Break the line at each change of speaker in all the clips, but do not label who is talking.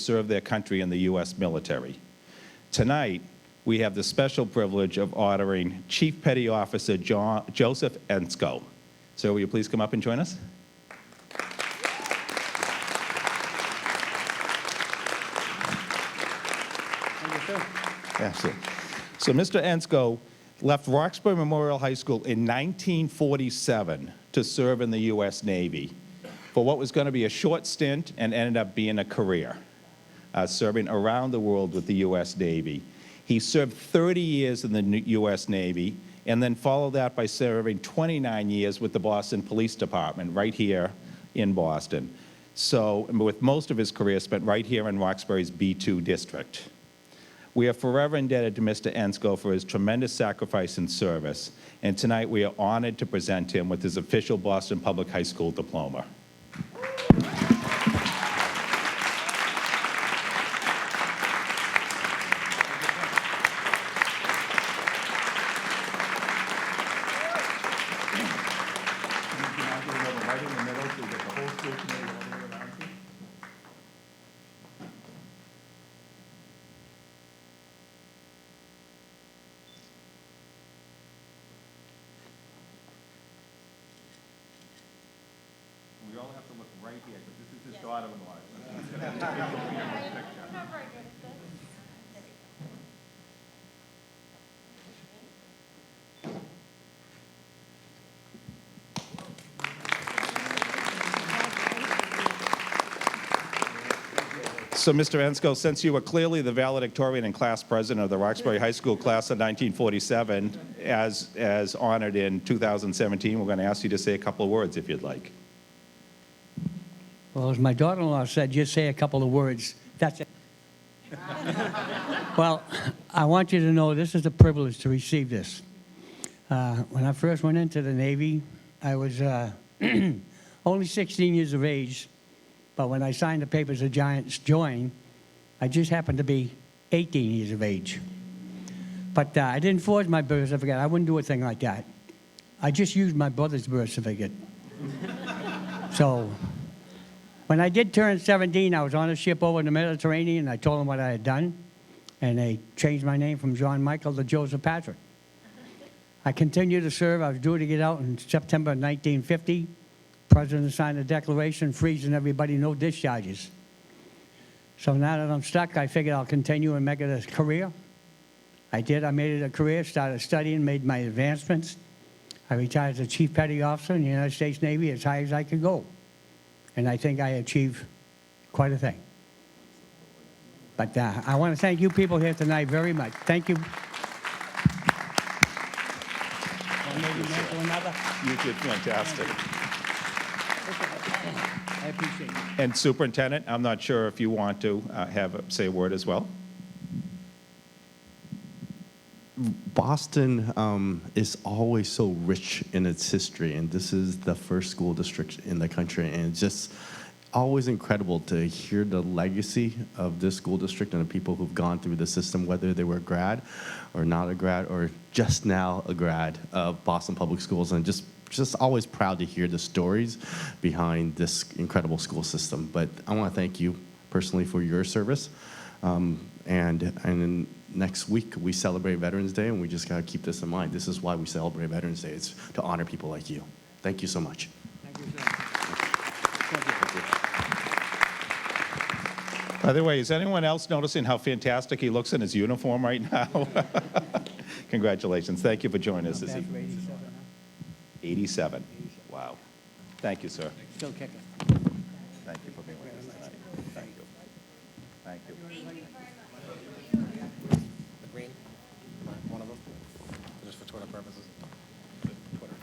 serve their country in the U.S. military. Tonight, we have the special privilege of honoring Chief Petty Officer Joseph Ensko. Sir, will you please come up and join us? Absolutely. So Mr. Ensko left Roxbury Memorial High School in 1947 to serve in the U.S. Navy for what was going to be a short stint and ended up being a career, serving around the world with the U.S. Navy. He served 30 years in the U.S. Navy and then followed that by serving 29 years with the Boston Police Department right here in Boston. So with most of his career spent right here in Roxbury's B2 district. We are forever indebted to Mr. Ensko for his tremendous sacrifice and service, and tonight we are honored to present him with his official Boston Public High School diploma. We all have to look right here, because this is his daughter-in-law.
I'm not very good at this.
So, Mr. Ensko, since you were clearly the valedictorian and class president of the Roxbury High School class of 1947, as honored in 2017, we're going to ask you to say a couple of words, if you'd like.
Well, as my daughter-in-law said, just say a couple of words. That's it. Well, I want you to know this is a privilege to receive this. When I first went into the Navy, I was only 16 years of age, but when I signed the papers to join, I just happened to be 18 years of age. But I didn't forge my birth certificate. I wouldn't do a thing like that. I just used my brother's birth certificate. So when I did turn 17, I was on a ship over in the Mediterranean. I told them what I had done, and they changed my name from John Michael to Joseph Patrick. I continued to serve. I was due to get out in September 1950. President signed a declaration freezing everybody, no discharges. So now that I'm stuck, I figured I'll continue and make it a career. I did. I made it a career, started studying, made my advancements. I retired as a Chief Petty Officer in the United States Navy as high as I could go. And I think I achieved quite a thing. But I want to thank you people here tonight very much. Thank you.
You did fantastic.
I appreciate it.
And Superintendent, I'm not sure if you want to say a word as well.
Boston is always so rich in its history, and this is the first school district in the country, and it's just always incredible to hear the legacy of this school district and the people who've gone through the system, whether they were a grad or not a grad or just now a grad of Boston Public Schools, and just always proud to hear the stories behind this incredible school system. But I want to thank you personally for your service, and next week we celebrate Veterans Day, and we just got to keep this in mind. This is why we celebrate Veterans Day. It's to honor people like you. Thank you so much.
Thank you, sir.
By the way, is anyone else noticing how fantastic he looks in his uniform right now? Congratulations. Thank you for joining us this
Not bad for
evening.
87, huh?
87. Wow. Thank you, sir.
Still kicking.
Thank you for being with us tonight. Thank you. Thank you.
The green, one of them, just for Twitter purposes. Twitter.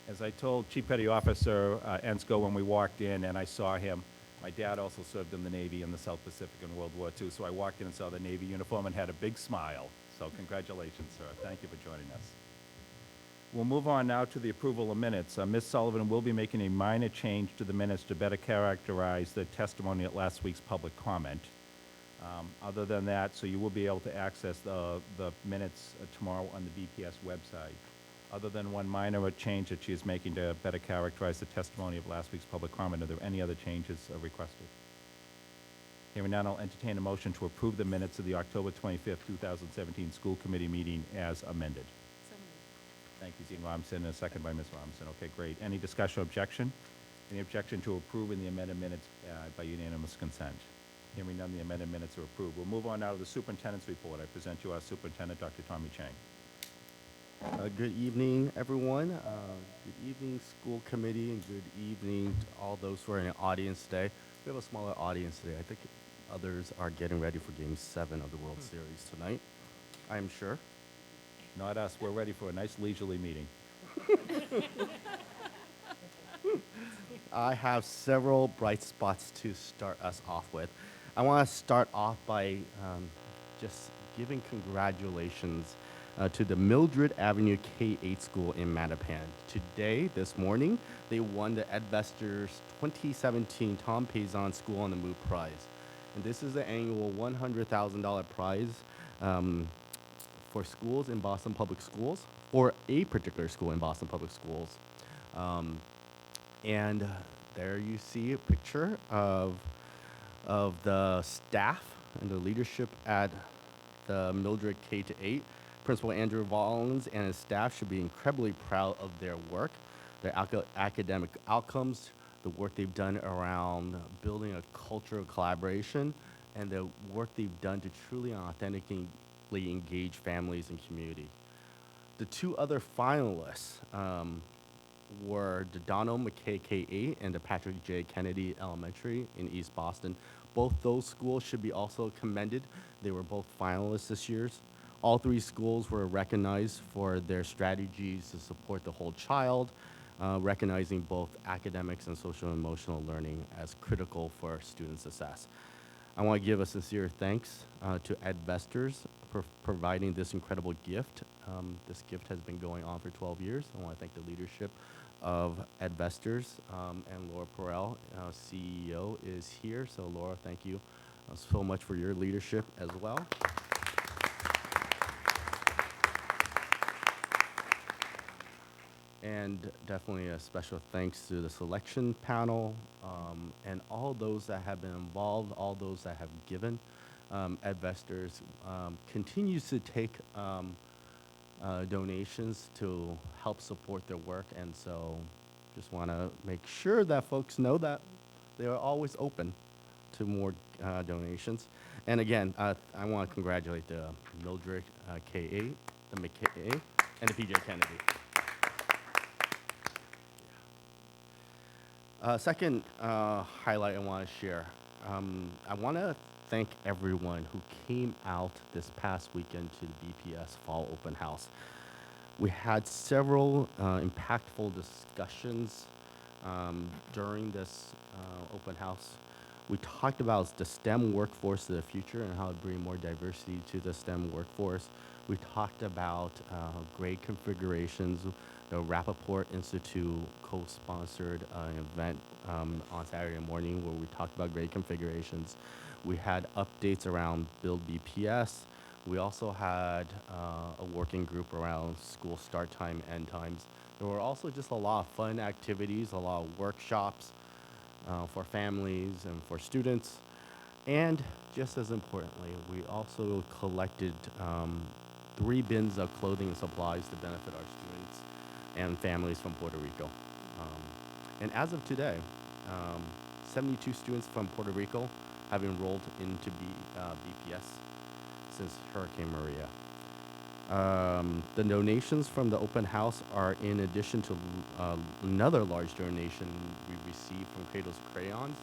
As I told Chief Petty Officer Ensko when we walked in and I saw him, my dad also served in the Navy in the South Pacific in World War II, so I walked in and saw the Navy uniform and had a big smile. So congratulations, sir. Thank you for joining us. We'll move on now to the approval of minutes. Ms. Sullivan will be making a minor change to the minutes to better characterize the testimony at last week's public comment. Other than that, so you will be able to access the minutes tomorrow on the BPS website. Other than one minor change that she is making to better characterize the testimony of last week's public comment, are there any other changes requested? Hearing none, I'll entertain a motion to approve the minutes of the October 25th, 2017 school committee meeting as amended.
So moved.
Thank you, Dean Robinson, and a second by Ms. Robinson. Okay, great. Any discussion or objection? Any objection to approving the amended minutes by unanimous consent? Hearing none, the amended minutes are approved. We'll move on now to the superintendent's report. I present you our superintendent, Dr. Tommy Chang.
Good evening, everyone. Good evening, school committee, and good evening to all those who are in the audience today. We have a smaller audience today. I think others are getting ready for Game 7 of the World Series tonight, I am sure.
Not us. We're ready for a nice leisurely meeting.
I have several bright spots to start us off with. I want to start off by just giving congratulations to the Mildred Avenue K-8 school in Mattapan. Today, this morning, they won the Edvesters 2017 Tom Payson School on the Move Prize. And this is the annual $100,000 prize for schools in Boston Public Schools, or a particular school in Boston Public Schools. And there you see a picture of the staff and the leadership at the Mildred K-8. Principal Andrew Rollins and his staff should be incredibly proud of their work, their academic outcomes, the work they've done around building a culture of collaboration, and the work they've done to truly and authentically engage families and community. The two other finalists were the Donald McKay K-8 and the Patrick J. Kennedy Elementary in East Boston. Both those schools should be also commended. They were both finalists this year. All three schools were recognized for their strategies to support the whole child, recognizing both academics and social and emotional learning as critical for student success. I want to give a sincere thanks to Edvesters for providing this incredible gift. This gift has been going on for 12 years. I want to thank the leadership of Edvesters, and Laura Perel, CEO, is here. So Laura, thank you so much for your leadership as well. And definitely a special thanks to the selection panel and all those that have been involved, all those that have given. Edvesters continues to take donations to help support their work, and so just want to make sure that folks know that they are always open to more donations. And again, I want to congratulate the Mildred K-8, the McKay, and the PJ Kennedy. Second highlight I want to share. I want to thank everyone who came out this past weekend to the BPS Fall Open House. We had several impactful discussions during this open house. We talked about the STEM workforce of the future and how to bring more diversity to the STEM workforce. We talked about grade configurations. The Rappaport Institute co-sponsored an event on Saturday morning where we talked about grade configurations. We had updates around Build BPS. We also had a working group around school start time, end times. There were also just a lot of fun activities, a lot of workshops for families and for students. And just as importantly, we also collected 3 bins of clothing and supplies to benefit our students and families from Puerto Rico. And as of today, 72 students from Puerto Rico have enrolled into BPS since Hurricane Maria. The donations from the open house are in addition to another large donation we received from Cradles of Crayons.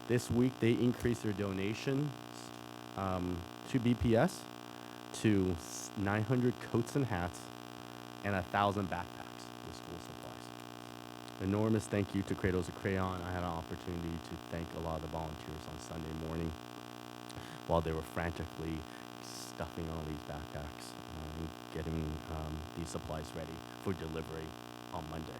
This week, they increased their donations to BPS to 900 coats and hats and 1,000 backpacks with school supplies. Enormous thank you to Cradles of Crayon. I had an opportunity to thank a lot of the volunteers on Sunday morning while they were frantically stuffing all these backpacks. and getting these supplies ready for delivery on Monday.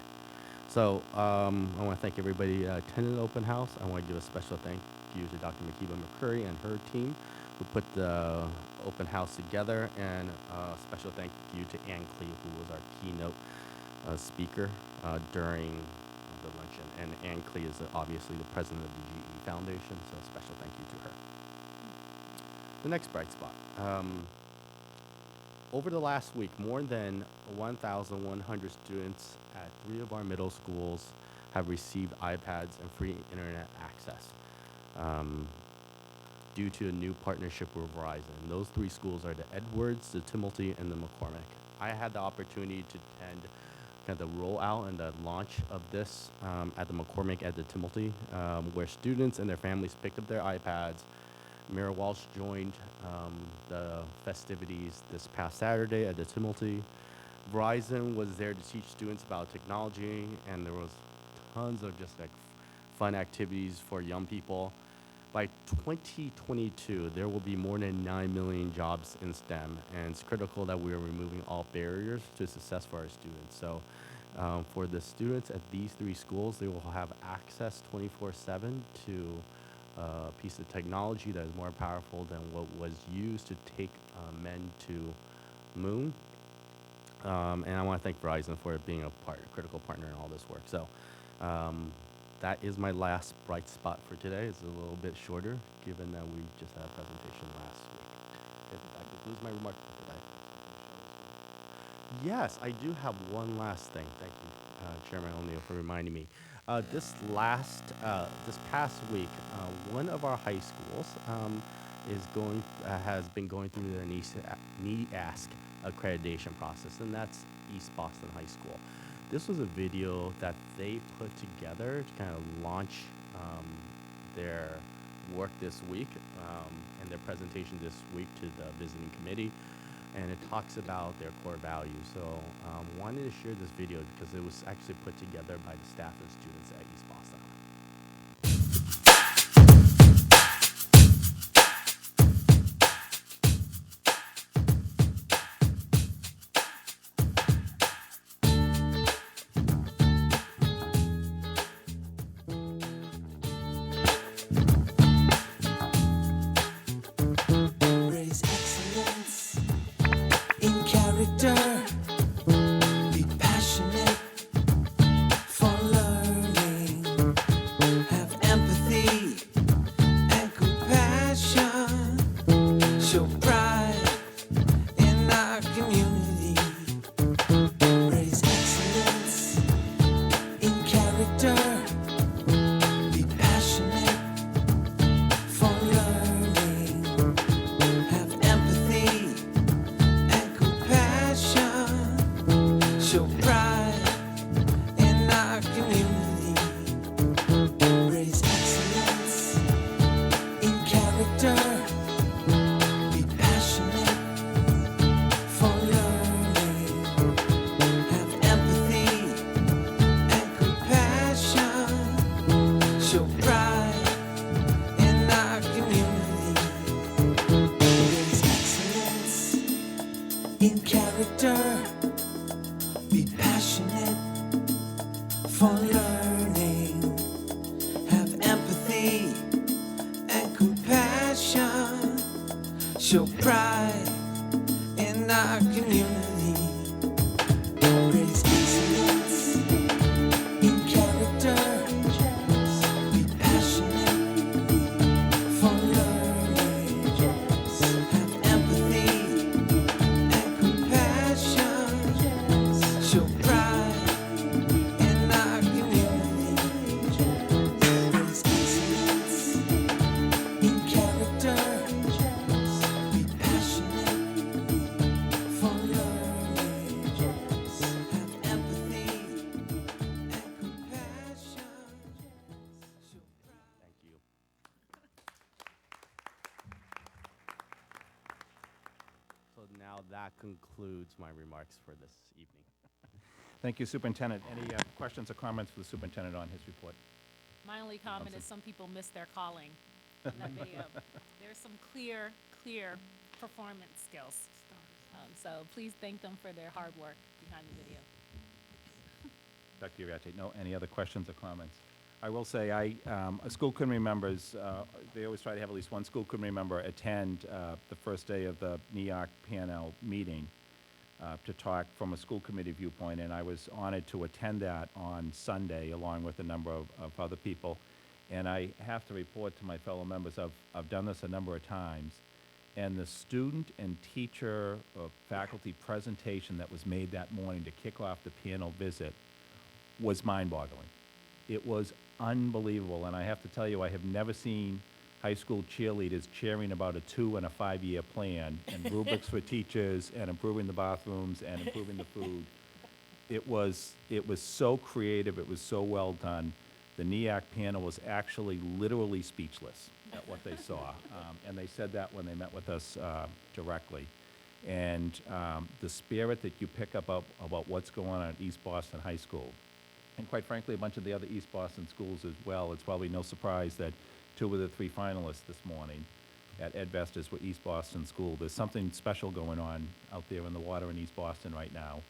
So I want to thank everybody that attended the open house. I want to give a special thank you to Dr. Makiba McCurry and her team who put the open house together, and a special thank you to Ann Clee, who was our keynote speaker during the luncheon. And Ann Clee is obviously the president of the GE Foundation, so a special thank you to her. The next bright spot. Over the last week, more than 1,100 students at 3 of our middle schools have received iPads and free internet access due to a new partnership with Verizon. Those 3 schools are the Edwards, the Timothy, and the McCormick. I had the opportunity to attend kind of the rollout and the launch of this at the McCormick, at the Timothy, where students and their families picked up their iPads. Mayor Walsh joined the festivities this past Saturday at the Timothy. Verizon was there to teach students about technology, and there was tons of just like fun activities for young people. By 2022, there will be more than 9 million jobs in STEM, and it's critical that we are removing all barriers to success for our students. So for the students at these 3 schools, they will have access 24/7 to a piece of technology that is more powerful than what was used to take men to moon. And I want to thank Verizon for being a critical partner in all this work. So that is my last bright spot for today. It's a little bit shorter, given that we just had a presentation last week. That concludes my remarks for today. Yes, I do have one last thing. Thank you, Chairman O'Neill, for reminding me. This past week, one of our high schools has been going through their NEASC accreditation process, and that's East Boston High School. This was a video that they put together to kind of launch their work this week and their presentation this week to the visiting committee, and it talks about their core values. So wanted to share this video because it was actually put together by the staff and students at East Boston High.
Raise excellence in character. Be passionate for learning. Have empathy and compassion. Show pride in our community. Raise excellence in character. Be passionate for learning. Have empathy and compassion. Show pride in our community. Raise excellence in character. Be passionate for learning. Have empathy and compassion. Show pride in our community. Raise excellence in character. Be passionate for learning. Have empathy and compassion. Show pride in our community. Raise excellence in character. Be passionate for learning. Have empathy and compassion. Show pride in our community. Raise excellence in character. Be passionate for learning. Have empathy and compassion. Show pride.
Thank you. So now that concludes my remarks for this evening.
Thank you, Superintendent. Any questions or comments for the superintendent on his report?
My only comment is some people miss their calling in that video. There's some clear performance skills. So please thank them for their hard work behind the video.
Dr. Uriarte, no, any other questions or comments? I will say, a school committee members, they always try to have at least one school committee member attend the first day of the NEOC panel meeting to talk from a school committee viewpoint, and I was honored to attend that on Sunday along with a number of other people. And I have to report to my fellow members, I've done this a number of times, and the student and teacher or faculty presentation that was made that morning to kick off the panel visit was mind-boggling. It was unbelievable, and I have to tell you, I have never seen high school cheerleaders cheering about a 2- and 5-year plan and rubrics for teachers and improving the bathrooms and improving the food. It was so creative, it was so well done. The NEAC panel was actually literally speechless at what they saw, and they said that when they met with us directly. And the spirit that you pick up about what's going on at East Boston High School, and quite frankly, a bunch of the other East Boston schools as well. It's probably no surprise that 2 of the 3 finalists this morning at Ed Vestas were East Boston School. There's something special going on out there in the water in East Boston right now,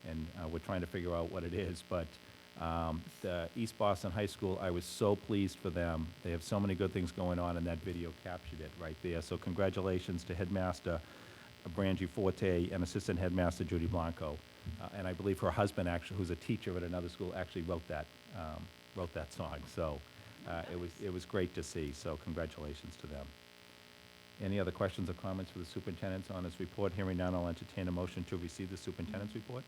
and we're trying to figure out what it is. But the East Boston High School, I was so pleased for them. They have so many good things going on, and that video captured it right there. So congratulations to Headmaster Brangie Forte and Assistant Headmaster Judy Blanco. And I believe her husband, actually, who's a teacher at another school, actually wrote that song. So it was great to see. So congratulations to them. Any other questions or comments for the superintendent's on this report? Hearing none, I'll entertain a motion to receive the superintendent's report.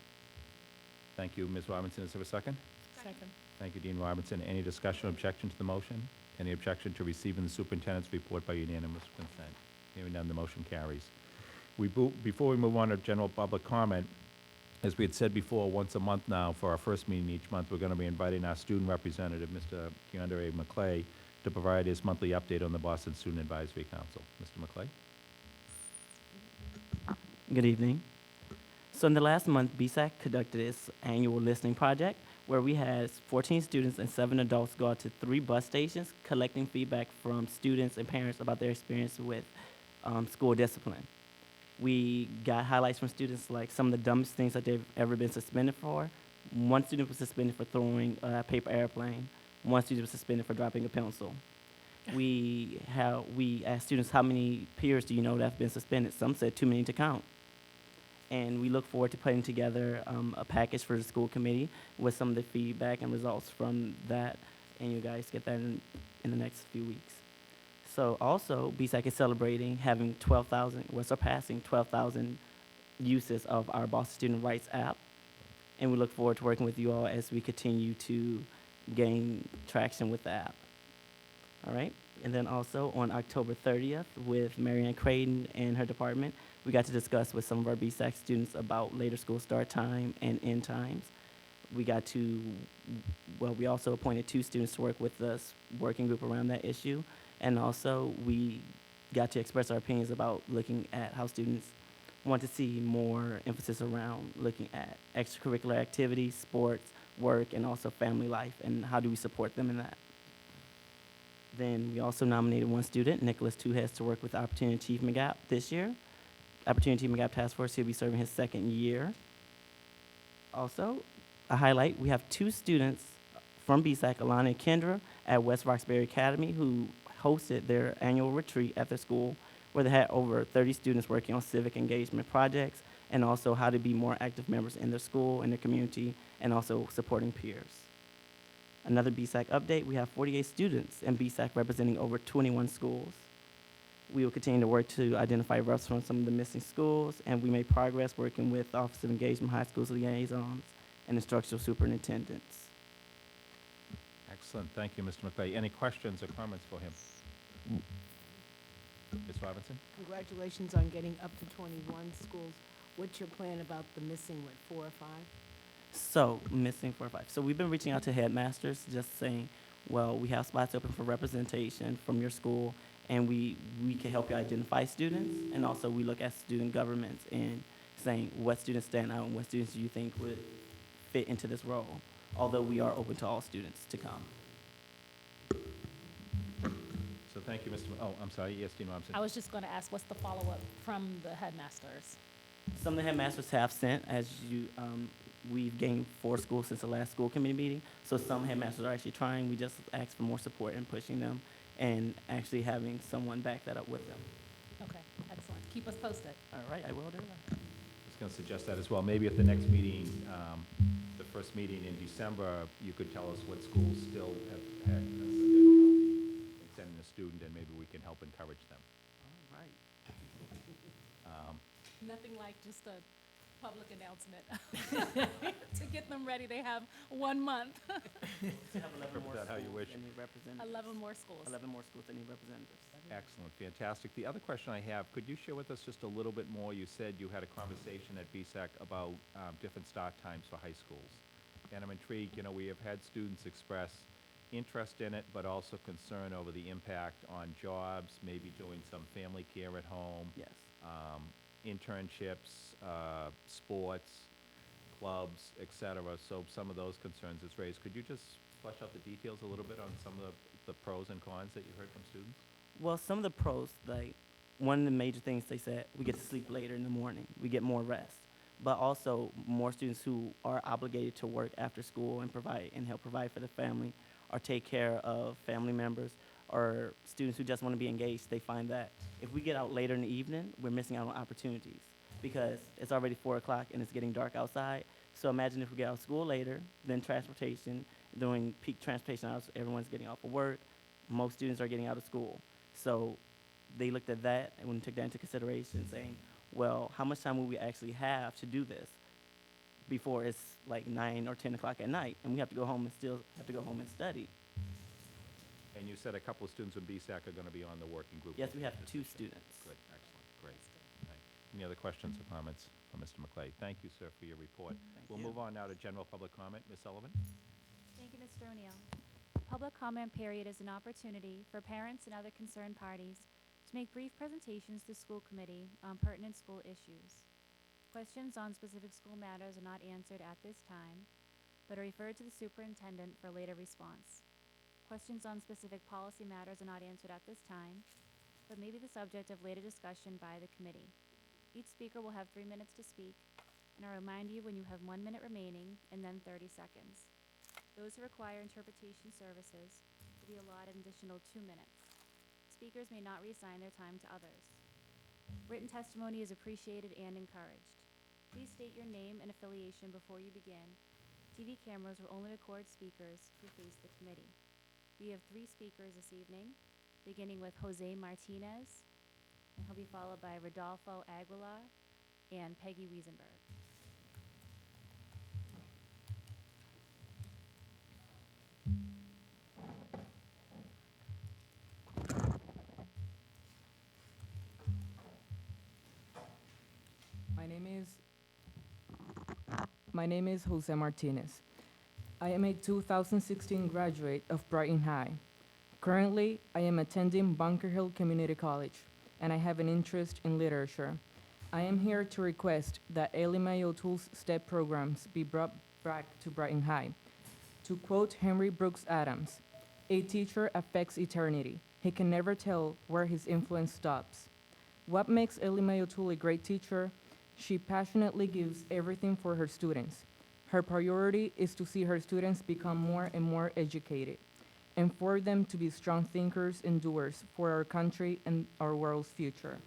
Thank you, Ms. Robinson. Is there a second?
Second.
Thank you, Dean Robinson. Any discussion or objection to the motion? Any objection to receiving the superintendent's report by unanimous consent? Hearing none, the motion carries. Before we move on to general public comment, as we had said before, once a month now, for our first meeting each month, we're going to be inviting our student representative, Mr. Keandre McClay, to provide his monthly update on the Boston Student Advisory Council. Mr. McClay?
Good evening. So in the last month, BSAC conducted its annual listening project where we had 14 students and 7 adults go out to 3 bus stations collecting feedback from students and parents about their experience with school discipline. We got highlights from students like some of the dumbest things that they've ever been suspended for. One student was suspended for throwing a paper airplane. One student was suspended for dropping a pencil. We asked students, how many peers do you know that have been suspended? Some said too many to count. And we look forward to putting together a package for the school committee with some of the feedback and results from that, and you guys get that in the next few weeks. So also, BSAC is celebrating having surpassing 12,000 uses of our Boston Student Rights app, and we look forward to working with you all as we continue to gain traction with the app. All right? And then also on October 30th with Marianne Creighton and her department, we got to discuss with some of our BSAC students about later school start time and end times. We also appointed 2 students to work with the working group around that issue. And also we got to express our opinions about looking at how students want to see more emphasis around looking at extracurricular activities, sports, work, and also family life, and how do we support them in that. Then we also nominated 1 student, Nicholas Tuhes, to work with Opportunity Achievement Gap this year. Opportunity Achievement Gap Task Force, he'll be serving his 2nd year. Also, a highlight, we have 2 students from BSAC, Alana and Kendra, at West Roxbury Academy, who hosted their annual retreat at their school, where they had over 30 students working on civic engagement projects, and also how to be more active members in their school and their community, and also supporting peers. Another BSAC update, we have 48 students in BSAC representing over 21 schools. We will continue to work to identify refs from some of the missing schools, and we made progress working with the Office of Engagement High Schools liaisons and instructional superintendents.
Excellent. Thank you, Mr. McClay. Any questions or comments for him? Ms. Robinson?
Congratulations on getting up to 21 schools. What's your plan about the missing, 4 or 5?
So, missing 4 or 5. So we've been reaching out to headmasters, just saying, well, we have spots open for representation from your school, and we can help you identify students, and also we look at student governments and saying what students stand out and what students do you think would fit into this role, although we are open to all students to come.
So thank you, Mr. I'm sorry. Yes, Dean Robinson.
I was just going to ask, what's the follow-up from the headmasters?
Some of the headmasters have sent, as you, we've gained 4 schools since the last school committee meeting. So some headmasters are actually trying. We just ask for more support in pushing them and actually having someone back that up with them.
Okay, excellent. Keep us posted.
All right, I will do that.
I was going to suggest that as well. Maybe at the next meeting, the first meeting in December, you could tell us what schools still have had some difficulty in sending a student, and maybe we can help encourage them.
All right.
Nothing like just a public announcement. To get them ready, they have 1 month.
We have 11 more
that how you
schools
wish.
that need representatives.
11 more schools.
11 more schools that need representatives.
Excellent, fantastic. The other question I have, could you share with us just a little bit more? You said you had a conversation at BSEC about different start times for high schools. And I'm intrigued, you know, we have had students express interest in it, but also concern over the impact on jobs, maybe doing some family care at home.
Yes.
Internships, sports, clubs, et cetera. So some of those concerns is raised. Could you just flesh out the details a little bit on some of the pros and cons that you heard from students?
Well, some of the pros, like, one of the major things they said, we get to sleep later in the morning. We get more rest. But also, more students who are obligated to work after school and provide and help provide for the family or take care of family members, or students who just want to be engaged, they find that if we get out later in the evening, we're missing out on opportunities because it's already 4 o'clock and it's getting dark outside. So imagine if we get out of school later, then transportation, during peak transportation hours, everyone's getting off of work, most students are getting out of school. So they looked at that and took that into consideration, saying, well, how much time will we actually have to do this before it's like 9 or 10 o'clock at night, and we have to go home and still have to go home and study.
And you said a couple of students in BSAC are going to be on the working group.
Yes, we have 2 students.
Good, excellent, great. Right. Any other questions or comments for Mr. McClay? Thank you, sir, for your report. We'll move on now to general public comment. Ms. Sullivan?
Thank you, Mr. O'Neill. Public comment period is an opportunity for parents and other concerned parties to make brief presentations to school committee on pertinent school issues. Questions on specific school matters are not answered at this time, but are referred to the superintendent for later response. Questions on specific policy matters are not answered at this time, but may be the subject of later discussion by the committee. Each speaker will have 3 minutes to speak, and I'll remind you when you have 1 minute remaining and then 30 seconds. Those who require interpretation services will be allotted an additional 2 minutes. Speakers may not reassign their time to others. Written testimony is appreciated and encouraged. Please state your name and affiliation before you begin. TV cameras will only record speakers who face the committee. We have 3 speakers this evening, beginning with Jose Martinez, and he'll be followed by Rodolfo Aguilar and Peggy Wiesenberg.
My name is Jose Martinez. I am a 2016 graduate of Brighton High. Currently, I am attending Bunker Hill Community College, and I have an interest in literature. I am here to request that Ellie Mae O'Toole's STEP programs be brought back to Brighton High. To quote Henry Brooks Adams, "A teacher affects eternity. He can never tell where his influence stops." What makes Ellie Mae O'Toole a great teacher? She passionately gives everything for her students. Her priority is to see her students become more and more educated, and for them to be strong thinkers and doers for our country and our world's future.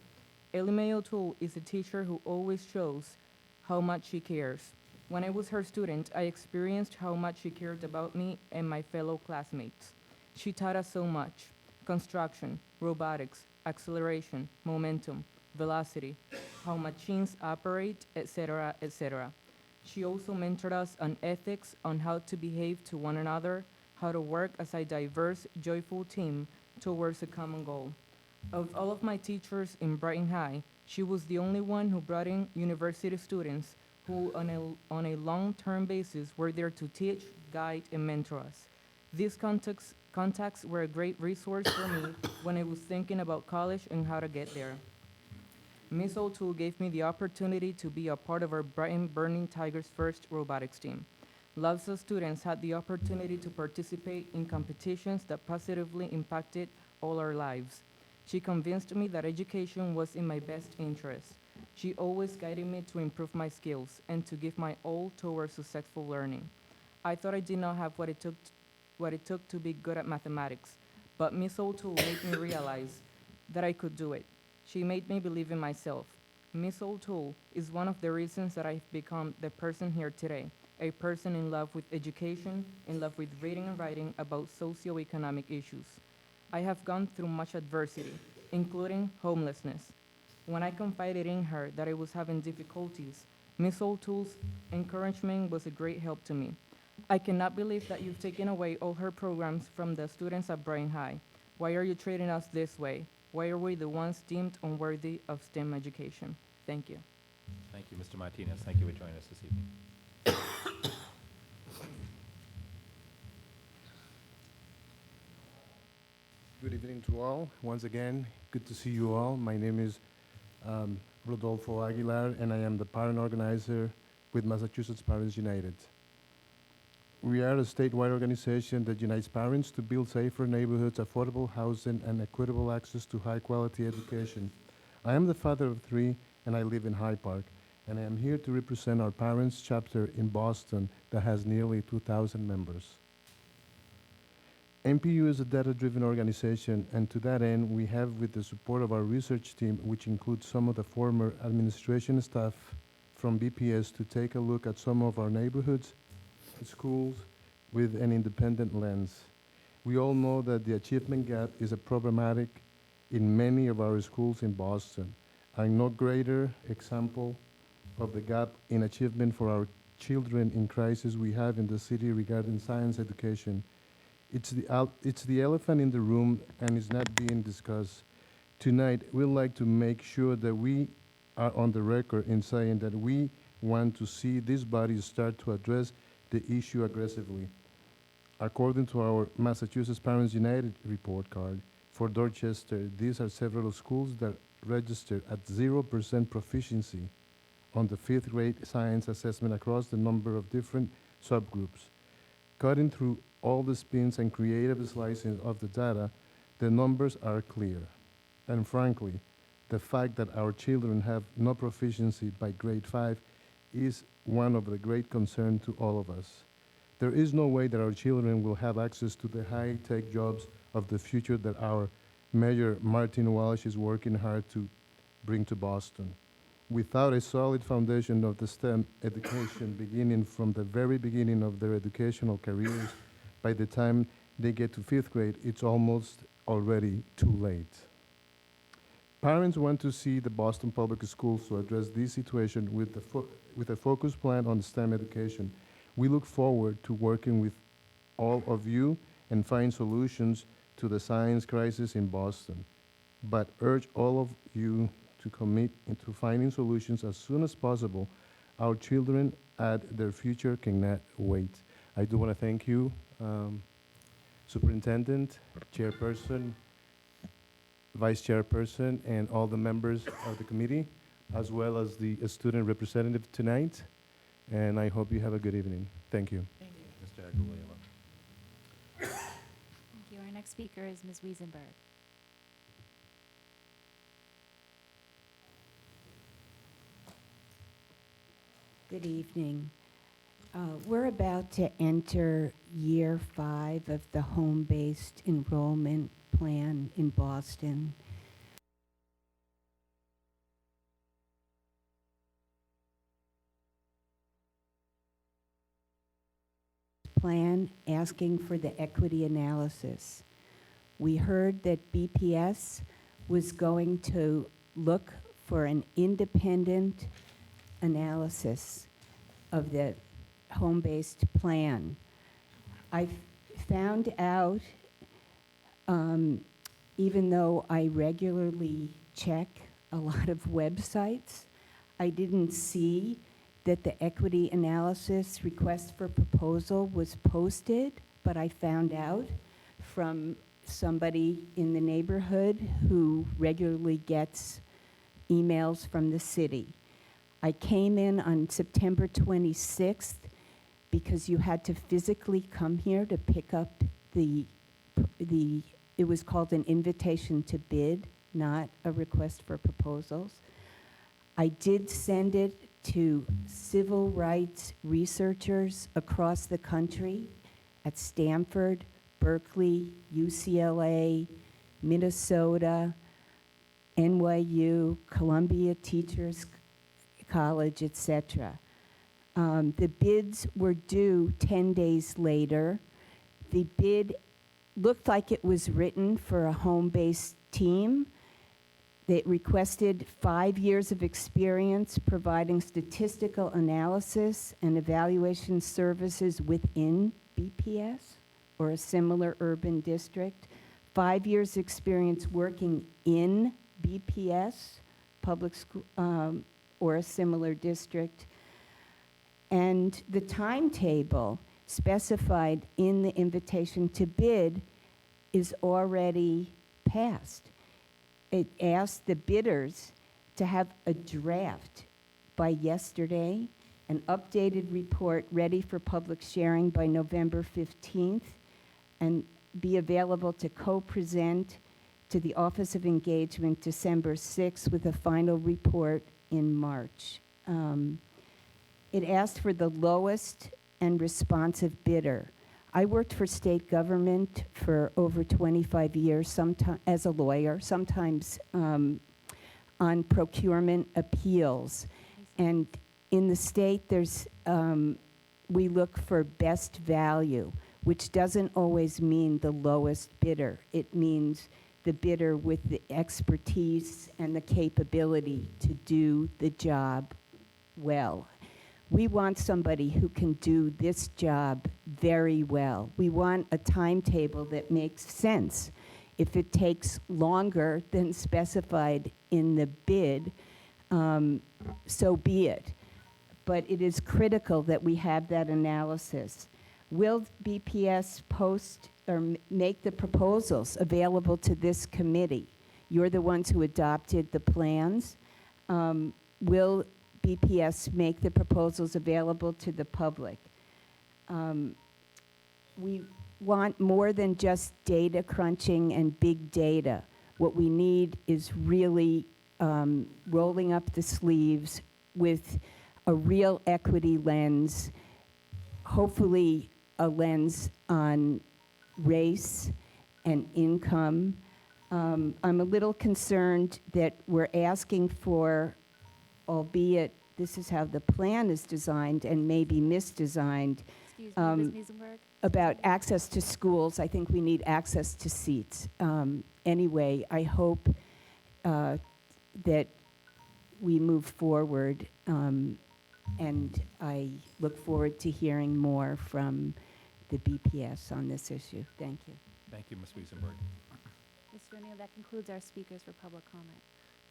Ellie Mae O'Toole is a teacher who always shows how much she cares. When I was her student, I experienced how much she cared about me and my fellow classmates. She taught us so much: construction, robotics, acceleration, momentum, velocity, how machines operate, etc., etc. She also mentored us on ethics, on how to behave to one another, how to work as a diverse, joyful team towards a common goal. Of all of my teachers in Brighton High, she was the only one who brought in university students who, on a long-term basis, were there to teach, guide, and mentor us. These contacts were a great resource for me when I was thinking about college and how to get there. Ms. O'Toole gave me the opportunity to be a part of our Brighton Burning Tigers first robotics team. Lots of students had the opportunity to participate in competitions that positively impacted all our lives. She convinced me that education was in my best interest. She always guided me to improve my skills and to give my all towards successful learning. I thought I did not have what it took to be good at mathematics, but Miss O'Toole made me realize that I could do it. She made me believe in myself. Miss O'Toole is one of the reasons that I've become the person here today, a person in love with education, in love with reading and writing about socioeconomic issues. I have gone through much adversity, including homelessness. When I confided in her that I was having difficulties, Miss O'Toole's encouragement was a great help to me. I cannot believe that you've taken away all her programs from the students at Bryan High. Why are you treating us this way? Why are we the ones deemed unworthy of STEM education? Thank you.
Thank you, Mr. Martinez. Thank you for joining us this evening.
Good evening to all. Once again, good to see you all. My name is Rodolfo Aguilar, and I am the parent organizer with Massachusetts Parents United. We are a statewide organization that unites parents to build safer neighborhoods, affordable housing, and equitable access to high-quality education. I am the father of 3, and I live in Hyde Park, and I am here to represent our parents' chapter in Boston that has nearly 2,000 members. MPU is a data-driven organization, and to that end, we have, with the support of our research team, which includes some of the former administration staff from BPS, to take a look at some of our neighborhoods, schools, with an independent lens. We all know that the achievement gap is a problematic in many of our schools in Boston. And no greater example of the gap in achievement for our children in crisis we have in the city regarding science education. It's the elephant in the room, and it's not being discussed. Tonight, we'd like to make sure that we are on the record in saying that we want to see this body start to address the issue aggressively. According to our Massachusetts Parents United report card, for Dorchester, these are several schools that registered at 0% proficiency on the 5th grade science assessment across the number of different subgroups. Cutting through all the spins and creative slicing of the data, the numbers are clear. And frankly, the fact that our children have no proficiency by grade 5 is one of the great concerns to all of us. There is no way that our children will have access to the high-tech jobs of the future that our Mayor Martin Walsh is working hard to bring to Boston. Without a solid foundation of the STEM education beginning from the very beginning of their educational careers, by the time they get to 5th grade, it's almost already too late. Parents want to see the Boston Public Schools to address this situation with a focused plan on STEM education. We look forward to working with all of you and find solutions to the science crisis in Boston, but urge all of you to commit into finding solutions as soon as possible. Our children and their future cannot wait. I do want to thank you, Superintendent, Chairperson, Vice Chairperson, and all the members of the committee, as well as the student representative tonight. And I hope you have a good evening. Thank you.
Mr. Aguilera.
Thank you. Our next speaker is Ms. Wiesenberg.
Good evening. We're about to enter year 5 of the home-based enrollment plan in Boston. Plan asking for the equity analysis. We heard that BPS was going to look for an independent analysis of the home-based plan. I found out, even though I regularly check a lot of websites, I didn't see that the equity analysis request for proposal was posted, but I found out from somebody in the neighborhood who regularly gets emails from the city. I came in on September 26th because you had to physically come here to pick up it was called an invitation to bid, not a request for proposals. I did send it to civil rights researchers across the country at Stanford, Berkeley, UCLA, Minnesota, NYU, Columbia Teachers College, etc. The bids were due 10 days later. The bid looked like it was written for a home-based team. They requested 5 years of experience providing statistical analysis and evaluation services within BPS or a similar urban district, 5 years experience working in BPS, public school, or a similar district. And the timetable specified in the invitation to bid is already passed. It asked the bidders to have a draft by yesterday, an updated report ready for public sharing by November 15th, and be available to co-present to the Office of Engagement December 6th with a final report in March. It asked for the lowest and responsive bidder. I worked for state government for over 25 years, as a lawyer, sometimes on procurement appeals. And in the state, we look for best value, which doesn't always mean the lowest bidder. It means the bidder with the expertise and the capability to do the job well. We want somebody who can do this job very well. We want a timetable that makes sense. If it takes longer than specified in the bid, so be it. But it is critical that we have that analysis. Will BPS post or make the proposals available to this committee? You're the ones who adopted the plans. Will BPS make the proposals available to the public? We want more than just data crunching and big data. What we need is really rolling up the sleeves with a real equity lens, hopefully a lens on race and income. I'm a little concerned that we're asking for, albeit this is how the plan is designed and maybe misdesigned,
Excuse me, Ms. Musenberg?
about access to schools. I think we need access to seats. Anyway, I hope that we move forward, and I look forward to hearing more from the BPS on this issue. Thank you.
Thank you, Ms. Wiesenberg.
Mr. O'Neill, that concludes our speakers for public comment.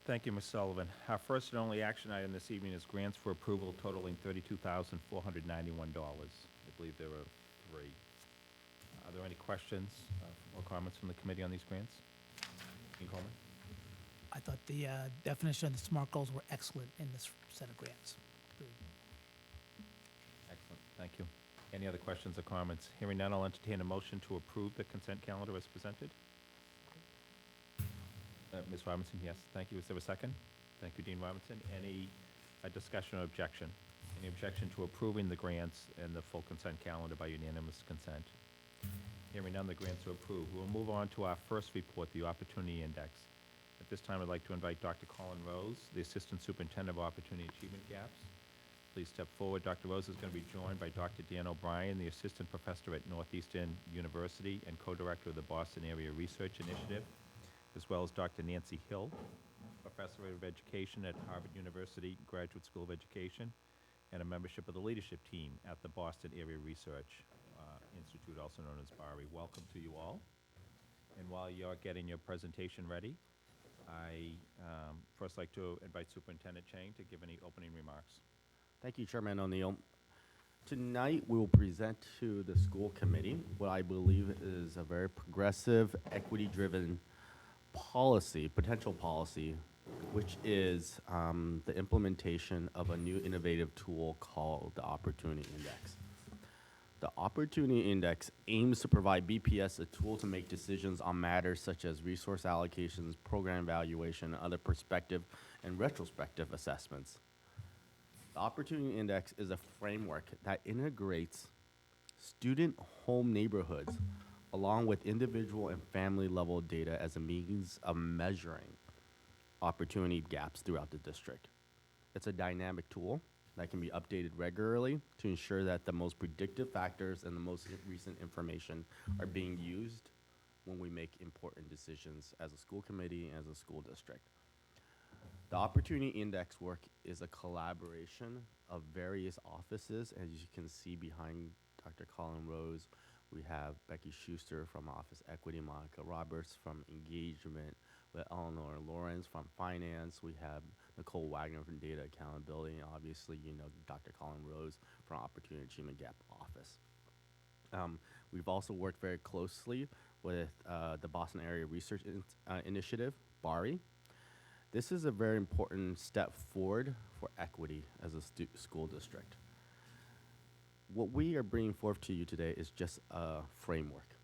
Thank you, Ms. Sullivan. Our first and only action item this evening is grants for approval totaling $32,491. I believe there are 3. Are there any questions or comments from the committee on these grants? Dean Coleman?
I thought the definition of the SMART goals were excellent in this set of grants.
Excellent, thank you. Any other questions or comments? Hearing none, I'll entertain a motion to approve the consent calendar as presented. Ms. Robinson, yes, thank you. Is there a second? Thank you, Dean Robinson. Any discussion or objection? Any objection to approving the grants and the full consent calendar by unanimous consent? Hearing none, the grants are approved. We'll move on to our first report, the Opportunity Index. At this time, I'd like to invite Dr. Colin Rose, the Assistant Superintendent of Opportunity Achievement Gaps. Please step forward. Dr. Rose is going to be joined by Dr. Dan O'Brien, the Assistant Professor at Northeastern University and Co-Director of the Boston Area Research Initiative, as well as Dr. Nancy Hill, Professor of Education at Harvard University Graduate School of Education, and a membership of the leadership team at the Boston Area Research Institute, also known as BARI. Welcome to you all. And while you're getting your presentation ready, I first like to invite Superintendent Chang to give any opening remarks.
Thank you, Chairman O'Neill. Tonight, we will present to the school committee what I believe is a very progressive, equity-driven policy, potential policy, which is the implementation of a new innovative tool called the Opportunity Index. The Opportunity Index aims to provide BPS a tool to make decisions on matters such as resource allocations, program evaluation, and other perspective and retrospective assessments. The Opportunity Index is a framework that integrates student home neighborhoods along with individual and family level data as a means of measuring opportunity gaps throughout the district. It's a dynamic tool that can be updated regularly to ensure that the most predictive factors and the most recent information are being used when we make important decisions as a school committee and as a school district. The Opportunity Index work is a collaboration of various offices. As you can see behind Dr. Colin Rose, we have Becky Schuster from Office Equity, Monica Roberts from Engagement, with Eleanor Lawrence from Finance. We have Nicole Wagner from Data Accountability, and obviously, you know, Dr. Colin Rose from Opportunity Achievement Gap Office. We've also worked very closely with the Boston Area Research Initiative, BARI. This is a very important step forward for equity as a school district. What we are bringing forth to you today is just a framework.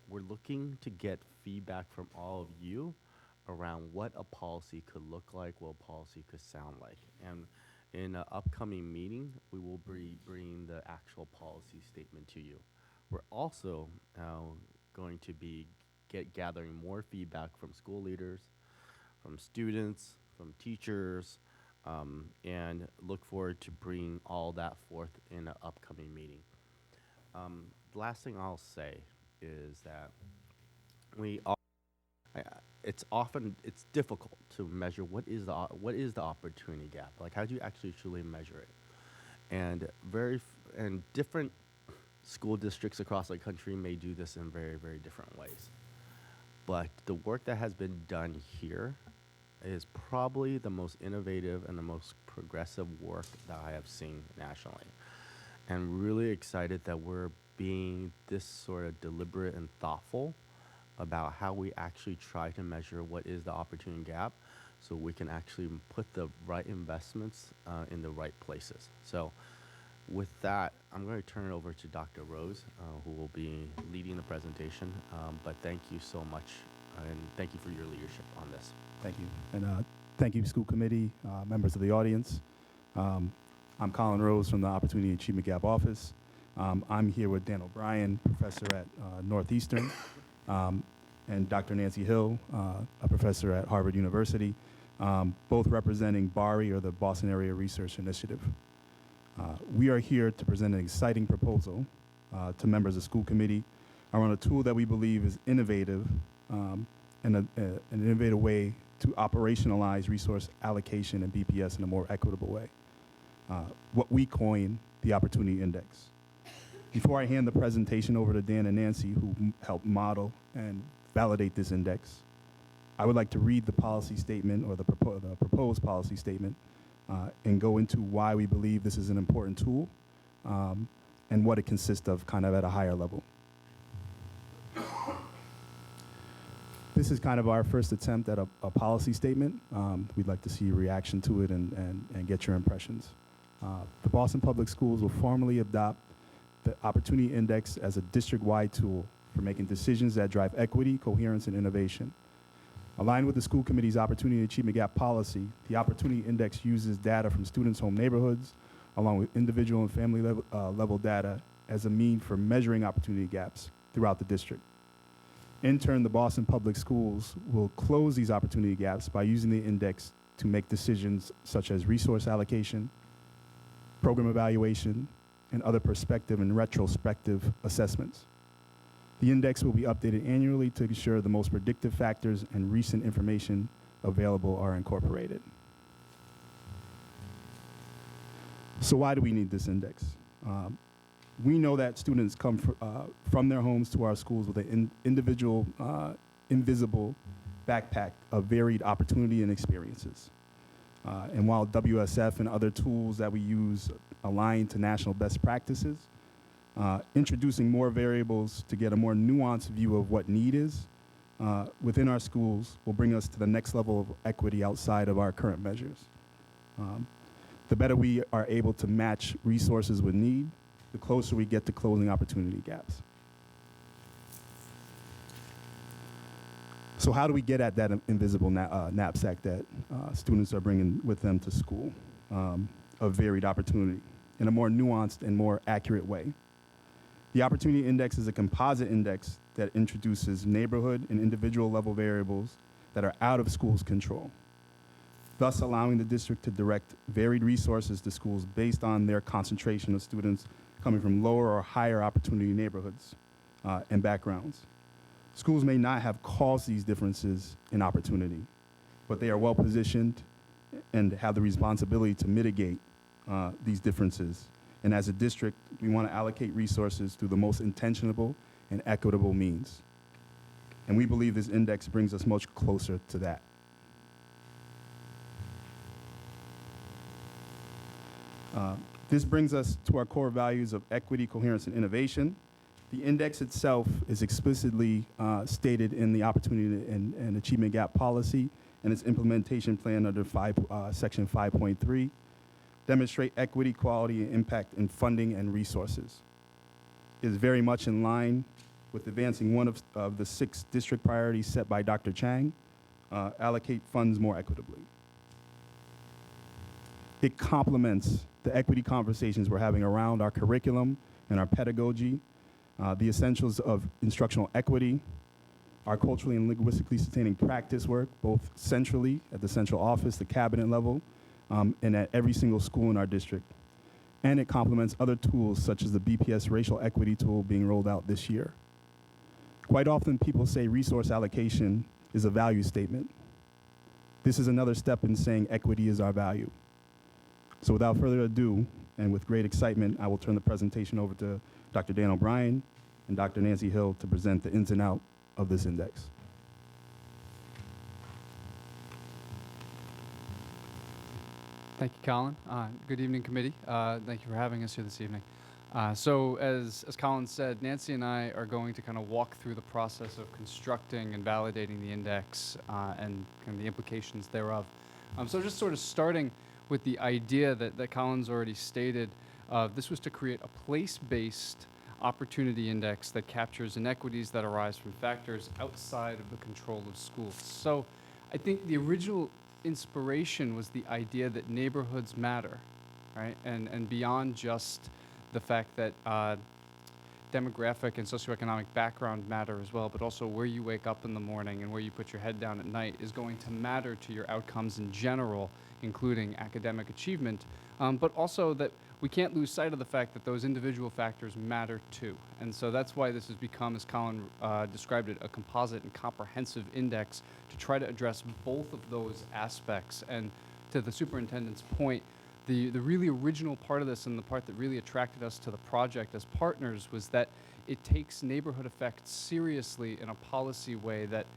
We're looking to get feedback from all of you around what a policy could look like, what a policy could sound like. And in an upcoming meeting, we will be bringing the actual policy statement to you. We're also going to be gathering more feedback from school leaders, from students, from teachers, and look forward to bringing all that forth in an upcoming meeting. The last thing I'll say is that it's difficult to measure what is the opportunity gap. Like, how do you actually truly measure it? And different school districts across the country may do this in very, very different ways. But the work that has been done here is probably the most innovative and the most progressive work that I have seen nationally. And really excited that we're being this sort of deliberate and thoughtful about how we actually try to measure what is the opportunity gap so we can actually put the right investments in the right places. So with that, I'm going to turn it over to Dr. Rose, who will be leading the presentation. But thank you so much, and thank you for your leadership on this.
Thank you. And thank you, school committee, members of the audience. I'm Colin Rose from the Opportunity Achievement Gap office. I'm here with Dan O'Brien, professor at Northeastern, and Dr. Nancy Hill, a professor at Harvard University, both representing BARI, or the Boston Area Research Initiative. We are here to present an exciting proposal to members of the school committee around a tool that we believe is innovative and an innovative way to operationalize resource allocation and BPS in a more equitable way, what we coin the Opportunity Index. Before I hand the presentation over to Dan and Nancy, who helped model and validate this index, I would like to read the policy statement, or the proposed policy statement, and go into why we believe this is an important tool and what it consists of kind of at a higher level. This is kind of our first attempt at a policy statement. We'd like to see a reaction to it and get your impressions. The Boston Public Schools will formally adopt the Opportunity Index as a district-wide tool for making decisions that drive equity, coherence, and innovation. Aligned with the school committee's Opportunity Achievement Gap policy, the Opportunity Index uses data from students' home neighborhoods, along with individual and family level data, as a means for measuring opportunity gaps throughout the district. In turn, the Boston Public Schools will close these opportunity gaps by using the index to make decisions such as resource allocation, program evaluation, and other prospective and retrospective assessments. The index will be updated annually to ensure the most predictive factors and recent information available are incorporated. So why do we need this index? We know that students come from their homes to our schools with an individual, invisible backpack of varied opportunity and experiences. And while WSF and other tools that we use align to national best practices, introducing more variables to get a more nuanced view of what need is within our schools will bring us to the next level of equity outside of our current measures. The better we are able to match resources with need, the closer we get to closing opportunity gaps. So how do we get at that invisible knapsack that students are bringing with them to school of varied opportunity in a more nuanced and more accurate way? The Opportunity Index is a composite index that introduces neighborhood and individual level variables that are out of schools' control, thus allowing the district to direct varied resources to schools based on their concentration of students coming from lower or higher opportunity neighborhoods and backgrounds. Schools may not have caused these differences in opportunity, but they are well positioned and have the responsibility to mitigate these differences. And as a district, we want to allocate resources through the most intentional and equitable means. And we believe this index brings us much closer to that. This brings us to our core values of equity, coherence, and innovation. The index itself is explicitly stated in the Opportunity and Achievement Gap Policy and its implementation plan under Section 5.3, demonstrate equity, quality, and impact in funding and resources. It is very much in line with advancing one of the 6 district priorities set by Dr. Chang, allocate funds more equitably. It complements the equity conversations we're having around our curriculum and our pedagogy, the essentials of instructional equity, our culturally and linguistically sustaining practice work, both centrally at the central office, the cabinet level, and at every single school in our district. And it complements other tools such as the BPS racial equity tool being rolled out this year. Quite often people say resource allocation is a value statement. This is another step in saying equity is our value. So without further ado, and with great excitement, I will turn the presentation over to Dr. Dan O'Brien and Dr. Nancy Hill to present the ins and outs of this index.
Thank you, Colin. Good evening, committee. Thank you for having us here this evening. So as Colin said, Nancy and I are going to kind of walk through the process of constructing and validating the index and kind of the implications thereof. So just sort of starting with the idea that Colin's already stated, this was to create a place-based opportunity index that captures inequities that arise from factors outside of the control of schools. So I think the original inspiration was the idea that neighborhoods matter, right? And beyond just the fact that demographic and socioeconomic background matter as well, but also where you wake up in the morning and where you put your head down at night is going to matter to your outcomes in general, including academic achievement, but also that we can't lose sight of the fact that those individual factors matter too. And so that's why this has become, as Colin described it, a composite and comprehensive index to try to address both of those aspects. And to the superintendent's point, the really original part of this and the part that really attracted us to the project as partners was that it takes neighborhood effects seriously in a policy way that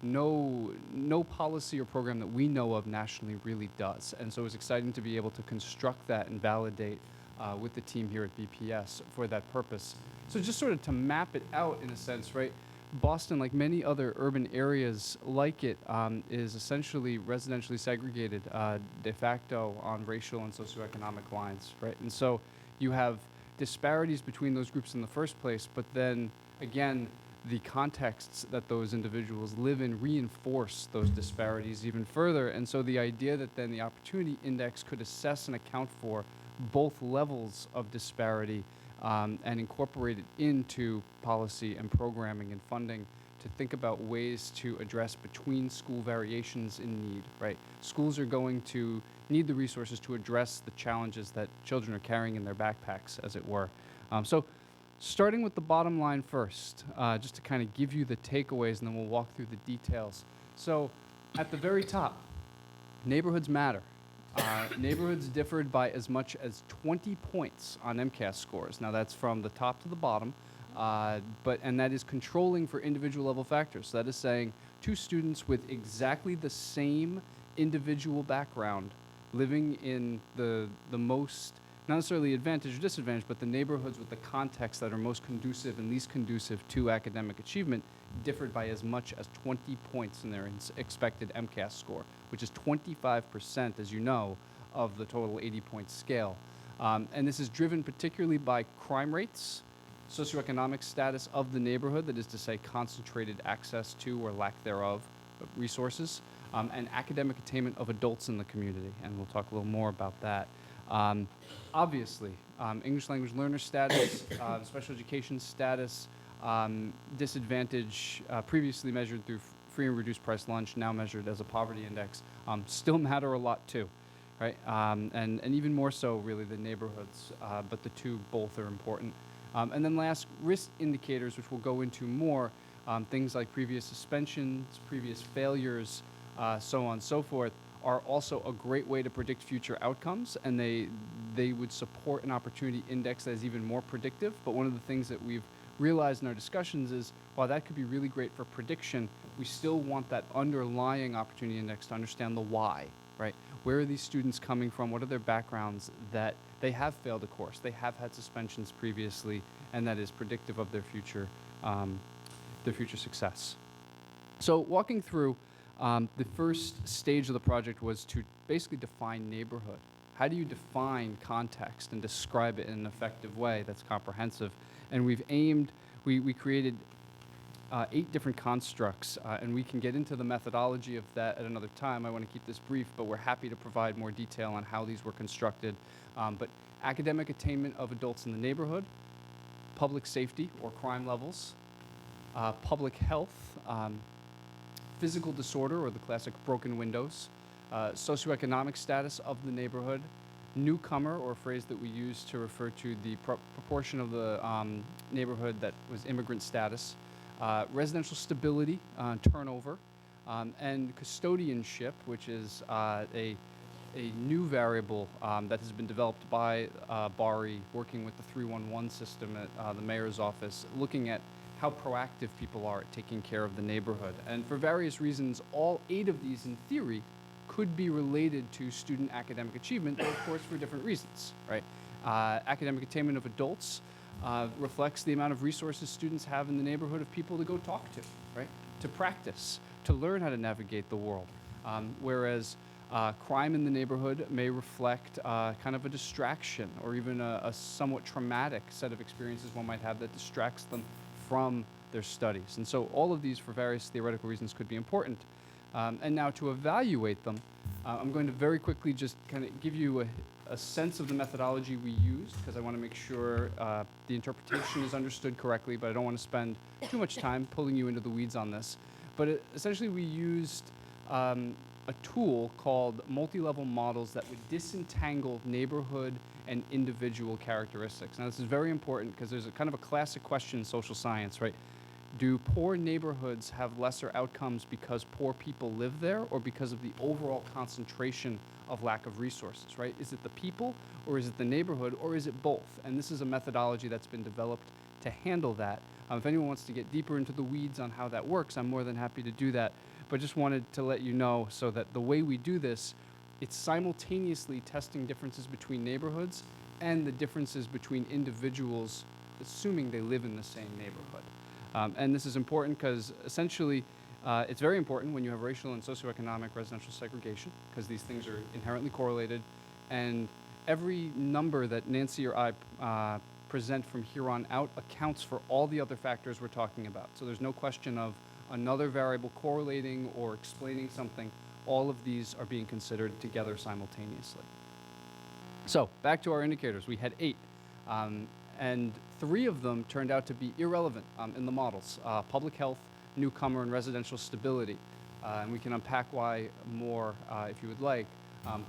no policy or program that we know of nationally really does. And so it was exciting to be able to construct that and validate with the team here at BPS for that purpose. So just sort of to map it out in a sense, right? Boston, like many other urban areas like it, is essentially residentially segregated de facto on racial and socioeconomic lines, right? And so you have disparities between those groups in the first place, but then again, the contexts that those individuals live in reinforce those disparities even further. And so the idea that then the Opportunity Index could assess and account for both levels of disparity and incorporate it into policy and programming and funding to think about ways to address between school variations in need, right? Schools are going to need the resources to address the challenges that children are carrying in their backpacks, as it were. So starting with the bottom line first, just to kind of give you the takeaways, and then we'll walk through the details. So at the very top, neighborhoods matter. Neighborhoods differed by as much as 20 points on MCAS scores. Now that's from the top to the bottom, and that is controlling for individual level factors. So that is saying two students with exactly the same individual background living in the most, not necessarily advantaged or disadvantaged, but the neighborhoods with the contexts that are most conducive and least conducive to academic achievement differed by as much as 20 points in their expected MCAS score, which is 25%, as you know, of the total 80-point scale. And this is driven particularly by crime rates, socioeconomic status of the neighborhood, that is to say concentrated access to or lack thereof of resources, and academic attainment of adults in the community. And we'll talk a little more about that. Obviously, English language learner status, special education status, disadvantage, previously measured through free and reduced price lunch, now measured as a poverty index, still matter a lot too, right? And even more so really the neighborhoods, but the two both are important. And then last, risk indicators, which we'll go into more, things like previous suspensions, previous failures, so on and so forth, are also a great way to predict future outcomes, and they would support an opportunity index that is even more predictive. But one of the things that we've realized in our discussions is, while that could be really great for prediction, we still want that underlying opportunity index to understand the why, right? Where are these students coming from? What are their backgrounds that they have failed a course, they have had suspensions previously, and that is predictive of their future success. So walking through, the first stage of the project was to basically define neighborhood. How do you define context and describe it in an effective way that's comprehensive? And we created 8 different constructs, and we can get into the methodology of that at another time. I want to keep this brief, but we're happy to provide more detail on how these were constructed. But academic attainment of adults in the neighborhood, public safety or crime levels, public health, physical disorder or the classic broken windows, socioeconomic status of the neighborhood, newcomer, or a phrase that we use to refer to the proportion of the neighborhood that was immigrant status, residential stability, turnover, and custodianship, which is a new variable that has been developed by BARI, working with the 311 system at the mayor's office, looking at how proactive people are at taking care of the neighborhood. And for various reasons, all 8 of these, in theory, could be related to student academic achievement, but of course for different reasons, right? Academic attainment of adults reflects the amount of resources students have in the neighborhood of people to go talk to, right? To practice, to learn how to navigate the world. Whereas crime in the neighborhood may reflect kind of a distraction or even a somewhat traumatic set of experiences one might have that distracts them from their studies. And so all of these, for various theoretical reasons, could be important. And now to evaluate them, I'm going to very quickly just kind of give you a sense of the methodology we used, because I want to make sure the interpretation is understood correctly, but I don't want to spend too much time pulling you into the weeds on this. But essentially we used a tool called multi-level models that would disentangle neighborhood and individual characteristics. Now this is very important because there's a kind of a classic question in social science, right? Do poor neighborhoods have lesser outcomes because poor people live there, or because of the overall concentration of lack of resources, right? Is it the people, or is it the neighborhood, or is it both? And this is a methodology that's been developed to handle that. If anyone wants to get deeper into the weeds on how that works, I'm more than happy to do that. But just wanted to let you know so that the way we do this, it's simultaneously testing differences between neighborhoods and the differences between individuals, assuming they live in the same neighborhood. And this is important because essentially it's very important when you have racial and socioeconomic residential segregation, because these things are inherently correlated. And every number that Nancy or I present from here on out accounts for all the other factors we're talking about. So there's no question of another variable correlating or explaining something. All of these are being considered together simultaneously. So back to our indicators. We had 8. And 3 of them turned out to be irrelevant in the models: public health, newcomer, and residential stability. And we can unpack why more if you would like.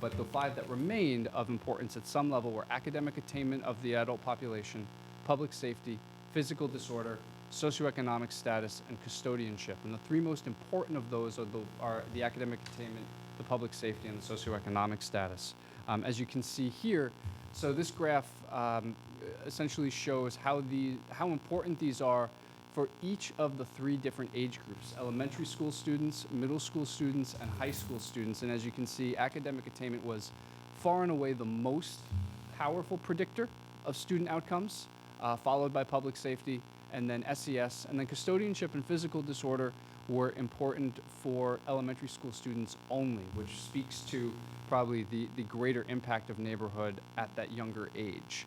But the 5 that remained of importance at some level were academic attainment of the adult population, public safety, physical disorder, socioeconomic status, and custodianship. And the 3 most important of those are the academic attainment, the public safety, and the socioeconomic status. As you can see here, so this graph essentially shows how important these are for each of the 3 different age groups: elementary school students, middle school students, and high school students. And as you can see, academic attainment was far and away the most powerful predictor of student outcomes, followed by public safety, and then SES, and then custodianship and physical disorder were important for elementary school students only, which speaks to probably the greater impact of neighborhood at that younger age.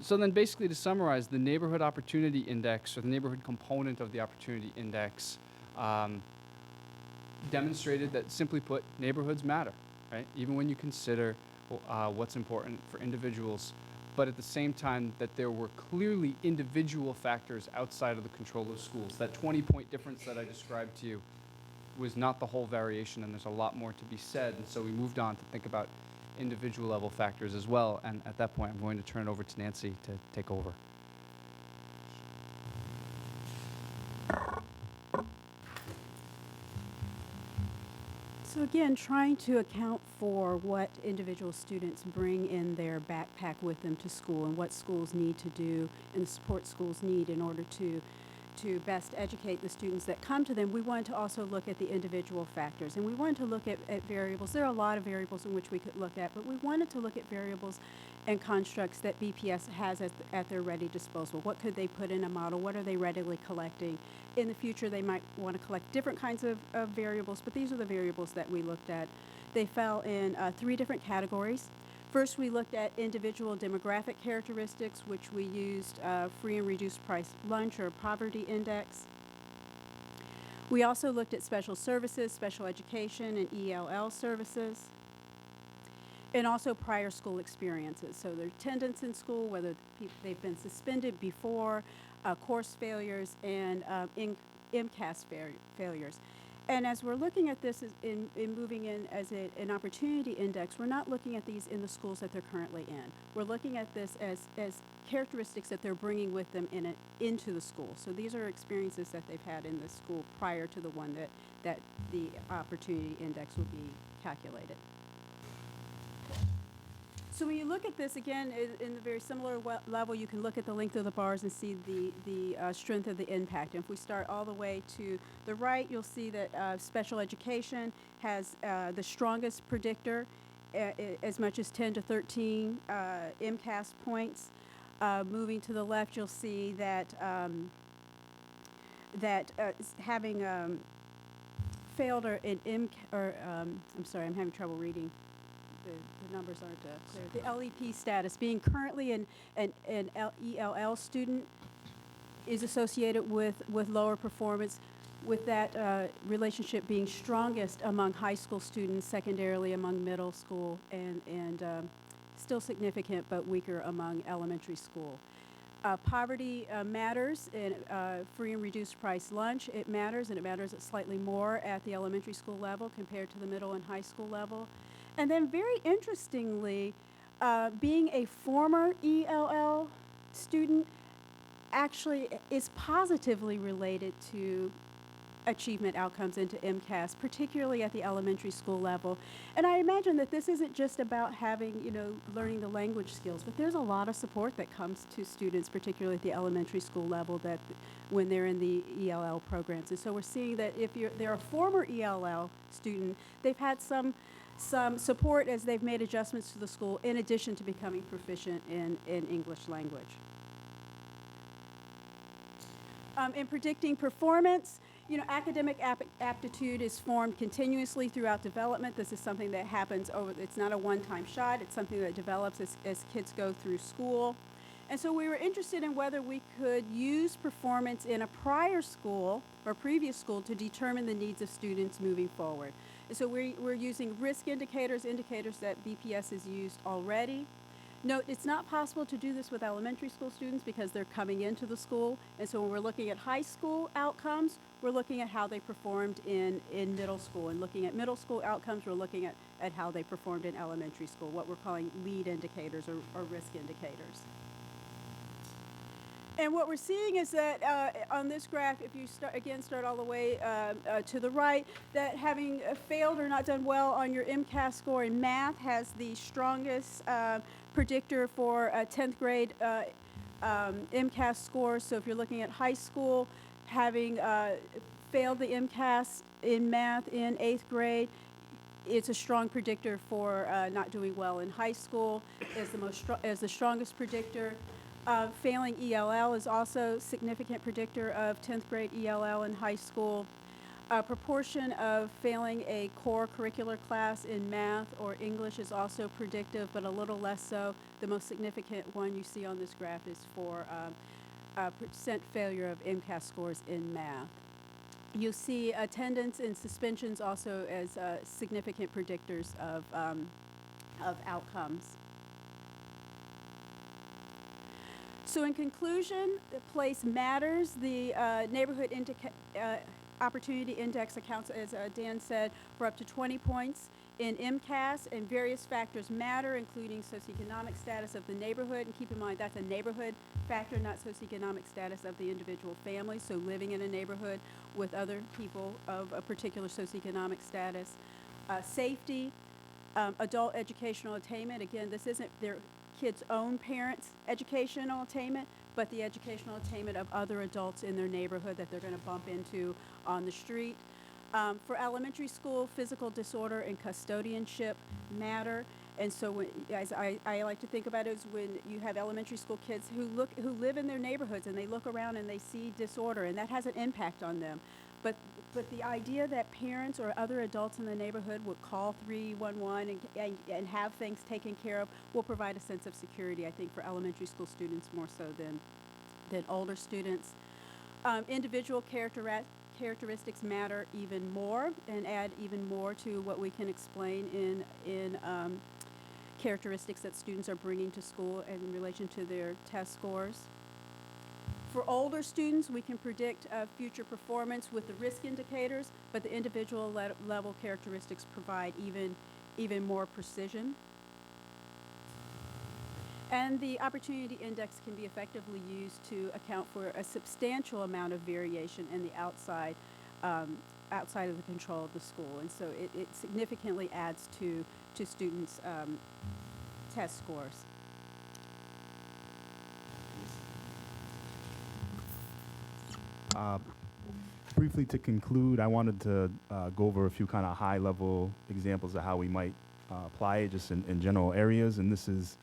So then basically to summarize, the Neighborhood Opportunity Index, or the neighborhood component of the Opportunity Index, demonstrated that, simply put, neighborhoods matter, right? Even when you consider what's important for individuals, but at the same time that there were clearly individual factors outside of the control of schools. That 20-point difference that I described to you was not the whole variation, and there's a lot more to be said, and so we moved on to think about individual level factors as well, and at that point I'm going to turn it over to Nancy to take over.
So again, trying to account for what individual students bring in their backpack with them to school and what schools need to do and the support schools need in order to best educate the students that come to them, we wanted to also look at the individual factors. And we wanted to look at variables. There are a lot of variables in which we could look at, but we wanted to look at variables and constructs that BPS has at their ready disposal. What could they put in a model? What are they readily collecting? In the future, they might want to collect different kinds of variables, but these are the variables that we looked at. They fell in 3 different categories. First, we looked at individual demographic characteristics, which we used free and reduced price lunch or poverty index. We also looked at special services, special education, and ELL services, and also prior school experiences. So their attendance in school, whether they've been suspended before, course failures, and MCAS failures. And as we're looking at this in moving in as an opportunity index, we're not looking at these in the schools that they're currently in. We're looking at this as characteristics that they're bringing with them into the school. So these are experiences that they've had in the school prior to the one that the opportunity index would be calculated. So when you look at this, again, in a very similar level, you can look at the length of the bars and see the strength of the impact. And if we start all the way to the right, you'll see that special education has the strongest predictor, as much as 10 to 13 MCAS points. Moving to the left, you'll see that having failed or I'm sorry, I'm having trouble reading. The numbers aren't clear. The LEP status, being currently an ELL student, is associated with lower performance, with that relationship being strongest among high school students, secondarily among middle school, and still significant but weaker among elementary school. Poverty matters in free and reduced price lunch. It matters, and it matters slightly more at the elementary school level compared to the middle and high school level. And then very interestingly, being a former ELL student actually is positively related to achievement outcomes into MCAS, particularly at the elementary school level. And I imagine that this isn't just about having, learning the language skills, but there's a lot of support that comes to students, particularly at the elementary school level, that when they're in the ELL programs. And so we're seeing that if they're a former ELL student, they've had some support as they've made adjustments to the school in addition to becoming proficient in English language. In predicting performance, academic aptitude is formed continuously throughout development. This is something that happens it's not a one-time shot, it's something that develops as kids go through school. And so we were interested in whether we could use performance in a prior school or previous school to determine the needs of students moving forward. And so we're using risk indicators that BPS has used already. Note, it's not possible to do this with elementary school students because they're coming into the school. And so when we're looking at high school outcomes, we're looking at how they performed in middle school. And looking at middle school outcomes, we're looking at how they performed in elementary school, what we're calling lead indicators or risk indicators. And what we're seeing is that on this graph, if you start all the way to the right, that having failed or not done well on your MCAS score in math has the strongest predictor for 10th grade MCAS scores. So if you're looking at high school, having failed the MCAS in math in 8th grade, it's a strong predictor for not doing well in high school. Is the strongest predictor. Failing ELL is also a significant predictor of 10th grade ELL in high school. A proportion of failing a core curricular class in math or English is also predictive, but a little less so. The most significant one you see on this graph is for percent failure of MCAS scores in math. You'll see attendance and suspensions also as significant predictors of outcomes. So in conclusion, the place matters. The neighborhood opportunity index accounts, as Dan said, for up to 20 points in MCAS, and various factors matter, including socioeconomic status of the neighborhood. And keep in mind, that's a neighborhood factor, not socioeconomic status of the individual family. So living in a neighborhood with other people of a particular socioeconomic status. Safety, adult educational attainment. Again, this isn't their kids' own parents' educational attainment, but the educational attainment of other adults in their neighborhood that they're going to bump into on the street. For elementary school, physical disorder and custodianship matter. And so when, as I like to think about it, is when you have elementary school kids who live in their neighborhoods and they look around and they see disorder, and that has an impact on them. But the idea that parents or other adults in the neighborhood would call 311 and have things taken care of will provide a sense of security, I think, for elementary school students more so than older students. Individual characteristics matter even more and add even more to what we can explain in characteristics that students are bringing to school in relation to their test scores. For older students, we can predict future performance with the risk indicators, but the individual level characteristics provide even more precision. And the opportunity index can be effectively used to account for a substantial amount of variation in the outside of the control of the school. And so it significantly adds to students' test scores.
Briefly to conclude, I wanted to go over a few kind of high-level examples of how we might apply it just in general areas. And this is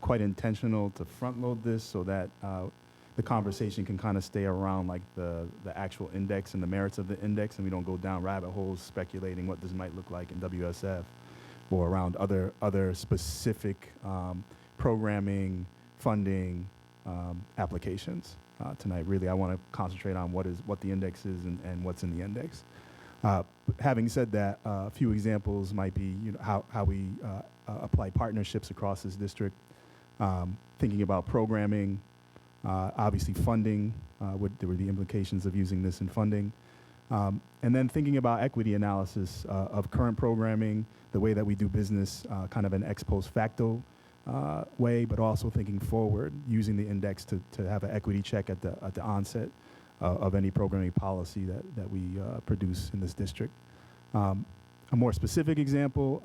quite intentional to front-load this so that the conversation can kind of stay around like the actual index and the merits of the index, and we don't go down rabbit holes speculating what this might look like in WSF or around other specific programming, funding, applications. Tonight, really, I want to concentrate on what the index is and what's in the index. Having said that, a few examples might be how we apply partnerships across this district, thinking about programming, obviously funding, there were the implications of using this in funding, and then thinking about equity analysis of current programming, the way that we do business, kind of an ex post facto way, but also thinking forward, using the index to have an equity check at the onset of any programming policy that we produce in this district. A more specific example,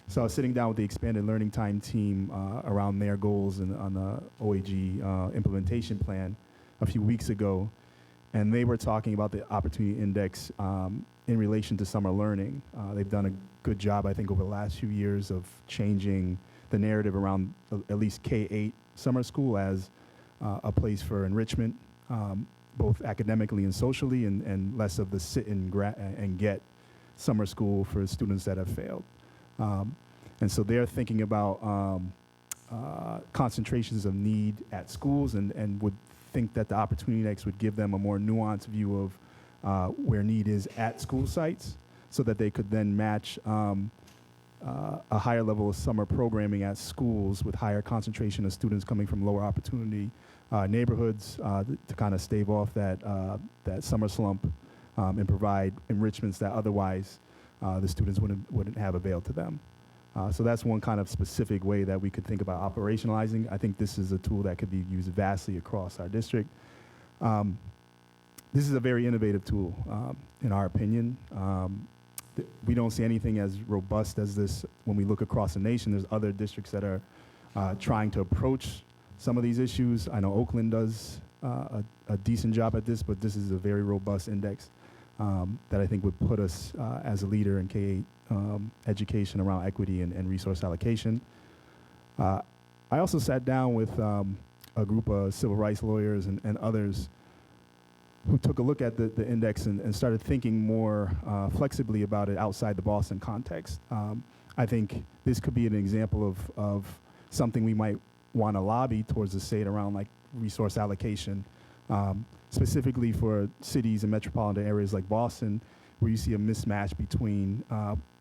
so I was sitting down with the Expanded Learning Time team around their goals on the OAG implementation plan a few weeks ago, and they were talking about the Opportunity Index in relation to summer learning. They've done a good job, I think, over the last few years of changing the narrative around at least K-8 summer school as a place for enrichment, both academically and socially, and less of the sit and get summer school for students that have failed. And so they're thinking about concentrations of need at schools and would think that the Opportunity Index would give them a more nuanced view of where need is at school sites so that they could then match a higher level of summer programming at schools with higher concentration of students coming from lower opportunity neighborhoods to kind of stave off that summer slump and provide enrichments that otherwise the students wouldn't have availed to them. So that's one kind of specific way that we could think about operationalizing. I think this is a tool that could be used vastly across our district. This is a very innovative tool, in our opinion. We don't see anything as robust as this when we look across the nation. There's other districts that are trying to approach some of these issues. I know Oakland does a decent job at this, but this is a very robust index that I think would put us as a leader in K-8 education around equity and resource allocation. I also sat down with a group of civil rights lawyers and others who took a look at the index and started thinking more flexibly about it outside the Boston context. I think this could be an example of something we might want to lobby towards the state around, like resource allocation, specifically for cities and metropolitan areas like Boston, where you see a mismatch between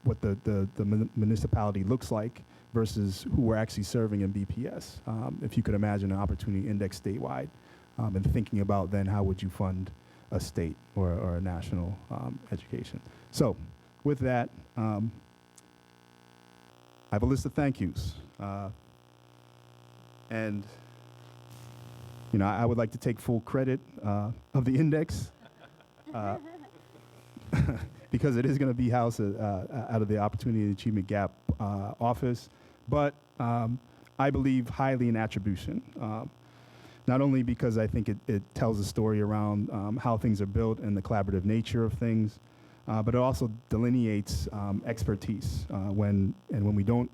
what the municipality looks like versus who we're actually serving in BPS. If you could imagine an opportunity index statewide, and thinking about then how would you fund a state or a national education. So with that, I have a list of thank yous. And you know, I would like to take full credit of the index because it is going to be housed out of the Opportunity and Achievement Gap office. But I believe highly in attribution, not only because I think it tells a story around how things are built and the collaborative nature of things, but it also delineates expertise. When we don't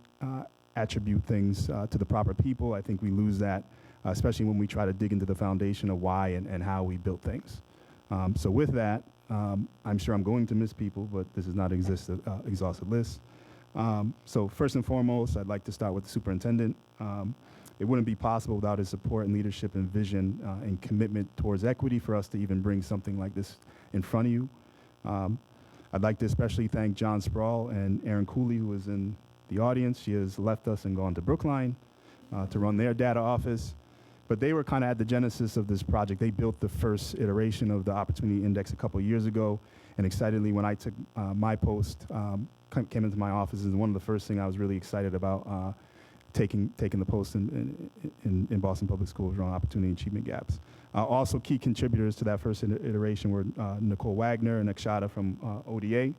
attribute things to the proper people, I think we lose that, especially when we try to dig into the foundation of why and how we built things. So with that, I'm sure I'm going to miss people, but this is not exhaustive list. So first and foremost, I'd like to start with the superintendent. It wouldn't be possible without his support and leadership and vision and commitment towards equity for us to even bring something like this in front of you. I'd like to especially thank John Sproul and Erin Cooley, who is in the audience. She has left us and gone to Brookline to run their data office. But they were kind of at the genesis of this project. They built the first iteration of the Opportunity Index a couple years ago. And excitedly, when I took my post, came into my office, and one of the first things I was really excited about taking the post in Boston Public Schools around opportunity and achievement gaps. Also, key contributors to that first iteration were Nicole Wagner and Akshata from ODA.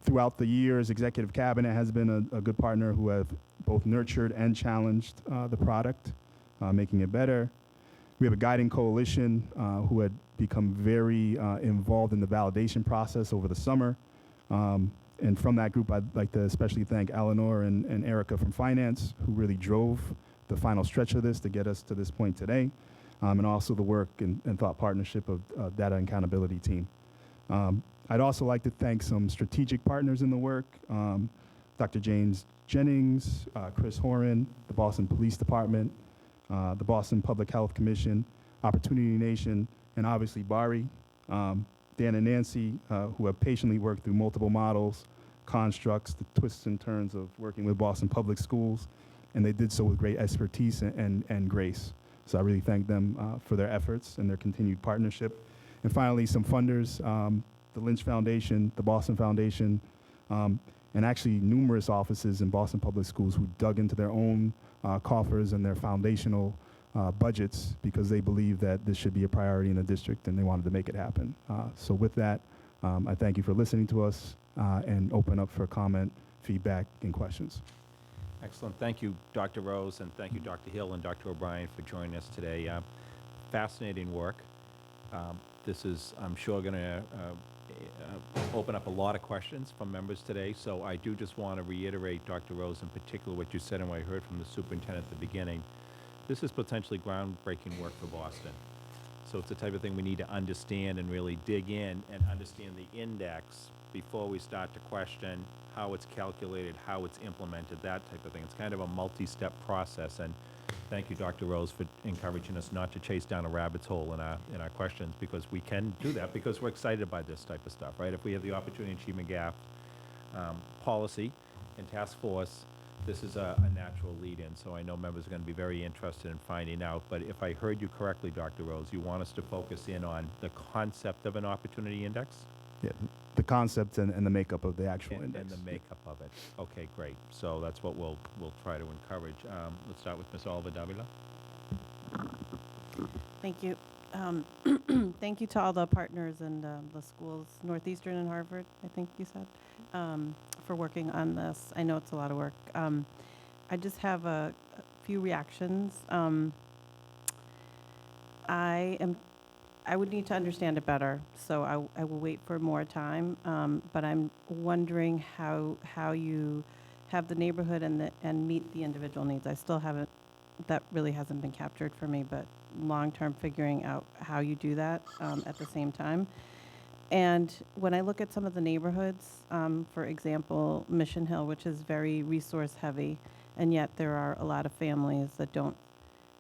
Throughout the years, Executive Cabinet has been a good partner who have both nurtured and challenged the product, making it better. We have a guiding coalition who had become very involved in the validation process over the summer. And from that group, I'd like to especially thank Eleanor and Erica from Finance, who really drove the final stretch of this to get us to this point today, and also the work and thought partnership of Data and Accountability team. I'd also like to thank some strategic partners in the work, Dr. James Jennings, Chris Horan, the Boston Police Department, the Boston Public Health Commission, Opportunity Nation, and obviously Bari, Dan and Nancy, who have patiently worked through multiple models, constructs, the twists and turns of working with Boston Public Schools, and they did so with great expertise and grace. So I really thank them for their efforts and their continued partnership. And finally, some funders, the Lynch Foundation, the Boston Foundation, and actually numerous offices in Boston Public Schools who dug into their own coffers and their foundational budgets because they believe that this should be a priority in the district and they wanted to make it happen. So with that, I thank you for listening to us and open up for comment, feedback, and questions.
Excellent. Thank you, Dr. Rose, and thank you, Dr. Hill and Dr. O'Brien, for joining us today. Fascinating work. This is, I'm sure, going to open up a lot of questions from members today. So I do just want to reiterate, Dr. Rose, in particular, what you said and what I heard from the superintendent at the beginning. This is potentially groundbreaking work for Boston. So it's the type of thing we need to understand and really dig in and understand the index before we start to question how it's calculated, how it's implemented, that type of thing. It's kind of a multi-step process. And thank you, Dr. Rose, for encouraging us not to chase down a rabbit's hole in our questions, because we can do that because we're excited by this type of stuff, right? If we have the Opportunity Achievement Gap policy and task force, this is a natural lead-in. So I know members are going to be very interested in finding out. But if I heard you correctly, Dr. Rose, you want us to focus in on the concept of an opportunity index?
Yeah, the concept and the makeup of the actual index.
And the makeup of it. Okay, great. So that's what we'll try to encourage. Let's start with Ms. Oliver Davila.
Thank you. Thank you to all the partners and the schools, Northeastern and Harvard, I think you said, for working on this. I know it's a lot of work. I just have a few reactions. I would need to understand it better, so I will wait for more time. But I'm wondering how you have the neighborhood and meet the individual needs. I still haven't that really hasn't been captured for me, but long-term figuring out how you do that at the same time. And when I look at some of the neighborhoods, for example, Mission Hill, which is very resource heavy, and yet there are a lot of families that don't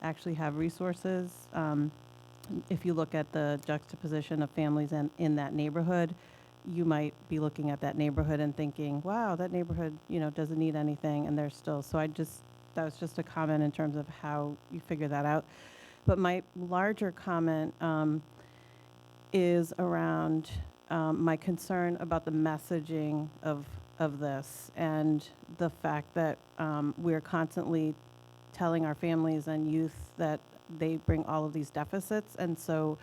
actually have resources. If you look at the juxtaposition of families in that neighborhood, you might be looking at that neighborhood and thinking, wow, that neighborhood, doesn't need anything, and they're still. So that was just a comment in terms of how you figure that out. But my larger comment is around my concern about the messaging of this and the fact that we're constantly telling our families and youth that they bring all of these deficits. And so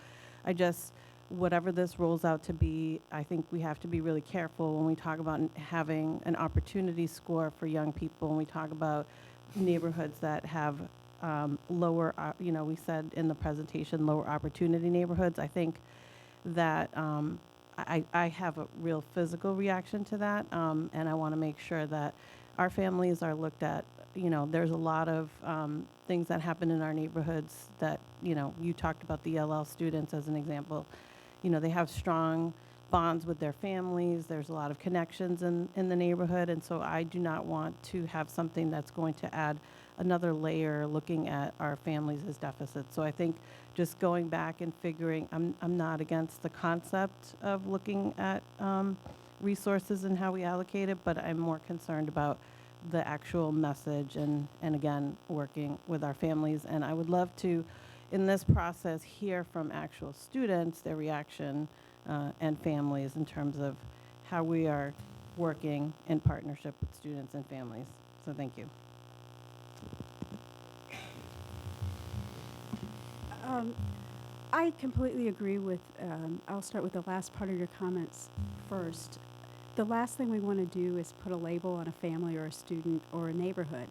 whatever this rolls out to be, I think we have to be really careful when we talk about having an opportunity score for young people, when we talk about neighborhoods that have lower, we said in the presentation, lower opportunity neighborhoods. I think that I have a real physical reaction to that, and I want to make sure that our families are looked at. There's a lot of things that happen in our neighborhoods that, you talked about the ELL students as an example. They have strong bonds with their families. There's a lot of connections in the neighborhood, and so I do not want to have something that's going to add another layer looking at our families as deficits. So I think just going back and figuring, I'm not against the concept of looking at resources and how we allocate it, but I'm more concerned about the actual message and again, working with our families. And I would love to, in this process, hear from actual students, their reaction, and families in terms of how we are working in partnership with students and families. So thank you.
I completely agree with, I'll start with the last part of your comments first. The last thing we want to do is put a label on a family or a student or a neighborhood.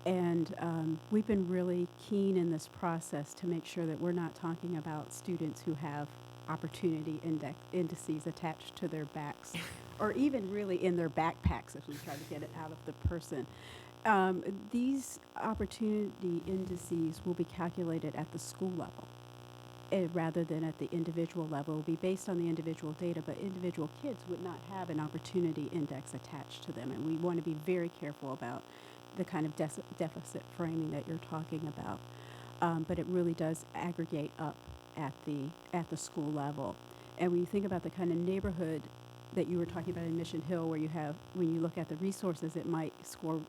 And we've been really keen in this process to make sure that we're not talking about students who have opportunity indices attached to their backs, or even really in their backpacks if we try to get it out of the person. These opportunity indices will be calculated at the school level rather than at the individual level. It will be based on the individual data, but individual kids would not have an opportunity index attached to them. And we want to be very careful about the kind of deficit framing that you're talking about. But it really does aggregate up at the school level. And when you think about the kind of neighborhood that you were talking about in Mission Hill, where when you look at the resources, it might score,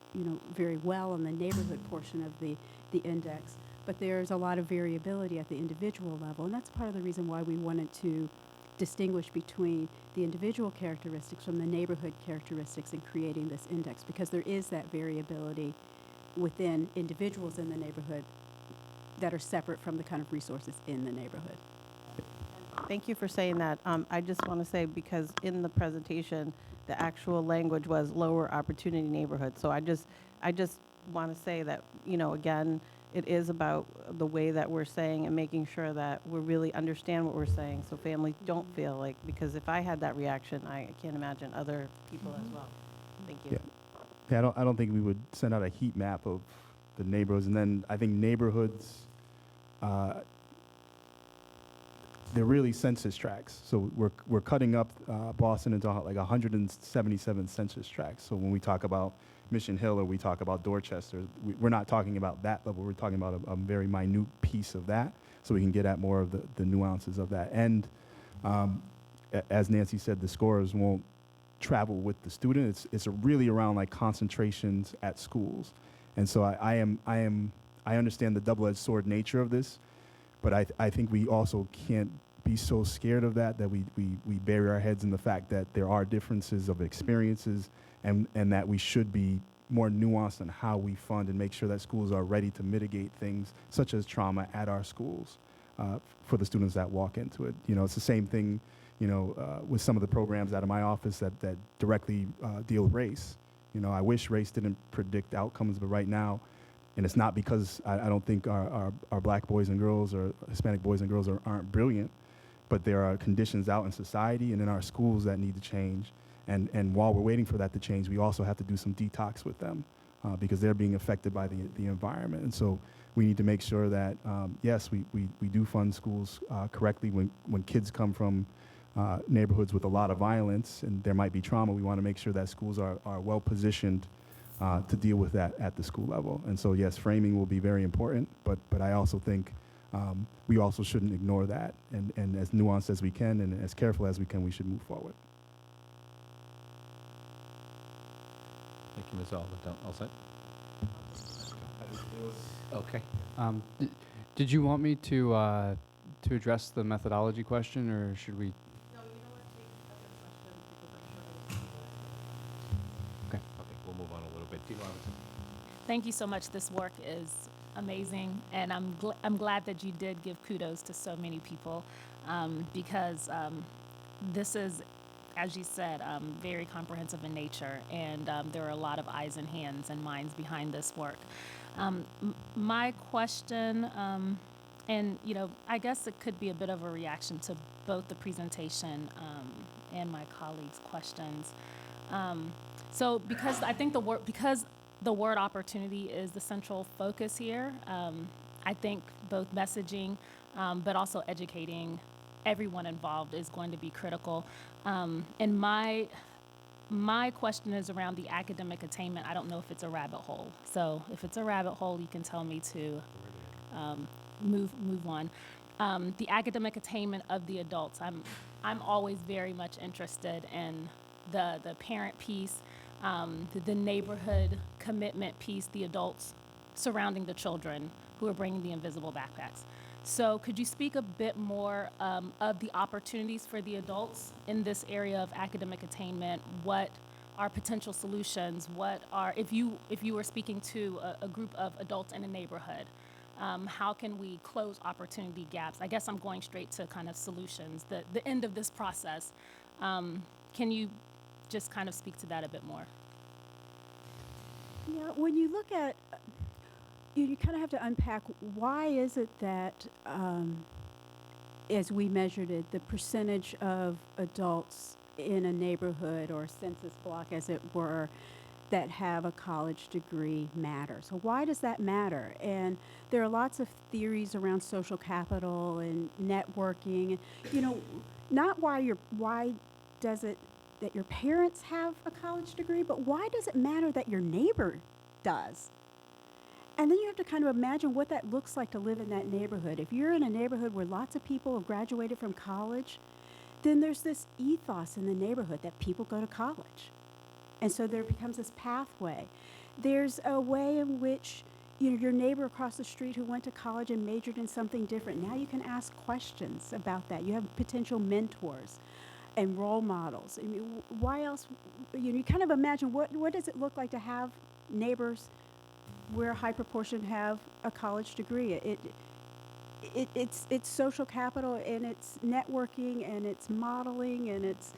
very well on the neighborhood portion of the index. But there's a lot of variability at the individual level, and that's part of the reason why we wanted to distinguish between the individual characteristics from the neighborhood characteristics in creating this index, because there is that variability within individuals in the neighborhood that are separate from the kind of resources in the neighborhood.
Thank you for saying that. I just want to say, because in the presentation, the actual language was lower opportunity neighborhood. So I just want to say that, again, it is about the way that we're saying and making sure that we really understand what we're saying, so families don't feel like, because if I had that reaction, I can't imagine other people as well. Thank you.
Yeah, I don't think we would send out a heat map of the neighborhoods, and then I think neighborhoods, they're really census tracts. So we're cutting up Boston into like 177 census tracts. So when we talk about Mission Hill or we talk about Dorchester, we're not talking about that level. We're talking about a very minute piece of that, so we can get at more of the nuances of that. And as Nancy said, the scores won't travel with the student. It's really around like concentrations at schools. And so I understand the double-edged sword nature of this, but I think we also can't be so scared of that we bury our heads in the fact that there are differences of experiences, and that we should be more nuanced in how we fund and make sure that schools are ready to mitigate things such as trauma at our schools for the students that walk into it. It's the same thing, with some of the programs out of my office that directly deal with race. I wish race didn't predict outcomes, but right now, and it's not because I don't think our black boys and girls or Hispanic boys and girls aren't brilliant, but there are conditions out in society and in our schools that need to change. And while we're waiting for that to change, we also have to do some detox with them because they're being affected by the environment. And so we need to make sure that, yes, we do fund schools correctly. When kids come from neighborhoods with a lot of violence and there might be trauma, we want to make sure that schools are well positioned to deal with that at the school level. And so, yes, framing will be very important, but I also think we also shouldn't ignore that. And as nuanced as we can and as careful as we can, we should move forward.
Thank you, Ms. Alva. All set?
Okay. Did you want me to address the methodology question, or should we? Okay.
Okay, we'll move on a little bit. Dean Robinson.
Thank you so much. This work is amazing, and I'm glad that you did give kudos to so many people, because this is, as you said, very comprehensive in nature, and there are a lot of eyes and hands and minds behind this work. My question, and I guess it could be a bit of a reaction to both the presentation and my colleagues' questions. So because I think because the word opportunity is the central focus here, I think both messaging, but also educating everyone involved is going to be critical. And my question is around the academic attainment. I don't know if it's a rabbit hole. So if it's a rabbit hole, you can tell me to move on. The academic attainment of the adults. I'm always very much interested in the parent piece, the neighborhood commitment piece, the adults surrounding the children who are bringing the invisible backpacks. So could you speak a bit more of the opportunities for the adults in this area of academic attainment? What are potential solutions? What are, if you were speaking to a group of adults in a neighborhood, how can we close opportunity gaps? I guess I'm going straight to kind of solutions, the end of this process. Can you just kind of speak to that a bit more?
Yeah, when you look at, you kind of have to unpack why is it that, as we measured it, the percentage of adults in a neighborhood or census block, as it were, that have a college degree matters. So why does that matter? And there are lots of theories around social capital and networking. Not why does it that your parents have a college degree, but why does it matter that your neighbor does? And then you have to kind of imagine what that looks like to live in that neighborhood. If you're in a neighborhood where lots of people have graduated from college, then there's this ethos in the neighborhood that people go to college. And so there becomes this pathway. There's a way in which your neighbor across the street who went to college and majored in something different, now you can ask questions about that. You have potential mentors and role models. I mean, why else? You kind of imagine what does it look like to have neighbors where a high proportion have a college degree. It's social capital, and it's networking, and it's modeling, and it's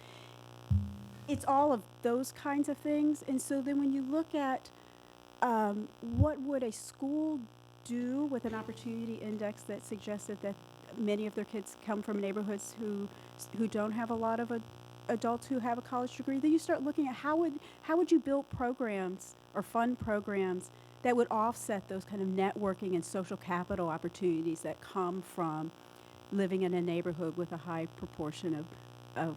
all of those kinds of things. And so then when you look at what would a school do with an opportunity index that suggested that many of their kids come from neighborhoods who don't have a lot of adults who have a college degree, then you start looking at how would you build programs or fund programs that would offset those kind of networking and social capital opportunities that come from living in a neighborhood with a high proportion of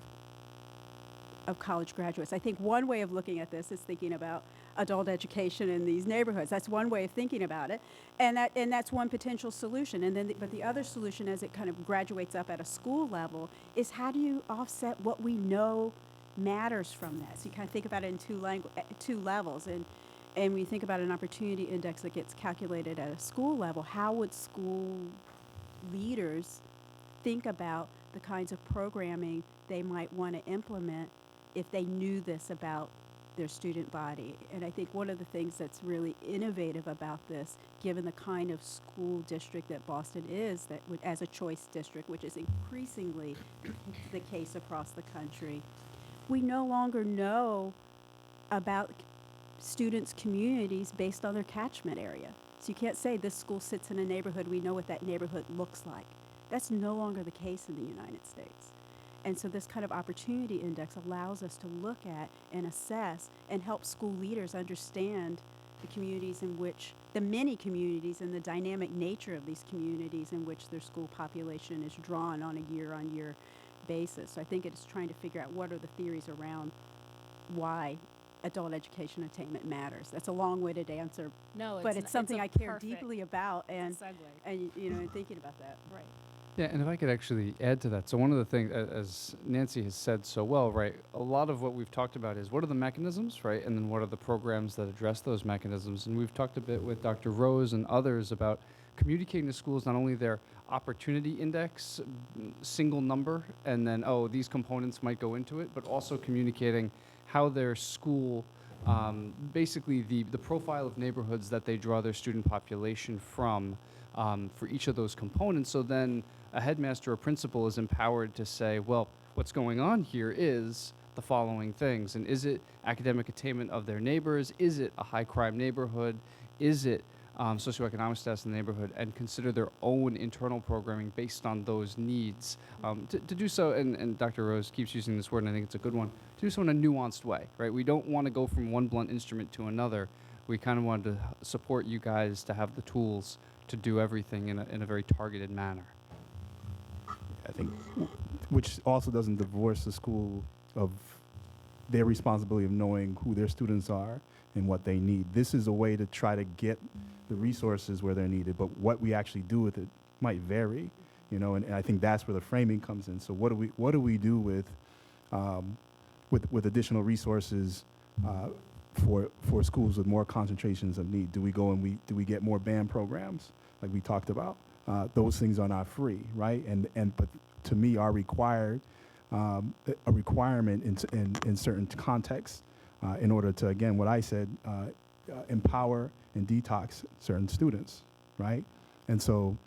college graduates. I think one way of looking at this is thinking about adult education in these neighborhoods. That's one way of thinking about it, and that's one potential solution. And then, but the other solution, as it kind of graduates up at a school level, is how do you offset what we know matters from that? So you kind of think about it in two levels, and when you think about an opportunity index that gets calculated at a school level, how would school leaders think about the kinds of programming they might want to implement if they knew this about their student body? And I think one of the things that's really innovative about this, given the kind of school district that Boston is, that as a choice district, which is increasingly the case across the country, we no longer know about students' communities based on their catchment area. So you can't say this school sits in a neighborhood, we know what that neighborhood looks like. That's no longer the case in the United States. And so this kind of opportunity index allows us to look at and assess and help school leaders understand the communities in which, the many communities and the dynamic nature of these communities in which their school population is drawn on a year-on-year basis. So I think it is trying to figure out what are the theories around why adult education attainment matters. That's a long-winded answer,
No,
but it's something I care
perfect
deeply about, and
segue.
and thinking about that.
Right.
Yeah, and if I could actually add to that. So one of the things, as Nancy has said so well, right, a lot of what we've talked about is what are the mechanisms, right, and then what are the programs that address those mechanisms. And we've talked a bit with Dr. Rose and others about communicating to schools not only their opportunity index, single number, and then, oh, these components might go into it, but also communicating how their school, basically the profile of neighborhoods that they draw their student population from for each of those components. So then a headmaster or principal is empowered to say, well, what's going on here is the following things. And is it academic attainment of their neighbors? Is it a high crime neighborhood? Is it socioeconomic status in the neighborhood? And consider their own internal programming based on those needs. To do so, and Dr. Rose keeps using this word, and I think it's a good one, to do so in a nuanced way, right? We don't want to go from one blunt instrument to another. We kind of wanted to support you guys to have the tools to do everything in a very targeted manner.
I think, which also doesn't divorce the school of their responsibility of knowing who their students are and what they need. This is a way to try to get the resources where they're needed, but what we actually do with it might vary, you know, and I think that's where the framing comes in. So what do we do with additional resources for schools with more concentrations of need? Do we go and do we get more band programs like we talked about? Those things are not free, right? But to me are required, a requirement in certain contexts in order to, again, what I said, empower and detox certain students, right? And so,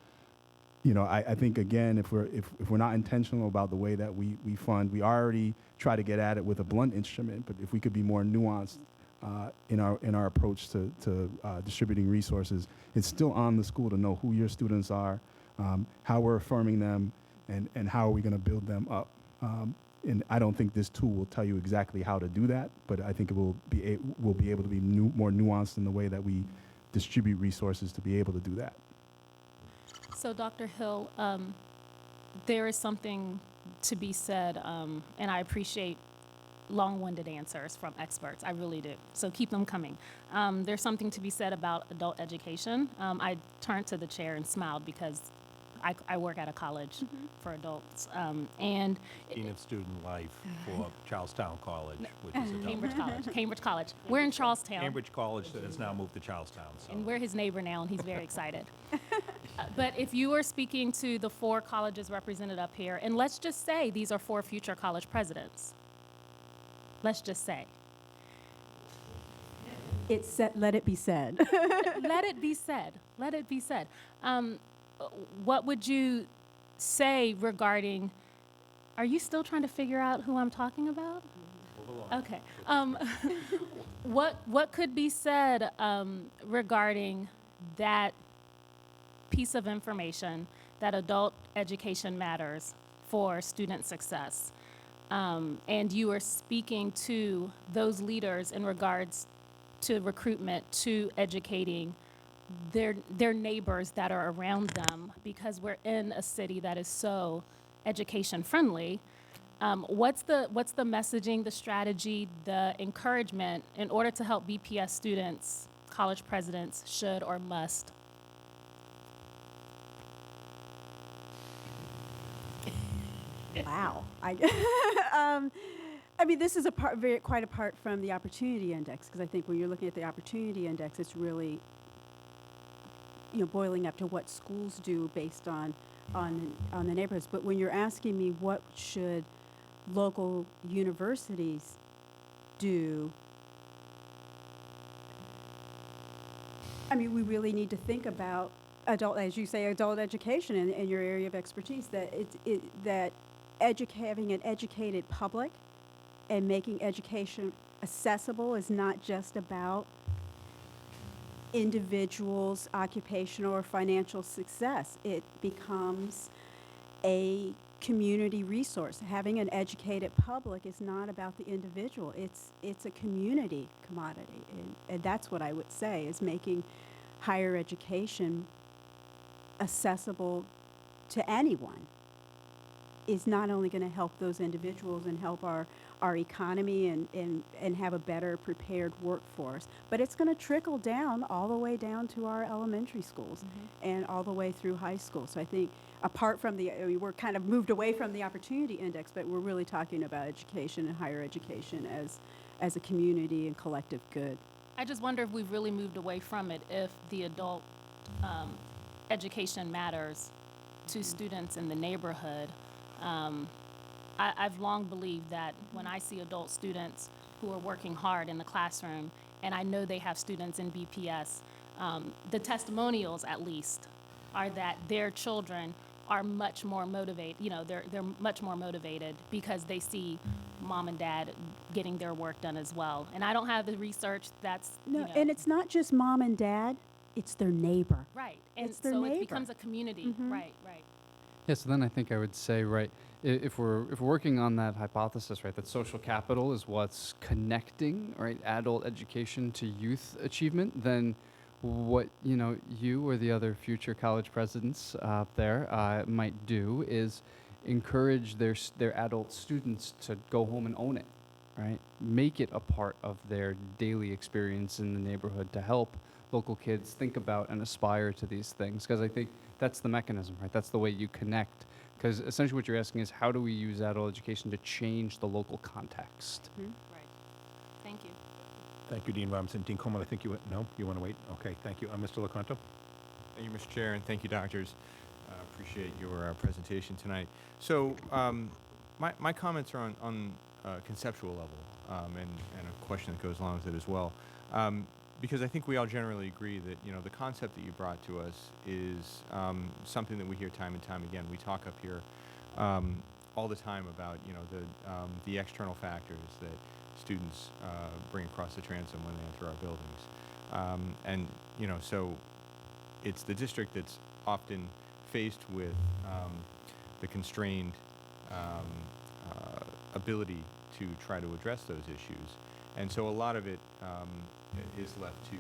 you know, I think, again, if we're not intentional about the way that we fund, we already try to get at it with a blunt instrument, but if we could be more nuanced in our approach to distributing resources, it's still on the school to know who your students are, how we're affirming them, and how are we going to build them up. And I don't think this tool will tell you exactly how to do that, but I think it will be able to be more nuanced in the way that we distribute resources to be able to do that.
So, Dr. Hill, there is something to be said, and I appreciate long-winded answers from experts. I really do. So keep them coming. There's something to be said about adult education. I turned to the chair and smiled because I work at a college for adults. And
Dean of Student Life for Charlestown College, which is adult.
Cambridge College. Cambridge College. We're in Charlestown.
Cambridge College has now moved to Charlestown. So.
And we're his neighbor now, and he's very excited. But if you are speaking to the 4 colleges represented up here, and let's just say these are 4 future college presidents. Let's just say.
Let it be said.
Let it be said. Let it be said. What would you say regarding, are you still trying to figure out who I'm talking about? Okay. What could be said regarding that piece of information that adult education matters for student success? And you are speaking to those leaders in regards to recruitment, to educating their neighbors that are around them, because we're in a city that is so education friendly. What's the messaging, the strategy, the encouragement in order to help BPS students, college presidents should or must?
Wow. I mean, this is quite apart from the opportunity index, because I think when you're looking at the opportunity index, it's really, you know, boiling up to what schools do based on the neighborhoods. But when you're asking me what should local universities do, I mean, we really need to think about adult, as you say, adult education in your area of expertise. That having an educated public and making education accessible is not just about individuals' occupational or financial success. It becomes a community resource. Having an educated public is not about the individual. It's a community commodity, and that's what I would say is making higher education accessible to anyone is not only going to help those individuals and help our economy and have a better prepared workforce, but it's going to trickle down all the way down to our elementary schools and all the way through high school. So I think apart from we're kind of moved away from the opportunity index, but we're really talking about education and higher education as a community and collective good.
I just wonder if we've really moved away from it, if the adult education matters to students in the neighborhood. I've long believed that when I see adult students who are working hard in the classroom, and I know they have students in BPS, the testimonials at least are that their children are much more motivated, they're much more motivated because they see mom and dad getting their work done as well. And I don't have the research that's,
And it's not just mom and dad, it's their neighbor.
Right, and
It's their
so
neighbor.
it becomes a community, right.
Yeah, so then I think I would say, right, if we're working on that hypothesis, right, that social capital is what's connecting, right, adult education to youth achievement, then what you or the other future college presidents out there might do is encourage their adult students to go home and own it, right? Make it a part of their daily experience in the neighborhood to help local kids think about and aspire to these things, because I think that's the mechanism, right? That's the way you connect. Because essentially what you're asking is, how do we use adult education to change the local context?
Right. Thank you.
Thank you, Dean Robinson. Dean Coleman, I think you want to wait? Okay, thank you. Mr. Lecanto?
Thank you, Mr. Chair, and thank you, doctors. Appreciate your presentation tonight. So my comments are on conceptual level and a question that goes along with it as well. Because I think we all generally agree that the concept that you brought to us is something that we hear time and time again. We talk up here all the time about the external factors that students bring across the transom when they enter our buildings, and so it's the district that's often faced with the constrained ability to try to address those issues, and so a lot of it is left to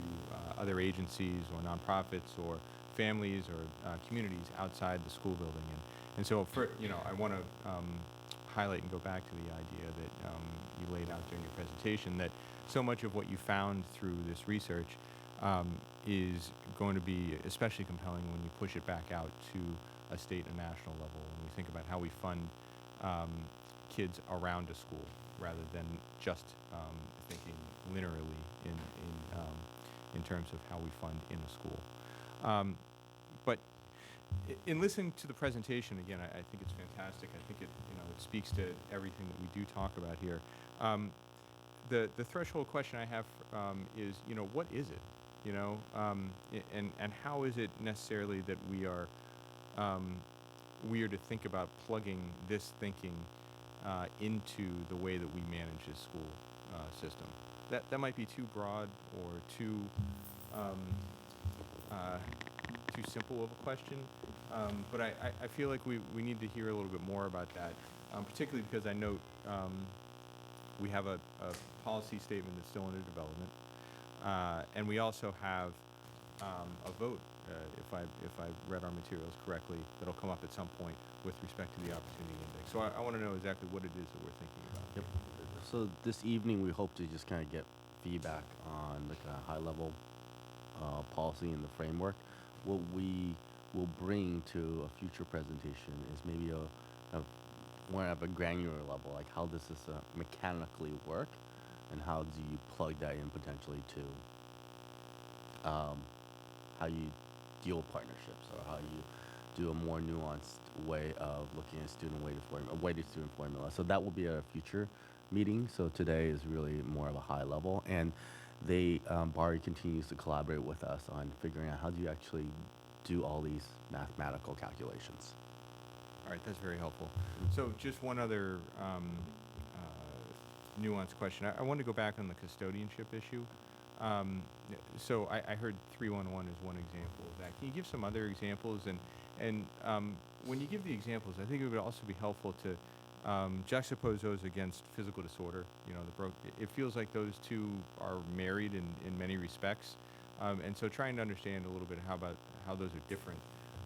other agencies or nonprofits or families or communities outside the school building. And so I want to highlight and go back to the idea that you laid out during your presentation, that so much of what you found through this research is going to be especially compelling when you push it back out to a state and national level, when we think about how we fund kids around a school rather than just thinking linearly in terms of how we fund in a school. But in listening to the presentation, again, I think it's fantastic. I think it speaks to everything that we do talk about here. The threshold question I have is, what is it? And how is it necessarily that we are to think about plugging this thinking into the way that we manage the school system? That might be too broad or too simple of a question, but I feel like we need to hear a little bit more about that, particularly because I note we have a policy statement that's still under development, and we also have a vote, if I read our materials correctly, that'll come up at some point with respect to the opportunity index. So I want to know exactly what it is that we're thinking about.
Yep. So this evening, we hope to just kind of get feedback on like a high-level policy and the framework. What we will bring to a future presentation is maybe more of a granular level, like how does this mechanically work, and how do you plug that in potentially to how you deal with partnerships, or how you do a more nuanced way of looking at weighted student formula. So that will be a future meeting. So today is really more of a high level, and BARI continues to collaborate with us on figuring out how do you actually do all these mathematical calculations.
All right, that's very helpful. So just one other nuanced question. I want to go back on the custodianship issue. So I heard 311 is one example of that. Can you give some other examples? And when you give the examples, I think it would also be helpful to juxtapose those against physical disorder. You know, it feels like those two are married in many respects. And so trying to understand a little bit how those are different,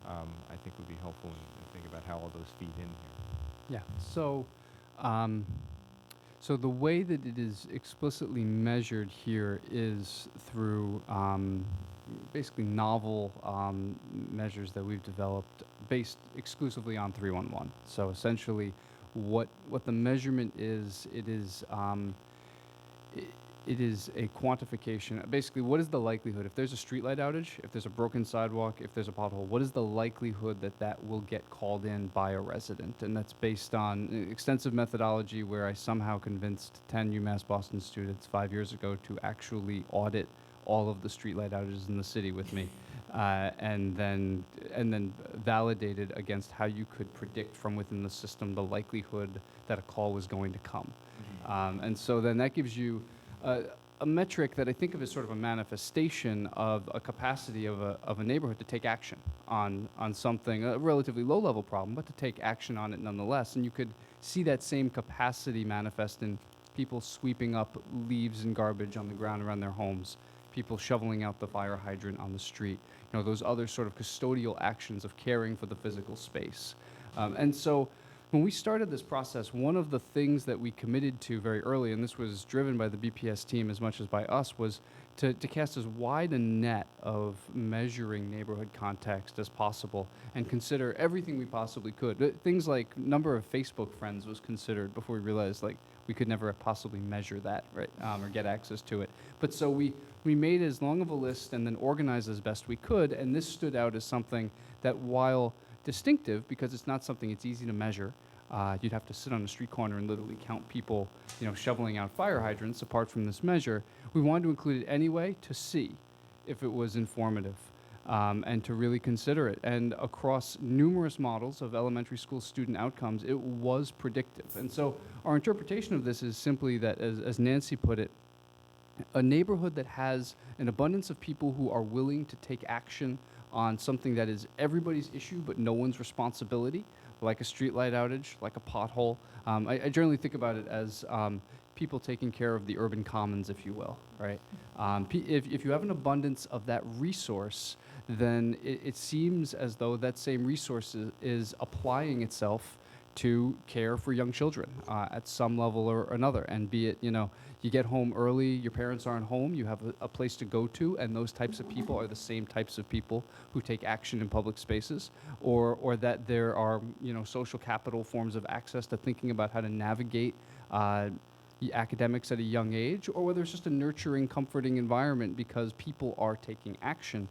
I think would be helpful and think about how all those feed in here.
Yeah. So, so the way that it is explicitly measured here is through basically novel measures that we've developed based exclusively on 311. So essentially, what the measurement is, it is a quantification. Basically, what is the likelihood if there's a streetlight outage, if there's a broken sidewalk, if there's a pothole, what is the likelihood that that will get called in by a resident? And that's based on extensive methodology where I somehow convinced 10 UMass Boston students 5 years ago to actually audit all of the streetlight outages in the city with me, and then validated against how you could predict from within the system the likelihood that a call was going to come. And so then that gives you a metric that I think of as sort of a manifestation of a capacity of a neighborhood to take action on something, a relatively low-level problem, but to take action on it nonetheless. And you could see that same capacity manifest in people sweeping up leaves and garbage on the ground around their homes, people shoveling out the fire hydrant on the street, you know, those other sort of custodial actions of caring for the physical space. And so when we started this process, one of the things that we committed to very early, and this was driven by the BPS team as much as by us, was to cast as wide a net of measuring neighborhood context as possible and consider everything we possibly could. Things like number of Facebook friends was considered before we realized like we could never possibly measure that, right, or get access to it. But so we made as long of a list and then organized as best we could, and this stood out as something that, while distinctive, because it's not something it's easy to measure, you'd have to sit on a street corner and literally count people, you know, shoveling out fire hydrants. Apart from this measure, we wanted to include it anyway to see if it was informative, and to really consider it. And across numerous models of elementary school student outcomes, it was predictive. And so our interpretation of this is simply that, as Nancy put it, a neighborhood that has an abundance of people who are willing to take action on something that is everybody's issue but no one's responsibility, like a streetlight outage, like a pothole. I generally think about it as people taking care of the urban commons, if you will, right? If you have an abundance of that resource, then it seems as though that same resource is applying itself to care for young children at some level or another. And be it, you know, you get home early, your parents aren't home, you have a place to go to, and those types of people are the same types of people who take action in public spaces, or that there are, you know, social capital forms of access to thinking about how to navigate academics at a young age, or whether it's just a nurturing, comforting environment because people are taking action.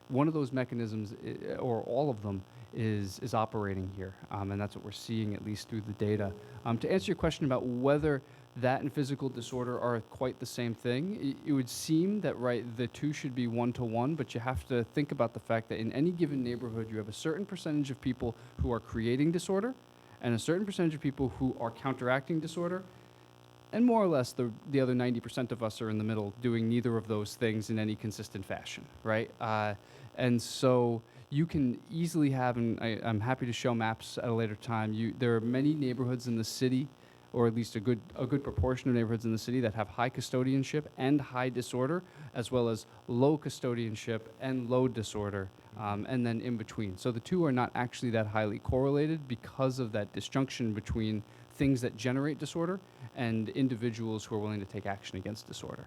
One of those mechanisms, or all of them, is operating here, and that's what we're seeing, at least through the data. To answer your question about whether that and physical disorder are quite the same thing, it would seem that, right, the two should be one-to-one, but you have to think about the fact that in any given neighborhood, you have a certain percentage of people who are creating disorder and a certain percentage of people who are counteracting disorder, and more or less the other 90% of us are in the middle doing neither of those things in any consistent fashion, right? And so you can easily have, and I'm happy to show maps at a later time, there are many neighborhoods in the city, or at least a good proportion of neighborhoods in the city that have high custodianship and high disorder, as well as low custodianship and low disorder, and then in between. So the two are not actually that highly correlated because of that disjunction between things that generate disorder and individuals who are willing to take action against disorder.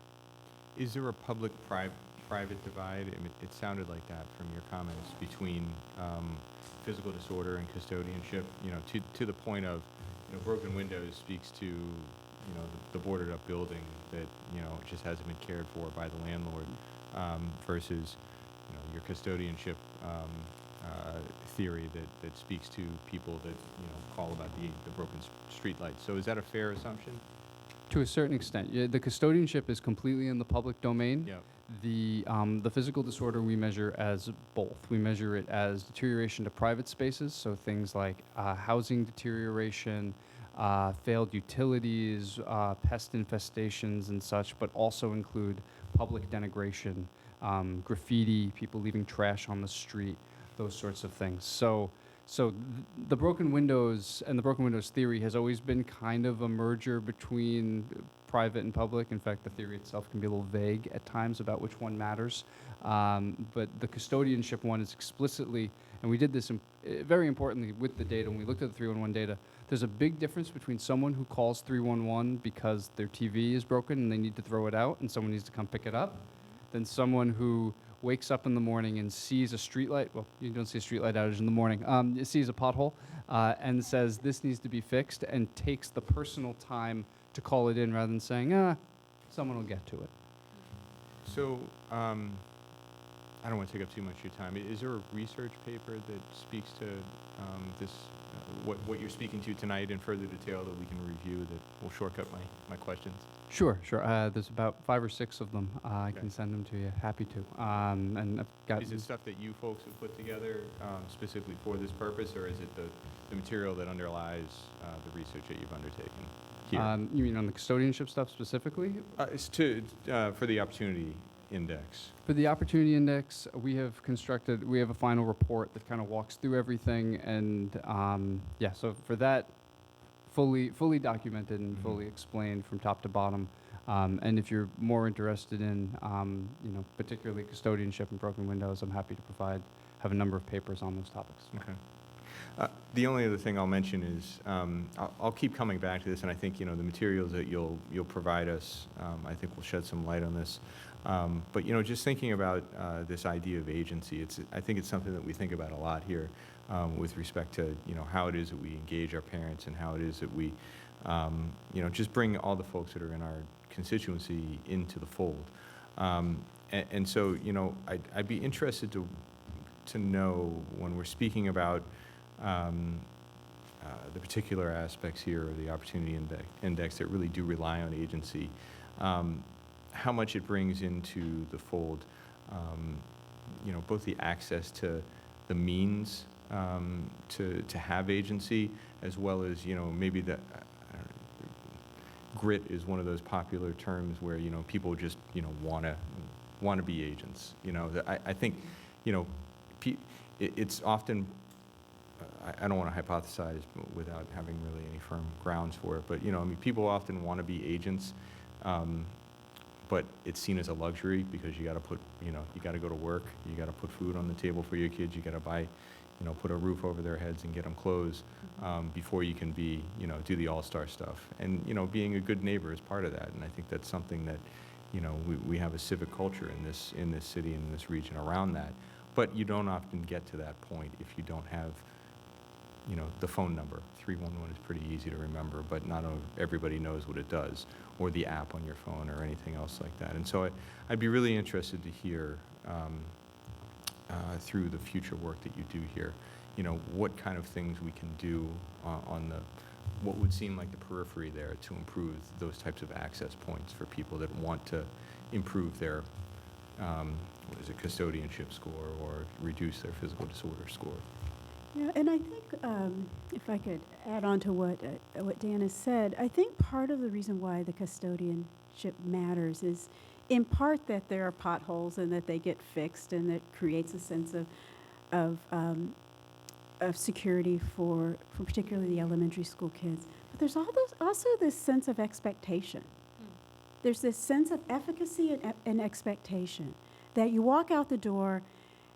Is there a public-private divide? I mean, it sounded like that from your comments between physical disorder and custodianship, you know, to the point of, you know, broken windows speaks to, you know, the boarded up building that, you know, just hasn't been cared for by the landlord, versus, you know, your custodianship theory that speaks to people that, you know, call about the broken street lights. So is that a fair assumption?
To a certain extent. Yeah, the custodianship is completely in the public domain.
Yep.
The physical disorder we measure as both. We measure it as deterioration to private spaces, so things like housing deterioration, failed utilities, pest infestations and such, but also include public denigration, graffiti, people leaving trash on the street, those sorts of things. So So the broken windows and the broken windows theory has always been kind of a merger between private and public. In fact, the theory itself can be a little vague at times about which one matters. But the custodianship one is explicitly, and we did this very importantly with the data, when we looked at the 311 data, there's a big difference between someone who calls 311 because their TV is broken and they need to throw it out and someone needs to come pick it up, than someone who wakes up in the morning and sees a streetlight. Well, you don't see a streetlight outage in the morning. Sees a pothole and says this needs to be fixed, and takes the personal time to call it in rather than saying, someone will get to it.
So, I don't want to take up too much of your time. Is there a research paper that speaks to this, what you're speaking to tonight in further detail that we can review that will shortcut my questions?
Sure. There's about 5 or 6 of them. I can send them to you. Happy to. And I've got.
Is it stuff that you folks have put together specifically for this purpose, or is it the material that underlies the research that you've undertaken here?
You mean on the custodianship stuff specifically?
It's for the Opportunity Index.
For the Opportunity Index, we have a final report that kind of walks through everything, and so for that, fully documented and fully explained from top to bottom. And if you're more interested in, particularly custodianship and broken windows, I'm happy to have a number of papers on those topics.
Okay. The only other thing I'll mention is I'll keep coming back to this, and I think the materials that you'll provide us, I think will shed some light on this. But just thinking about this idea of agency, I think it's something that we think about a lot here with respect to how it is that we engage our parents and how it is that we just bring all the folks that are in our constituency into the fold. And so I'd be interested to know when we're speaking about the particular aspects here of the Opportunity Index that really do rely on agency, how much it brings into the fold, both the access to the means to have agency, as well as maybe the grit is one of those popular terms where people just want to be agents. I think it's often. I don't want to hypothesize without having really any firm grounds for it, but people often want to be agents, but it's seen as a luxury because you got to put, you got to go to work, you got to put food on the table for your kids, you got to buy, put a roof over their heads and get them clothes before you can be, do the all-star stuff. And being a good neighbor is part of that, and I think that's something that, we have a civic culture in this city and in this region around that. But you don't often get to that point if you don't have the phone number. 311 is pretty easy to remember, but not everybody knows what it does, or the app on your phone or anything else like that. And so I'd be really interested to hear through the future work that you do here, what kind of things we can do on what would seem like the periphery there to improve those types of access points for people that want to improve their custodianship score or reduce their physical disorder score.
Yeah, and I think if I could add on to what Dan has said, I think part of the reason why the custodianship matters is in part that there are potholes and that they get fixed, and that creates a sense of security for particularly the elementary school kids. But there's also this sense of expectation. There's this sense of efficacy and expectation that you walk out the door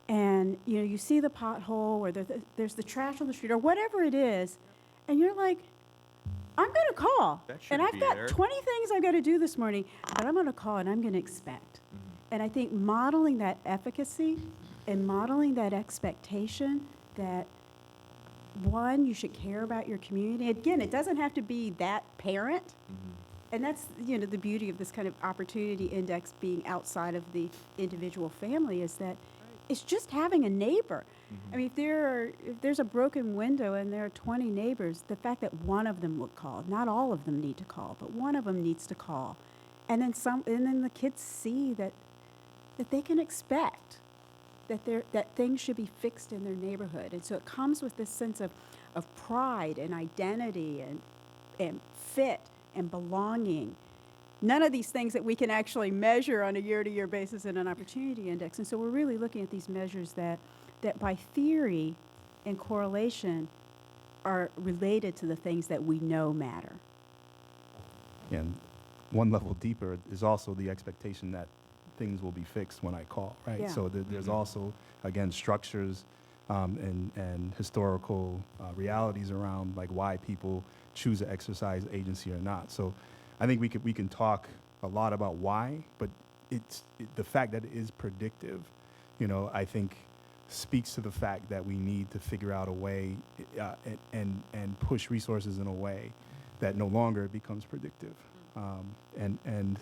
and you see the pothole, or there's the trash on the street, or whatever it is, and you're like, I'm going to call. And I've got 20 things I've got to do this morning, but I'm going to call and I'm going to expect. And I think modeling that efficacy and modeling that expectation that, one, you should care about your community. Again, it doesn't have to be that parent. And that's, the beauty of this kind of Opportunity Index being outside of the individual family, is that it's just having a neighbor. I mean, if there's a broken window and there are 20 neighbors, the fact that one of them would call, not all of them need to call, but one of them needs to call. And then the kids see that they can expect that things should be fixed in their neighborhood. And so it comes with this sense of pride and identity and fit and belonging. None of these things that we can actually measure on a year-to-year basis in an Opportunity Index. And so we're really looking at these measures that by theory and correlation are related to the things that we know matter.
And one level deeper is also the expectation that things will be fixed when I call, right?
Yeah.
So there's also, again, structures and historical realities around like why people choose to exercise agency or not. So I think we can talk a lot about why, but the fact that it is predictive, I think speaks to the fact that we need to figure out a way and push resources in a way that no longer becomes predictive. And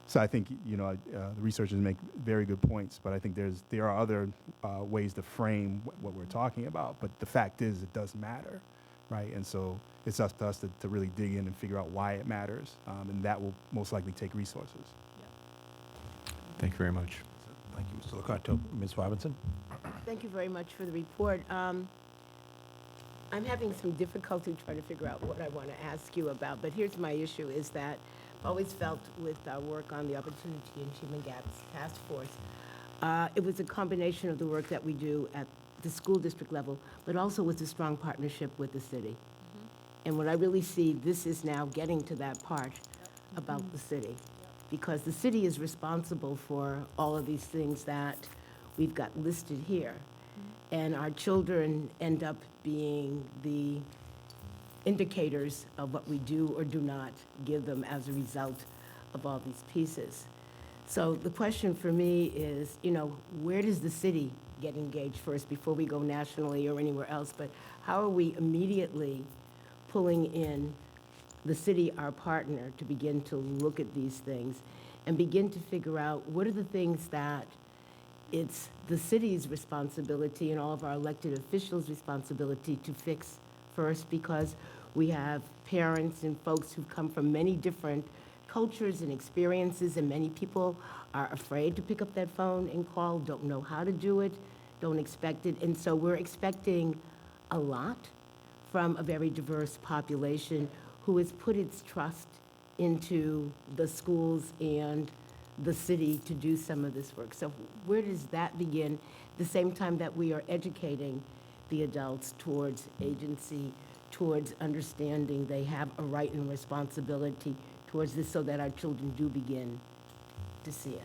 so I think, the researchers make very good points, but I think there are other ways to frame what we're talking about. But the fact is, it does matter, right? And so it's up to us to really dig in and figure out why it matters, and that will most likely take resources.
Thank you very much. Thank you, Mr. Locato. Ms. Robinson?
Thank you very much for the report. I'm having some difficulty trying to figure out what I want to ask you about, but here's my issue is that I've always felt with our work on the Opportunity Achievement Gaps Task Force, it was a combination of the work that we do at the school district level, but also with a strong partnership with the city. And what I really see, this is now getting to that part about the city, because the city is responsible for all of these things that we've got listed here. And our children end up being the indicators of what we do or do not give them as a result of all these pieces. So the question for me is, where does the city get engaged first before we go nationally or anywhere else? But how are we immediately pulling in the city, our partner, to begin to look at these things and begin to figure out what are the things that it's the city's responsibility and all of our elected officials' responsibility to fix first, because we have parents and folks who've come from many different cultures and experiences, and many people are afraid to pick up that phone and call, don't know how to do it, don't expect it. And so we're expecting a lot from a very diverse population who has put its trust into the schools and the city to do some of this work. So where does that begin? At the same time that we are educating the adults towards agency, towards understanding they have a right and responsibility towards this, so that our children do begin to see it.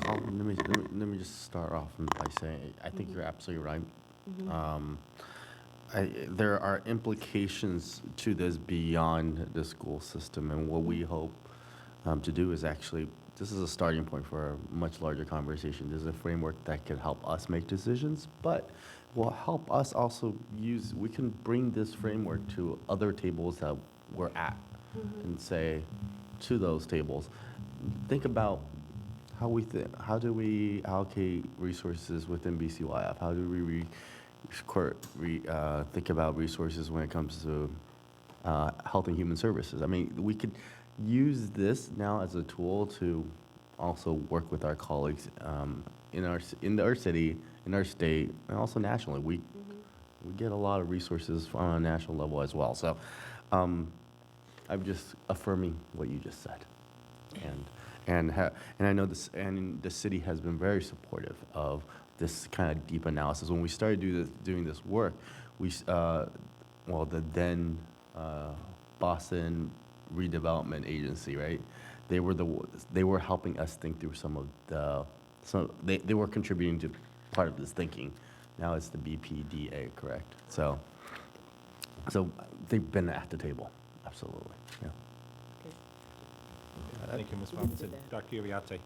Let me just start off by saying I think you're absolutely right. There are implications to this beyond the school system, and what we hope to do is actually, this is a starting point for a much larger conversation. This is a framework that could help us make decisions, but will help us also we can bring this framework to other tables that we're at and say to those tables, think about how do we allocate resources within BCYF? How do we think about resources when it comes to health and human services? I mean, we could use this now as a tool to also work with our colleagues in our city, in our state, and also nationally. We get a lot of resources on a national level as well. So I'm just affirming what you just said, and I know this, and the city has been very supportive of this kind of deep analysis. When we started doing this work, the then Boston Redevelopment Agency, right? They were helping us think through they were contributing to part of this thinking. Now it's the BPDA, correct? So they've been at the table, absolutely. Yeah.
Thank you, Ms. Robinson. Dr. Uriarte.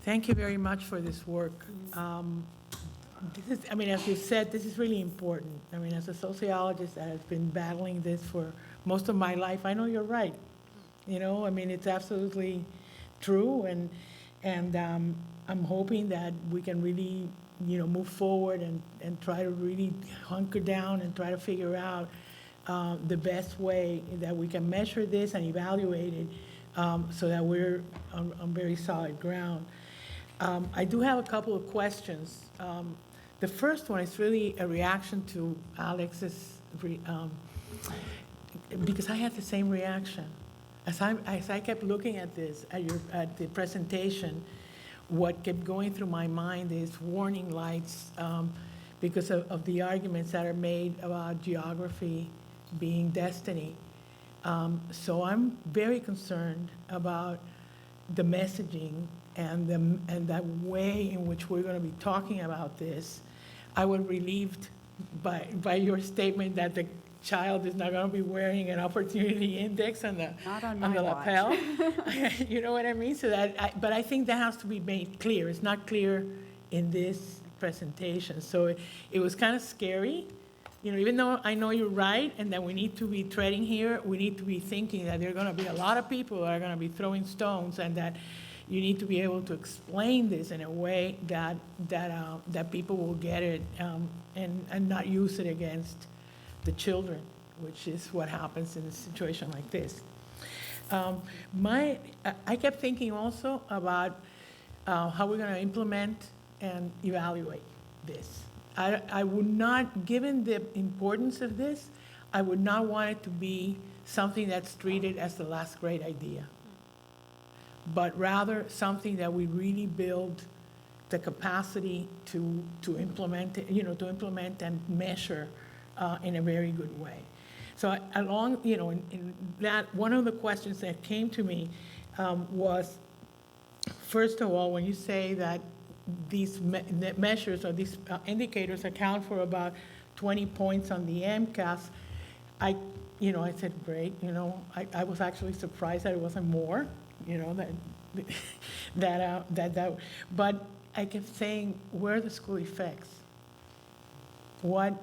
Thank you very much for this work. As you said, this is really important. As a sociologist that has been battling this for most of my life, I know you're right. It's absolutely true, and I'm hoping that we can really, move forward and try to really hunker down and try to figure out the best way that we can measure this and evaluate it, so that we're on very solid ground. I do have a couple of questions. The first one is really a reaction to Alex's, because I had the same reaction. As I kept looking at this, at the presentation, what kept going through my mind is warning lights because of the arguments that are made about geography being destiny. So I'm very concerned about the messaging and that way in which we're going to be talking about this. I was relieved by your statement that the child is not going to be wearing an opportunity index on the
Not on
on
my
the
watch.
lapel. You know what I mean? So but I think that has to be made clear. It's not clear in this presentation. So it was kind of scary. You know, even though I know you're right and that we need to be treading here, we need to be thinking that there are going to be a lot of people that are going to be throwing stones, and that you need to be able to explain this in a way that people will get it and not use it against the children, which is what happens in a situation like this. I kept thinking also about how we're going to implement and evaluate this. I would not, given the importance of this, I would not want it to be something that's treated as the last great idea, but rather something that we really build the capacity to implement, to implement and measure in a very good way. So along, in that, one of the questions that came to me was, first of all, when you say that these measures or these indicators account for about 20 points on the MCAS, I said, great, I was actually surprised that it wasn't more, but I kept saying, where are the school effects? What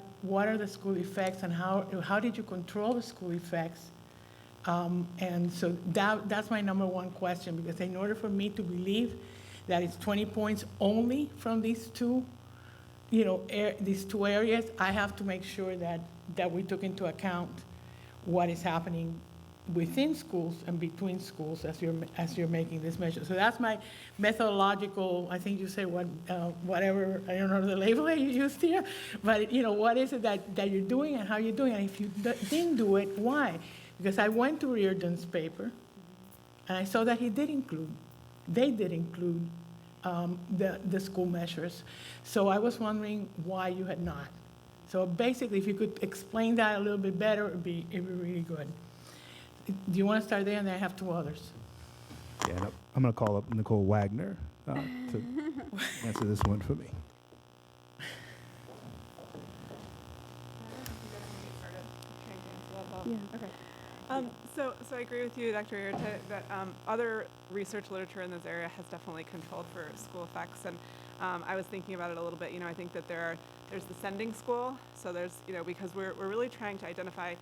are the school effects, and how did you control the school effects? And so that's my number one question, because in order for me to believe that it's 20 points only from these two, these two areas, I have to make sure that we took into account what is happening within schools and between schools as you're making this measure. So that's my methodological, I think you say whatever, I don't know the label that you used here, but what is it that you're doing and how you're doing it? And if you didn't do it, why? Because I went to Reardon's paper and I saw that they did include the school measures. So I was wondering why you had not. So basically, if you could explain that a little bit better, it'd be really good. Do you want to start there, and then I have two others?
Yeah, no, I'm going to call up Nicole Wagner to answer this one for me.
Yeah. Okay. So I agree with you, Dr. Huerta, that other research literature in this area has definitely controlled for school effects. And I was thinking about it a little bit. I think that there's the sending school. So there's, because we're really trying to identify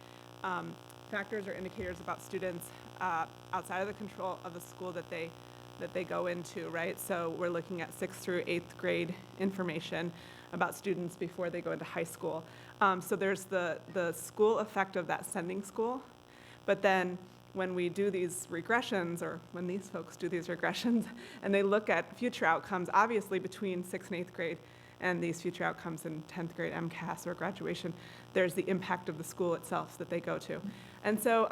factors or indicators about students outside of the control of the school that they go into, right? So we're looking at 6th through 8th grade information about students before they go into high school. So there's the school effect of that sending school. But then when we do these regressions, or when these folks do these regressions, and they look at future outcomes, obviously between 6th and 8th grade and these future outcomes in 10th grade MCAS or graduation, there's the impact of the school itself that they go to. And so,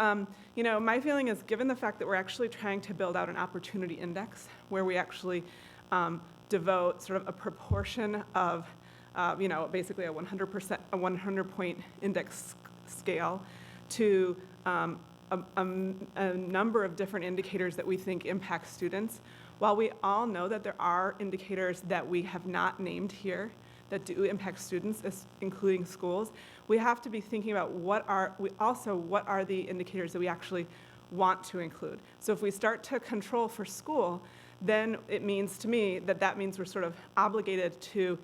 my feeling is, given the fact that we're actually trying to build out an opportunity index where we actually devote sort of a proportion of, basically a 100-point index scale to a number of different indicators that we think impact students. While we all know that there are indicators that we have not named here that do impact students, including schools, we have to be thinking about what are the indicators that we actually want to include. So if we start to control for school, then it means to me that means we're sort of obligated to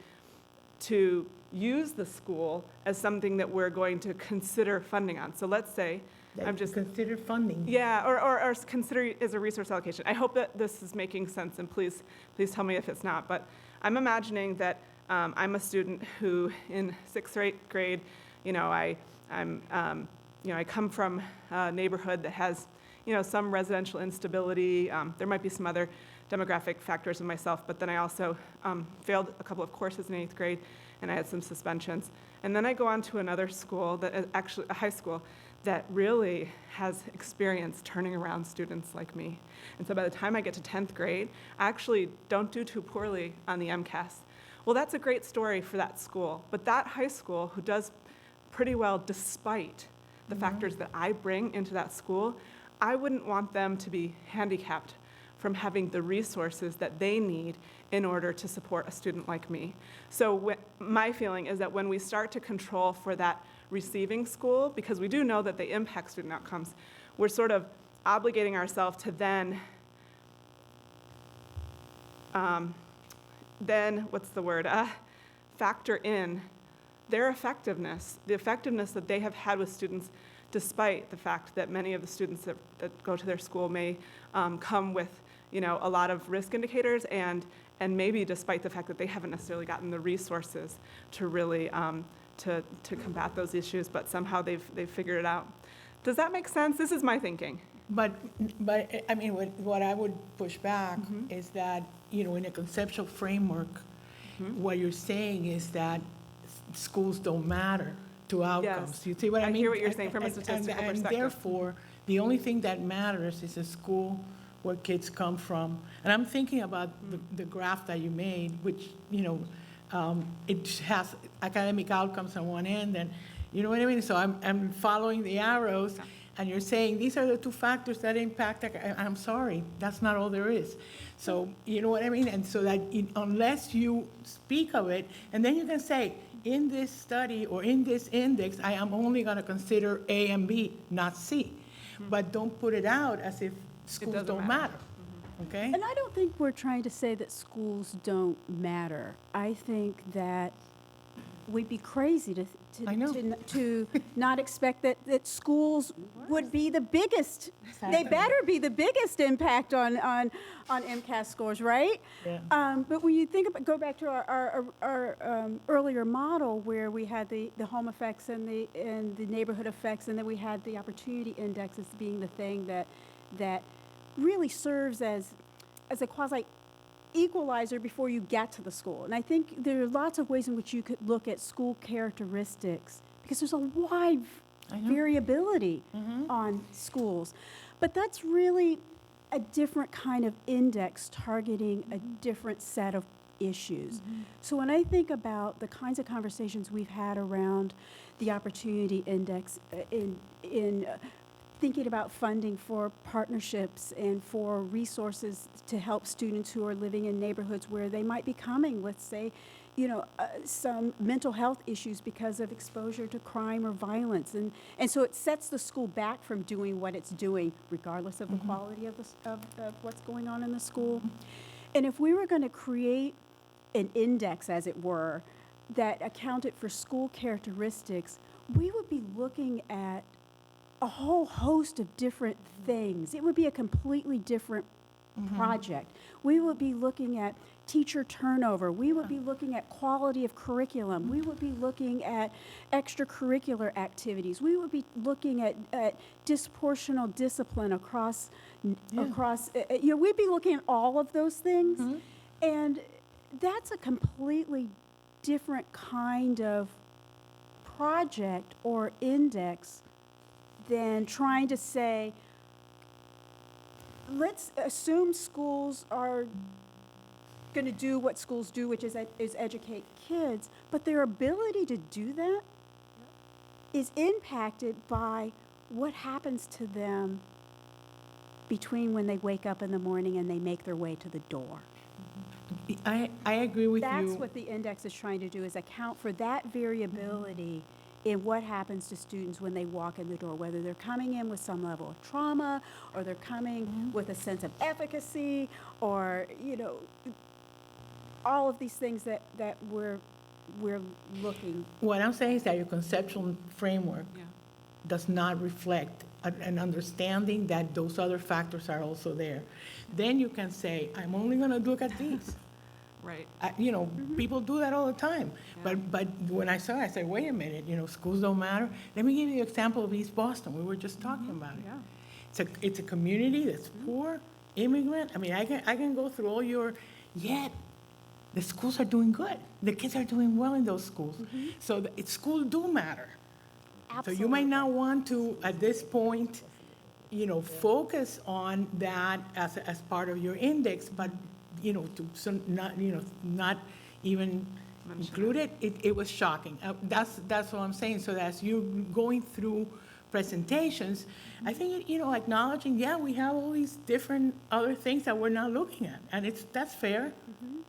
use the school as something that we're going to consider funding on. So let's say
consider funding.
Yeah, or consider it as a resource allocation. I hope that this is making sense, and please tell me if it's not. But I'm imagining that I'm a student who, in 6th or 8th grade, I come from a neighborhood that has, some residential instability. There might be some other demographic factors in myself, but then I also failed a couple of courses in 8th grade, and I had some suspensions. And then I go on to another school, that is actually a high school, that really has experience turning around students like me. And so by the time I get to 10th grade, I actually don't do too poorly on the MCAS. Well, that's a great story for that school, but that high school, who does pretty well despite the factors that I bring into that school, I wouldn't want them to be handicapped from having the resources that they need in order to support a student like me. So my feeling is that when we start to control for that receiving school, because we do know that they impact student outcomes, we're sort of obligating ourselves to then what's the word? Factor in their effectiveness, the effectiveness that they have had with students, despite the fact that many of the students that go to their school may come with, a lot of risk indicators, and maybe despite the fact that they haven't necessarily gotten the resources to really to combat those issues, but somehow they've figured it out. Does that make sense? This is my thinking.
But I mean, what I would push back is that, in a conceptual framework, what you're saying is that schools don't matter to outcomes.
Yes.
You see what I mean?
I hear what you're saying from a statistical perspective.
And therefore, the only thing that matters is a school where kids come from. And I'm thinking about the graph that you made, which, it has academic outcomes on one end, and you know what I mean? So I'm following the arrows, and you're saying these are the two factors that impact. I'm sorry, that's not all there is. So you know what I mean? And so that unless you speak of it, and then you can say, in this study or in this index, I am only going to consider A and B, not C. But don't put it out as if schools don't matter. Okay?
And I don't think we're trying to say that schools don't matter. I think that we'd be crazy to not expect that schools would be the biggest. They better be the biggest impact on MCAS scores, right?
Yeah.
But when you go back to our earlier model where we had the home effects and the neighborhood effects, and then we had the opportunity index as being the thing that really serves as a quasi equalizer before you get to the school. And I think there are lots of ways in which you could look at school characteristics, because there's a wide variability on schools. But that's really a different kind of index targeting a different set of issues. So when I think about the kinds of conversations we've had around the opportunity index in thinking about funding for partnerships and for resources to help students who are living in neighborhoods where they might be coming with, say, some mental health issues because of exposure to crime or violence. And so it sets the school back from doing what it's doing, regardless of the quality of what's going on in the school. And if we were going to create an index, as it were, that accounted for school characteristics, we would be looking at a whole host of different things. It would be a completely different project. We would be looking at teacher turnover. We would be looking at quality of curriculum. We would be looking at extracurricular activities. We would be looking at disproportional discipline across, we'd be looking at all of those things. And that's a completely different kind of project or index than trying to say, let's assume schools are going to do what schools do, which is educate kids, but their ability to do that is impacted by what happens to them between when they wake up in the morning and they make their way to the door.
I agree with you.
That's what the index is trying to do, is account for that variability in what happens to students when they walk in the door, whether they're coming in with some level of trauma, or they're coming with a sense of efficacy, or, all of these things that we're looking.
What I'm saying is that your conceptual framework does not reflect an understanding that those other factors are also there. Then you can say, I'm only going to look at these.
Right.
People do that all the time. But when I saw it, I said, wait a minute, schools don't matter. Let me give you an example of East Boston. We were just talking about it. Yeah. It's a community that's poor, immigrant. I mean, I can go through all yet the schools are doing good. The kids are doing well in those schools. So schools do matter. So you might not want to, at this point, focus on that as part of your index, but, not even include it. It was shocking. That's what I'm saying. So as you're going through presentations, I think, acknowledging, we have all these different other things that we're not looking at, and that's fair.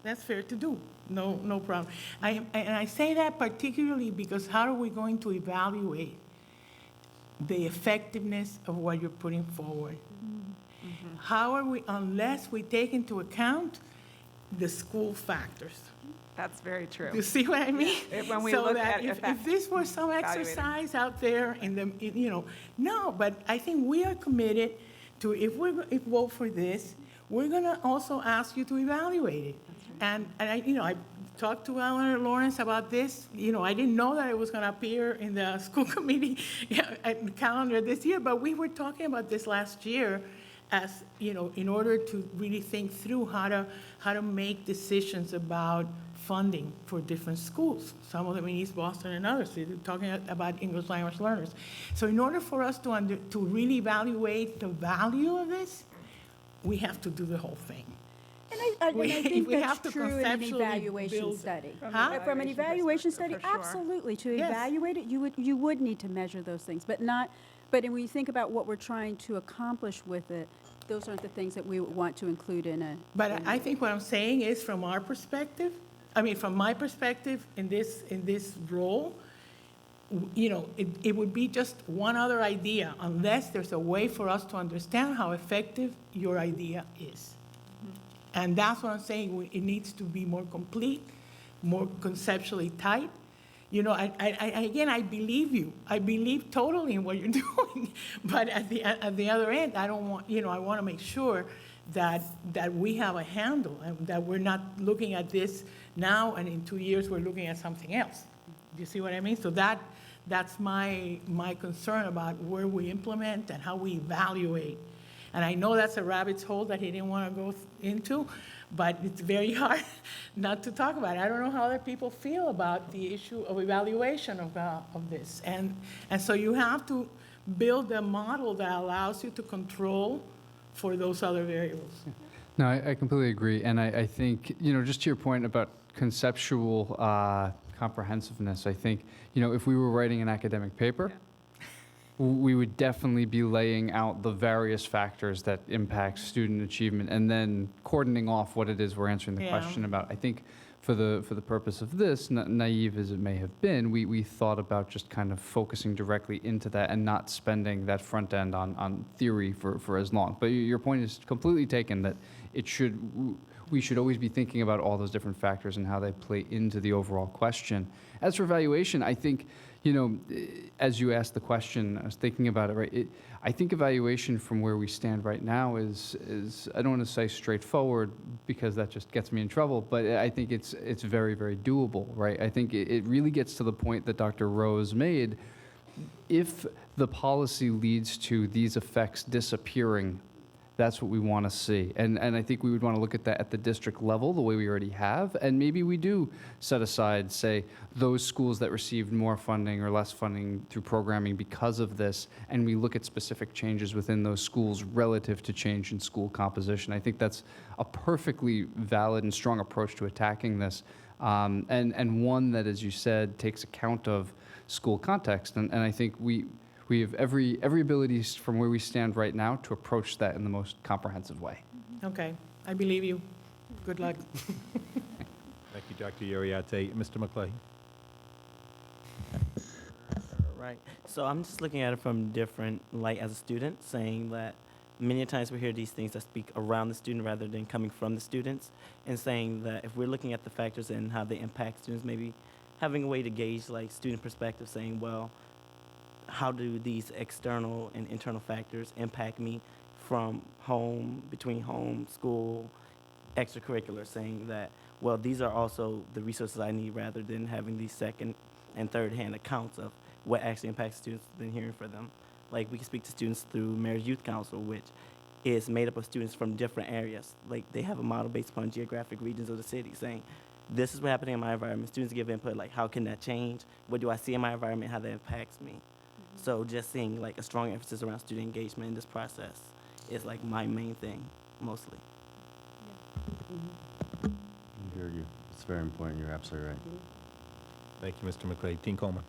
That's fair to do. No problem. And I say that particularly because how are we going to evaluate the effectiveness of what you're putting forward? How are we, unless we take into account the school factors?
That's very true.
You see what I mean?
When we
So
look
that
at
if this were some exercise out there in the, no, but I think we are committed to, if we vote for this, we're gonna also ask you to evaluate it. And I talked to Eleanor Lawrence about this. I didn't know that it was gonna appear in the school committee calendar this year, but we were talking about this last year as, in order to really think through how to make decisions about funding for different schools, some of them in East Boston and others. They're talking about English language learners. So in order for us to really evaluate the value of this, we have to do the whole thing.
And I think
we have
that's
to
true in an
conceptually
evaluation
build-
study.
Huh?
From an evaluation study,
for sure.
absolutely. To
Yes.
evaluate it, you would need to measure those things, but when you think about what we're trying to accomplish with it, those aren't the things that we would want to include in a.
But I think what I'm saying is, from our perspective, from my perspective in this role, it would be just one other idea, unless there's a way for us to understand how effective your idea is. And that's what I'm saying. It needs to be more complete, more conceptually tight. Again, I believe you. I believe totally in what you're doing. But at the other end, I don't want, I want to make sure that we have a handle and that we're not looking at this now and in 2 years we're looking at something else. Do you see what I mean? So that's my concern about where we implement and how we evaluate. And I know that's a rabbit's hole that he didn't want to go into, but it's very hard not to talk about it. I don't know how other people feel about the issue of evaluation of this. And so you have to build a model that allows you to control for those other variables.
No, I completely agree. And I think, just to your point about conceptual comprehensiveness, I think, if we were writing an academic paper, we would definitely be laying out the various factors that impact student achievement and then cordoning off what it is we're answering the question about. I think for the purpose of this, naive as it may have been, we thought about just kind of focusing directly into that and not spending that front end on theory for as long. But your point is completely taken, that we should always be thinking about all those different factors and how they play into the overall question. As for evaluation, I think, as you asked the question, I was thinking about it, right? I think evaluation from where we stand right now is I don't want to say straightforward because that just gets me in trouble, but I think it's very, very doable, right? I think it really gets to the point that Dr. Rose made. If the policy leads to these effects disappearing, that's what we want to see. And I think we would want to look at that at the district level, the way we already have, and maybe we do set aside, say, those schools that received more funding or less funding through programming because of this, and we look at specific changes within those schools relative to change in school composition. I think that's a perfectly valid and strong approach to attacking this, and one that, as you said, takes account of school context. And I think we have every ability from where we stand right now to approach that in the most comprehensive way.
Okay, I believe you. Good luck.
Thank you, Dr. Uriarte. Mr. McClay.
Right. So I'm just looking at it from different light as a student, saying that many times we hear these things that speak around the student rather than coming from the students, and saying that if we're looking at the factors and how they impact students, maybe having a way to gauge like student perspective, saying, well, how do these external and internal factors impact me from home, between home, school, extracurricular, saying that, well, these are also the resources I need rather than having these second and third hand accounts of what actually impacts students than hearing from them. Like we can speak to students through Mayor's Youth Council, which is made up of students from different areas. Like they have a model based upon geographic regions of the city, saying this is what happening in my environment. Students give input, like, how can that change? What do I see in my environment? How that impacts me? So just seeing like a strong emphasis around student engagement in this process is like my main thing, mostly.
I hear you. It's very important. You're absolutely right.
Thank you, Mr. McClay. Dean Coleman.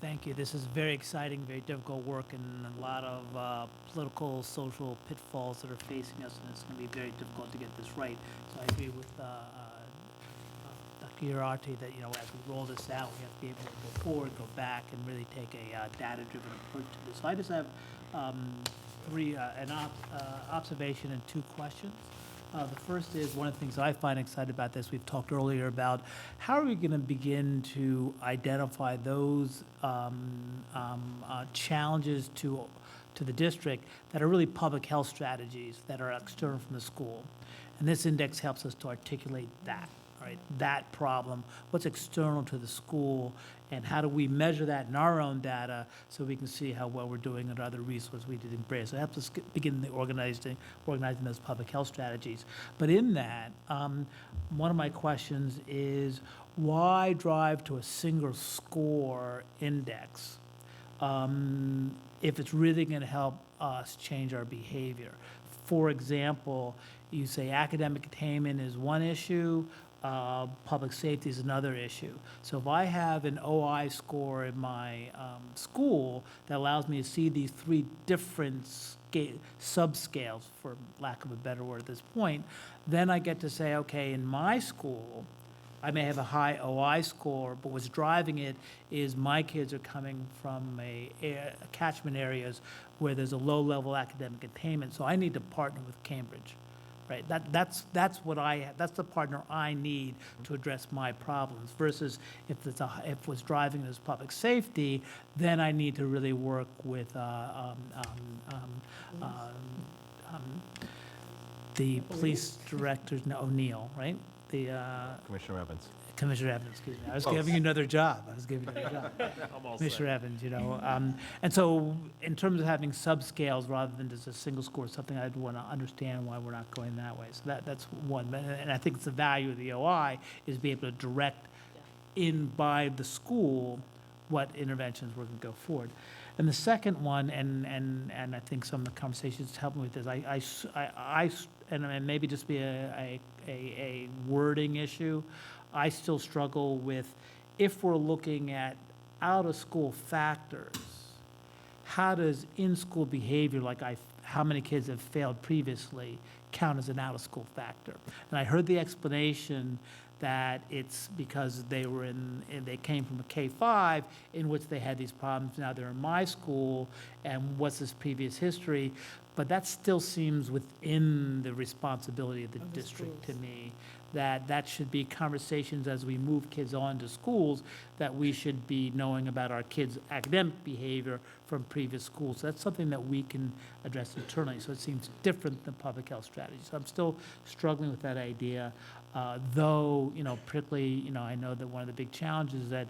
Thank you. This is very exciting, very difficult work, and a lot of political, social pitfalls that are facing us, and it's going to be very difficult to get this right. So I agree with Dr. Uriarte that, you know, as we roll this out, we have to be able to go forward, go back, and really take a data-driven approach to this. So I just have an observation and 2 questions. The first is, one of the things that I find excited about this, we've talked earlier about how are we going to begin to identify those challenges to the district that are really public health strategies that are external from the school. And this index helps us to articulate that, right? That problem, what's external to the school, and how do we measure that in our own data so we can see how well we're doing and other resources we did embrace. So it helps us begin the organizing those public health strategies. But in that, one of my questions is, why drive to a single score index if it's really going to help us change our behavior? For example, you say academic attainment is one issue, public safety is another issue. So if I have an OI score in my school that allows me to see these 3 different subscales, for lack of a better word at this point, then I get to say, okay, in my school, I may have a high OI score, but what's driving it is my kids are coming from catchment areas where there's a low-level academic attainment, so I need to partner with Cambridge. Right, that's the partner I need to address my problems. Versus if what's driving is public safety, then I need to really work with the police director, O'Neill, right?
Commissioner Evans.
Commissioner Evans, excuse me. I was giving you another job. Commissioner Evans, you know. And so in terms of having subscales rather than just a single score, something I'd want to understand why we're not going that way. So that's one. And I think it's the value of the OI is be able to direct in by the school what interventions we're going to go forward. And the second one, and I think some of the conversations help me with this, and maybe just be a wording issue, I still struggle with, if we're looking at out-of-school factors, how does in-school behavior, like how many kids have failed previously, count as an out-of-school factor? And I heard the explanation that it's because they came from a K-5 in which they had these problems. Now they're in my school, and what's this previous history? But that still seems within the responsibility of the district to me, that should be conversations as we move kids on to schools, that we should be knowing about our kids' academic behavior from previous schools. So that's something that we can address internally. So it seems different than public health strategy. So I'm still struggling with that idea, though, you know, particularly, you know, I know that one of the big challenges that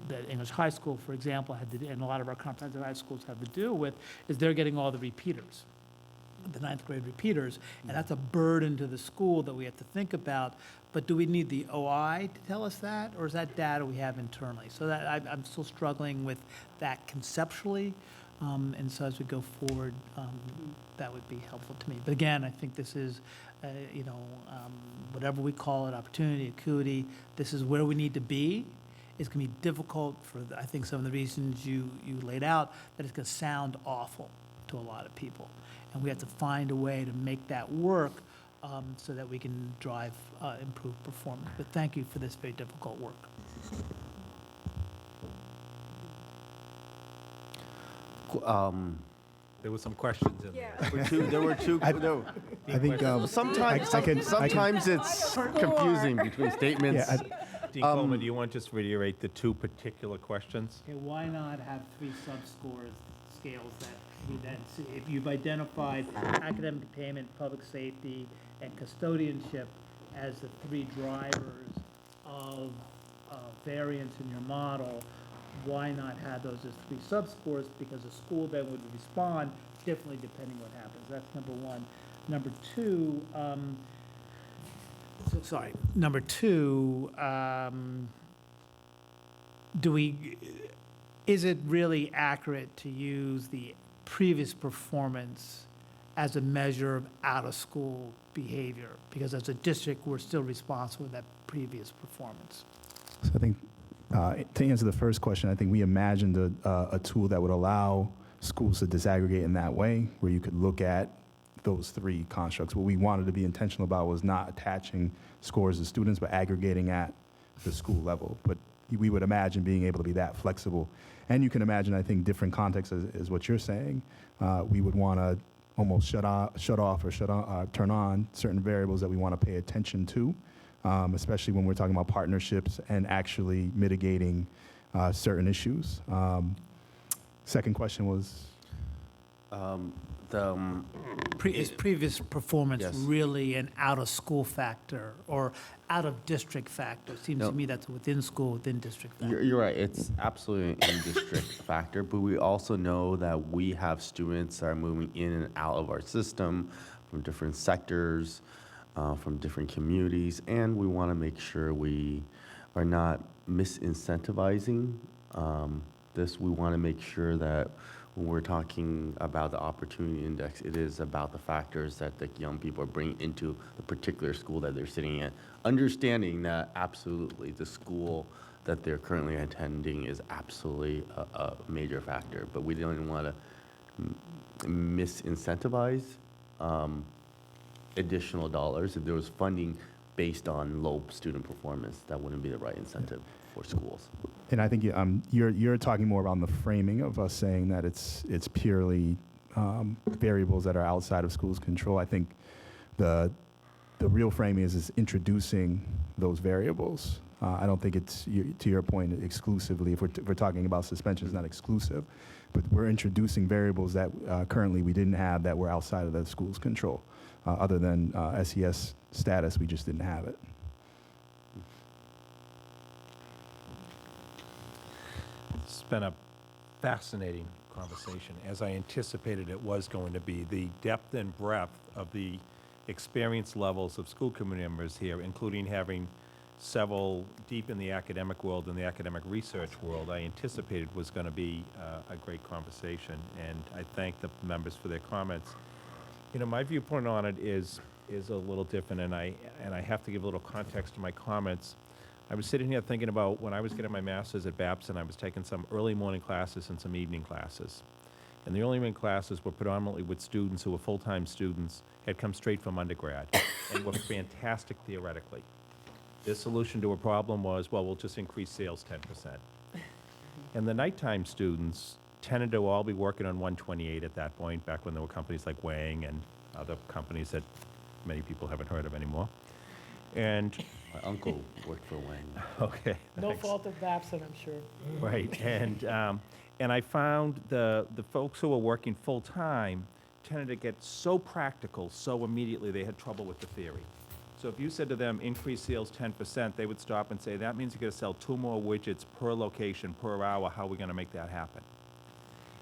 that English High School, for example, had to do, and a lot of our comprehensive high schools have to deal with, is they're getting all the repeaters, the 9th grade repeaters, and that's a burden to the school that we have to think about. But do we need the OI to tell us that, or is that data we have internally? So that I'm still struggling with that conceptually, and so as we go forward, that would be helpful to me. But again, I think this is, you know, whatever we call it, opportunity, acuity, this is where we need to be. It's going to be difficult for, I think, some of the reasons you laid out, that it's going to sound awful to a lot of people. And we have to find a way to make that work so that we can drive improved performance. But thank you for this very difficult work.
There were some questions in there.
There were two.
I think
sometimes it's confusing between statements.
Yeah,
Dean Coleman, do you want to just reiterate the 2 particular questions?
Okay, why not have 3 scales that we then see? If you've identified academic attainment, public safety, and custodianship as the 3 drivers of variance in your model, why not have those as 3 subscores? Because the school then would respond differently depending what happens. That's number 1. Number 2, Sorry. Number two, is it really accurate to use the previous performance as a measure of out-of-school behavior? Because as a district, we're still responsible for that previous performance.
So I think to answer the first question, I think we imagined a tool that would allow schools to disaggregate in that way, where you could look at those three constructs. What we wanted to be intentional about was not attaching scores to students, but aggregating at the school level. But we would imagine being able to be that flexible. And you can imagine, I think, different contexts is what you're saying. We would want to almost shut off or turn on certain variables that we want to pay attention to, especially when we're talking about partnerships and actually mitigating certain issues. Second question was?
Is previous performance
Yes.
really an out-of-school factor or out-of-district factor? Seems
No.
to me that's within school, within district factor.
You're right. It's absolutely an in-district factor, but we also know that we have students that are moving in and out of our system from different sectors, from different communities, and we want to make sure we are not misincentivizing this. We want to make sure that when we're talking about the opportunity index, it is about the factors that the young people are bringing into the particular school that they're sitting in. Understanding that absolutely the school that they're currently attending is absolutely a major factor, but we don't want to misincentivize additional dollars. If there was funding based on low student performance, that wouldn't be the right incentive for schools.
And I think you're talking more around the framing of us saying that it's purely variables that are outside of schools' control. I think the real framing is introducing those variables. I don't think it's, to your point, exclusively. If we're talking about suspension, it's not exclusive, but we're introducing variables that currently we didn't have that were outside of the school's control. Other than SES status, we just didn't have it.
It's been a fascinating conversation, as I anticipated it was going to be. The depth and breadth of the experience levels of school committee members here, including having several deep in the academic world and the academic research world, I anticipated was going to be a great conversation, and I thank the members for their comments. You know, my viewpoint on it is a little different, and I have to give a little context to my comments. I was sitting here thinking about when I was getting my master's at Babson, I was taking some early morning classes and some evening classes. And the early morning classes were predominantly with students who were full-time students, had come straight from undergrad, and were fantastic theoretically. Their solution to a problem was, well, we'll just increase sales 10%. And the nighttime students tended to all be working on 128 at that point, back when there were companies like Wang and other companies that many people haven't heard of anymore. And
my uncle worked for Wang.
Okay.
No
thanks.
fault of Babson, I'm sure.
Right, and I found the folks who were working full-time tended to get so practical so immediately they had trouble with the theory. So if you said to them, increase sales 10%, they would stop and say, that means you're gonna sell 2 more widgets per location, per hour, how are we gonna make that happen?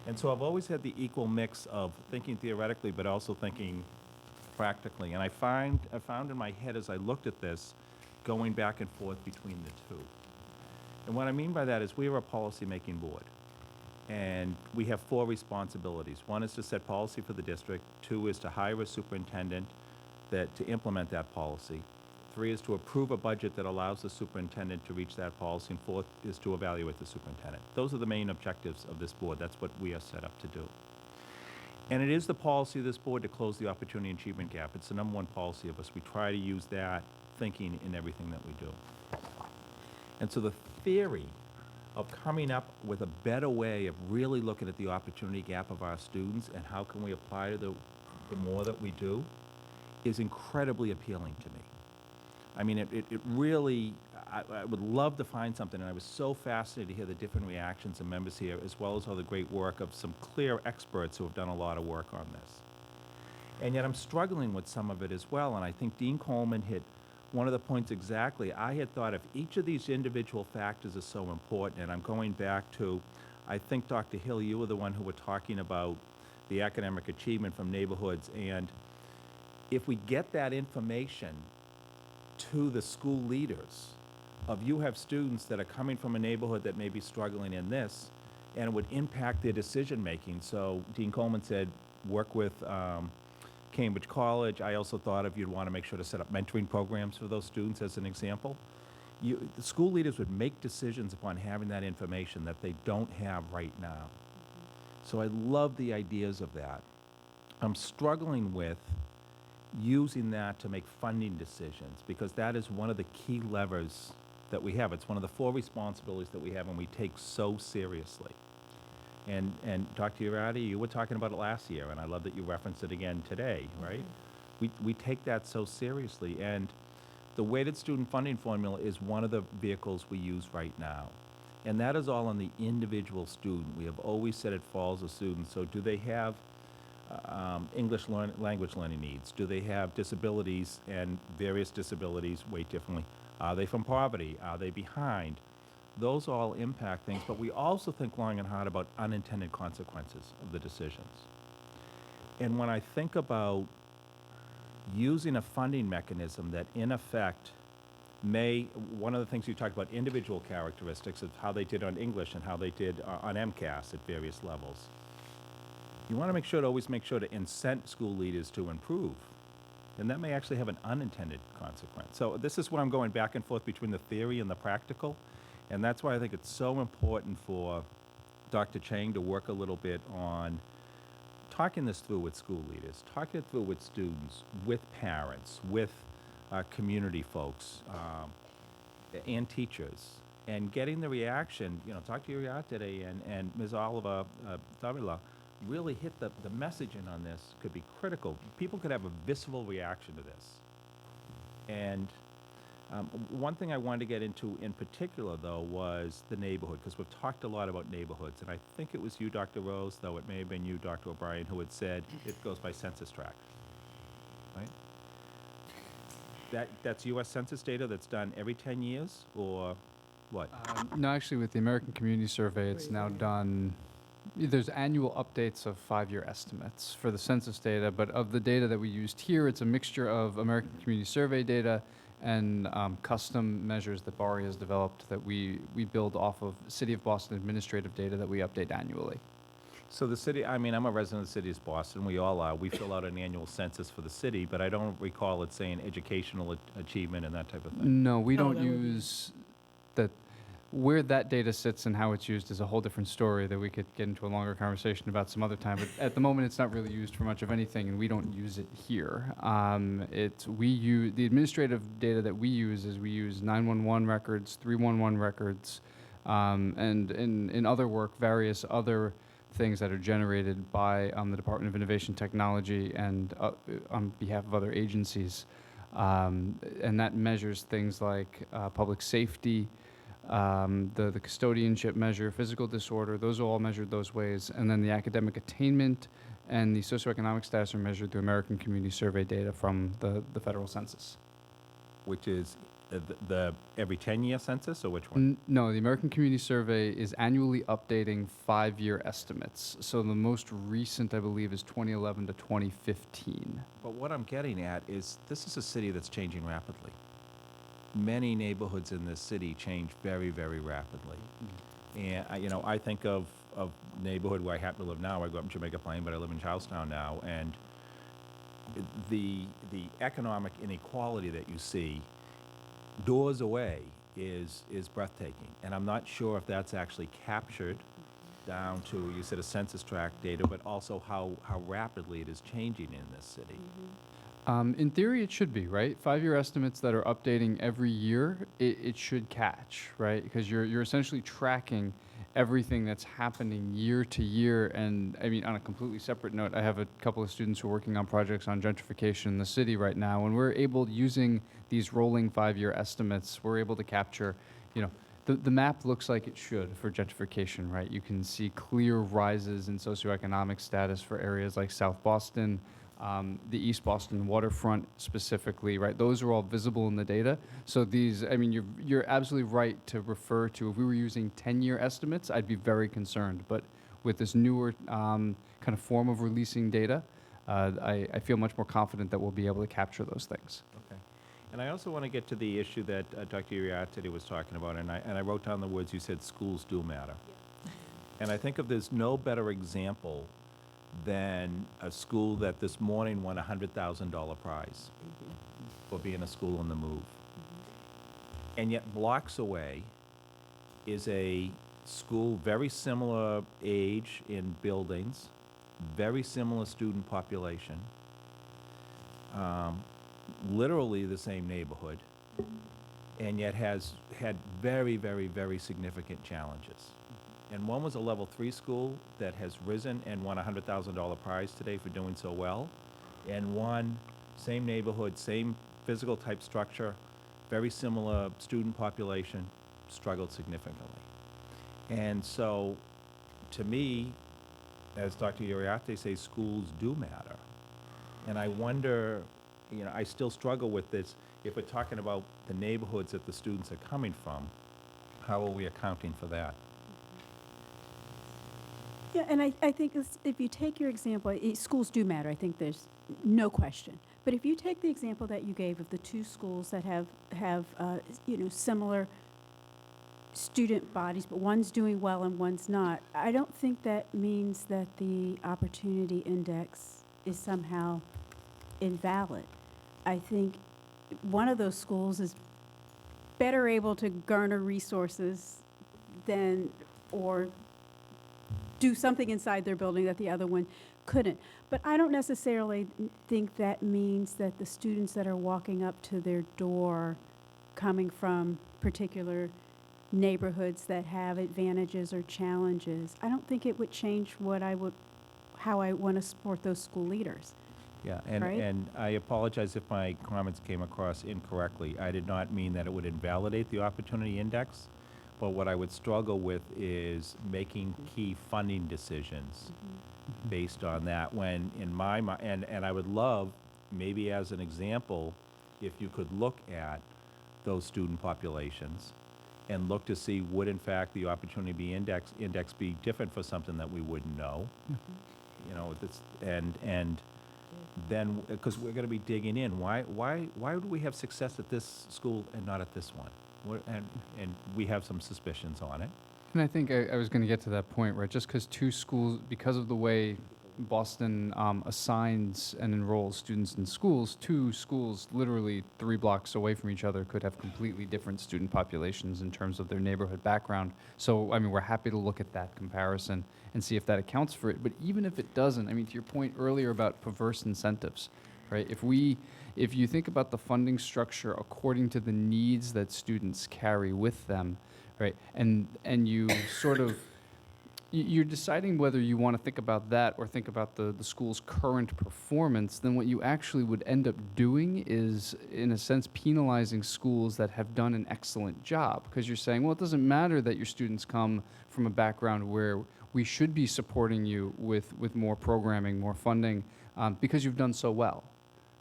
And so I've always had the equal mix of thinking theoretically, but also thinking practically. And I found in my head as I looked at this, going back and forth between the two. And what I mean by that is we are a policy-making board. And we have 4 responsibilities. 1 is to set policy for the district. 2 is to hire a superintendent to implement that policy. 3 is to approve a budget that allows the superintendent to reach that policy. And 4th is to evaluate the superintendent. Those are the main objectives of this board. That's what we are set up to do. And it is the policy of this board to close the opportunity achievement gap. It's the #1 policy of us. We try to use that thinking in everything that we do. And so the theory of coming up with a better way of really looking at the opportunity gap of our students and how can we apply to the more that we do is incredibly appealing to me. I mean, it really, I would love to find something, and I was so fascinated to hear the different reactions of members here, as well as all the great work of some clear experts who have done a lot of work on this. And yet I'm struggling with some of it as well, and I think Dean Coleman hit one of the points exactly. I had thought if each of these individual factors is so important, and I'm going back to, I think, Dr. Hill, you were the one who were talking about the academic achievement from neighborhoods, and if we get that information
to the school leaders of you have students that are coming from a neighborhood that may be struggling in this, and it would impact their decision-making. So Dean Coleman said, work with Cambridge College. I also thought of you'd want to make sure to set up mentoring programs for those students as an example. The school leaders would make decisions upon having that information that they don't have right now. So I love the ideas of that. I'm struggling with using that to make funding decisions, because that is one of the key levers that we have. It's one of the 4 responsibilities that we have and we take so seriously. And Dr. Urati, you were talking about it last year, and I love that you referenced it again today, right? We take that so seriously, and the weighted student funding formula is one of the vehicles we use right now. And that is all on the individual student. We have always said it falls a student. So do they have English language learning needs? Do they have disabilities, and various disabilities weight differently? Are they from poverty? Are they behind? Those all impact things, but we also think long and hard about unintended consequences of the decisions. And when I think about using a funding mechanism that in effect one of the things you talked about, individual characteristics of how they did on English and how they did on MCAS at various levels. You want to always make sure to incent school leaders to improve. And that may actually have an unintended consequence. So this is where I'm going back and forth between the theory and the practical. And that's why I think it's so important for Dr. Chang to work a little bit on talking this through with school leaders, talking it through with students, with parents, with community folks, and teachers, and getting the reaction. Dr. Uriarte and Ms. Oliver Davila really hit the messaging on this could be critical. People could have a visceral reaction to this. And one thing I wanted to get into in particular, though, was the neighborhood, because we've talked a lot about neighborhoods, and I think it was you, Dr. Rose, though it may have been you, Dr. O'Brien, who had said it goes by census tract, right? That's U.S. Census data that's done every 10 years, or what?
No, actually, with the American Community Survey, it's now done. There's annual updates of 5-year estimates for the census data, but of the data that we used here, it's a mixture of American Community Survey data and custom measures that BARI has developed that we build off of City of Boston administrative data that we update annually.
So the city, I'm a resident of the city of Boston, we all are. We fill out an annual census for the city, but I don't recall it saying educational achievement and that type of thing.
No, we don't use that. Where that data sits and how it's used is a whole different story that we could get into a longer conversation about some other time. But at the moment, it's not really used for much of anything, and we don't use it here. We use the administrative data that we use 911 records, 311 records, and in other work, various other things that are generated by the Department of Innovation Technology and on behalf of other agencies, and that measures things like public safety. The custodianship measure, physical disorder, those are all measured those ways. And then the academic attainment and the socioeconomic status are measured through American Community Survey data from the federal census.
Which is the every 10-year census, or which one?
No, the American Community Survey is annually updating 5-year estimates. So the most recent, I believe, is 2011 to 2015.
But what I'm getting at is this is a city that's changing rapidly. Many neighborhoods in this city change very, very rapidly. And I think of neighborhood where I happen to live now. I grew up in Jamaica Plain, but I live in Charlestown now. And the economic inequality that you see doors away is breathtaking. And I'm not sure if that's actually captured down to, you said, a census tract data, but also how rapidly it is changing in this city.
In theory, it should be, right? 5-year estimates that are updating every year, it should catch, right? Because you're essentially tracking everything that's happening year to year. And I mean, on a completely separate note, I have a couple of students who are working on projects on gentrification in the city right now, and we're able, using these rolling 5-year estimates, we're able to capture, the map looks like it should for gentrification, right? You can see clear rises in socioeconomic status for areas like South Boston, the East Boston waterfront specifically, right? Those are all visible in the data. So these, I mean, you're absolutely right to refer to, if we were using 10-year estimates, I'd be very concerned. But with this newer kind of form of releasing data, I feel much more confident that we'll be able to capture those things.
Okay.
And I also want to get to the issue that Dr. Uriarte was talking about, and I wrote down the words you said, schools do matter. And I think if there's no better example than a school that this morning won a $100,000 prize for being a school on the move. And yet blocks away is a school very similar age in buildings, very similar student population, literally the same neighborhood, and yet has had very, very, very significant challenges. And one was a level 3 school that has risen and won a $100,000 prize today for doing so well, and one, same neighborhood, same physical type structure, very similar student population, struggled significantly. And so, to me, as Dr. Uriarte says, schools do matter. And I wonder, you know, I still struggle with this. If we're talking about the neighborhoods that the students are coming from, how are we accounting for that?
Yeah, and I think if you take your example, schools do matter. I think there's no question. But if you take the example that you gave of the two schools that have similar student bodies, but one's doing well and one's not, I don't think that means that the opportunity index is somehow invalid. I think one of those schools is better able to garner resources than, or do something inside their building that the other one couldn't. But I don't necessarily think that means that the students that are walking up to their door coming from particular neighborhoods that have advantages or challenges, I don't think it would change how I want to support those school leaders.
Yeah, and,
Right?
and I apologize if my comments came across incorrectly. I did not mean that it would invalidate the opportunity index, but what I would struggle with is making key funding decisions based on that, when in my mind, and I would love, maybe as an example, if you could look at those student populations and look to see, would in fact the opportunity index be different for something that we wouldn't know? You know, and then, because we're going to be digging in, why do we have success at this school and not at this one? And we have some suspicions on it.
And I think I was going to get to that point, right? Just because two schools, because of the way Boston assigns and enrolls students in schools, two schools literally 3 blocks away from each other could have completely different student populations in terms of their neighborhood background. So, I mean, we're happy to look at that comparison and see if that accounts for it. But even if it doesn't, I mean, to your point earlier about perverse incentives, right? If you think about the funding structure according to the needs that students carry with them, right? And you sort of, you're deciding whether you want to think about that or think about the school's current performance, then what you actually would end up doing is, in a sense, penalizing schools that have done an excellent job. Because you're saying, well, it doesn't matter that your students come from a background where we should be supporting you with more programming, more funding, because you've done so well.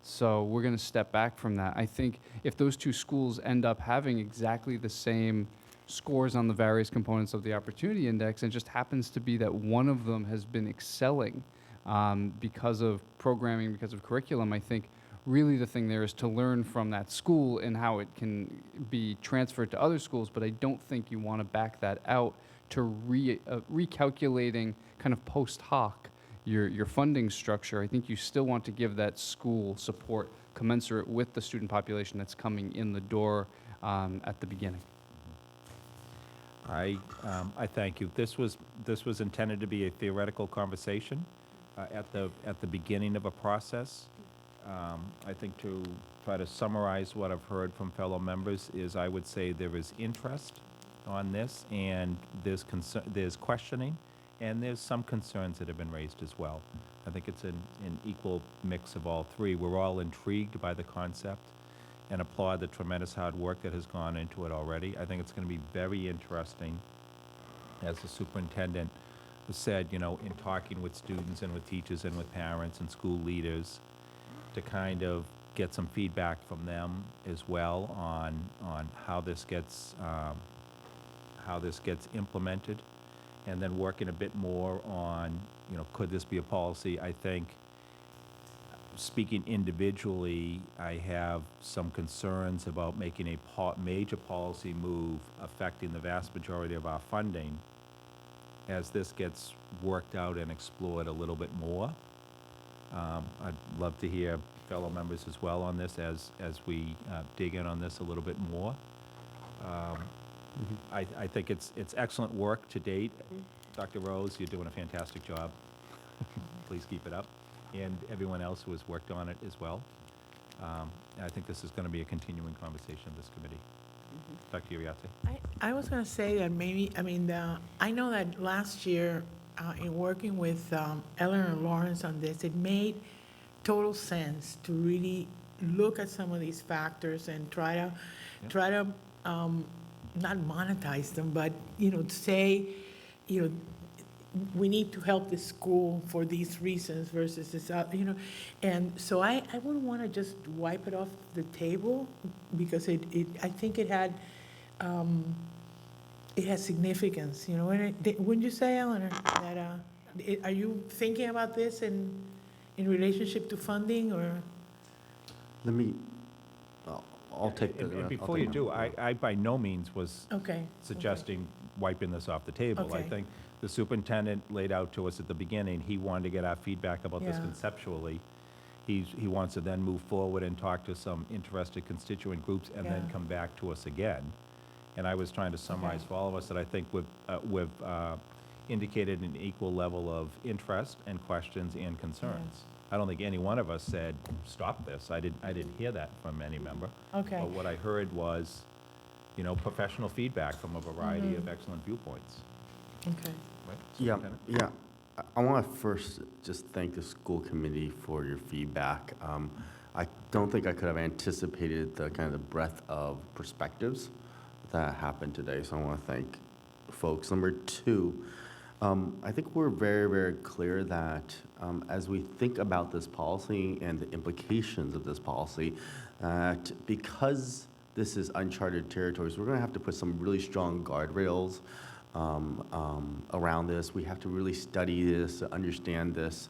So we're going to step back from that. I think if those two schools end up having exactly the same scores on the various components of the opportunity index, and it just happens to be that one of them has been excelling because of programming, because of curriculum, I think really the thing there is to learn from that school and how it can be transferred to other schools, but I don't think you want to back that out to recalculating kind of post hoc your funding structure. I think you still want to give that school support commensurate with the student population that's coming in the door at the beginning.
I thank you. This was intended to be a theoretical conversation at the beginning of a process. I think to try to summarize what I've heard from fellow members is, I would say there is interest on this, and there's questioning, and there's some concerns that have been raised as well. I think it's an equal mix of all three. We're all intrigued by the concept and applaud the tremendous hard work that has gone into it already. I think it's going to be very interesting, as the superintendent said, you know, in talking with students and with teachers and with parents and school leaders, to kind of get some feedback from them as well on how this gets implemented, and then working a bit more on, you know, could this be a policy? I think
speaking individually, I have some concerns about making a major policy move affecting the vast majority of our funding as this gets worked out and explored a little bit more. I'd love to hear fellow members as well on this as we dig in on this a little bit more. I think it's excellent work to date. Dr. Rose, you're doing a fantastic job. Please keep it up. And everyone else who has worked on it as well. I think this is going to be a continuing conversation of this committee. Dr. Uriarte?
I was going to say that maybe, I know that last year, in working with Eleanor Lawrence on this, it made total sense to really look at some of these factors and try to not monetize them, but, say, we need to help the school for these reasons versus this, and so I wouldn't want to just wipe it off the table because I think it had significance, wouldn't you say, Eleanor, that, are you thinking about this in relationship to funding, or?
Let me, I'll take the.
And before you do, I by no means was
Okay.
suggesting wiping this off the table. I
Okay.
think the superintendent laid out to us at the beginning, he wanted to get our feedback about this
Yeah.
conceptually. He wants to then move forward and talk to some interested constituent groups and then
Yeah.
come back to us again. And I was trying to summarize for all of us that I think we've indicated an equal level of interest and questions and concerns. I don't think any one of us said, stop this. I didn't hear that from any member.
Okay.
But what I heard was, professional feedback from a variety of excellent viewpoints.
Okay.
Right,
Yeah,
Superintendent?
I want to first just thank the school committee for your feedback. I don't think I could have anticipated the kind of the breadth of perspectives that happened today, so I want to thank folks. Number two, I think we're very, very clear that as we think about this policy and the implications of this policy, that because this is uncharted territories, we're going to have to put some really strong guardrails around this. We have to really study this, understand this.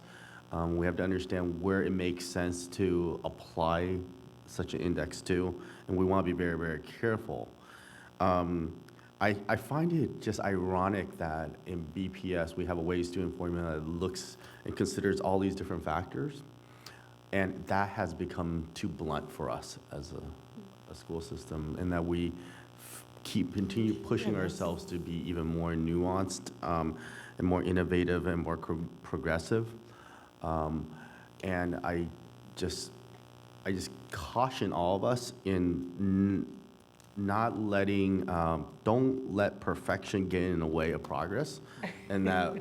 We have to understand where it makes sense to apply such an index to, and we want to be very, very careful. I find it just ironic that in BPS we have a weighted student formula that looks and considers all these different factors, and that has become too blunt for us as a school system, and that we continue pushing ourselves to be even more nuanced and more innovative and more progressive. And I just caution all of us in not letting, don't let perfection get in the way of progress, and that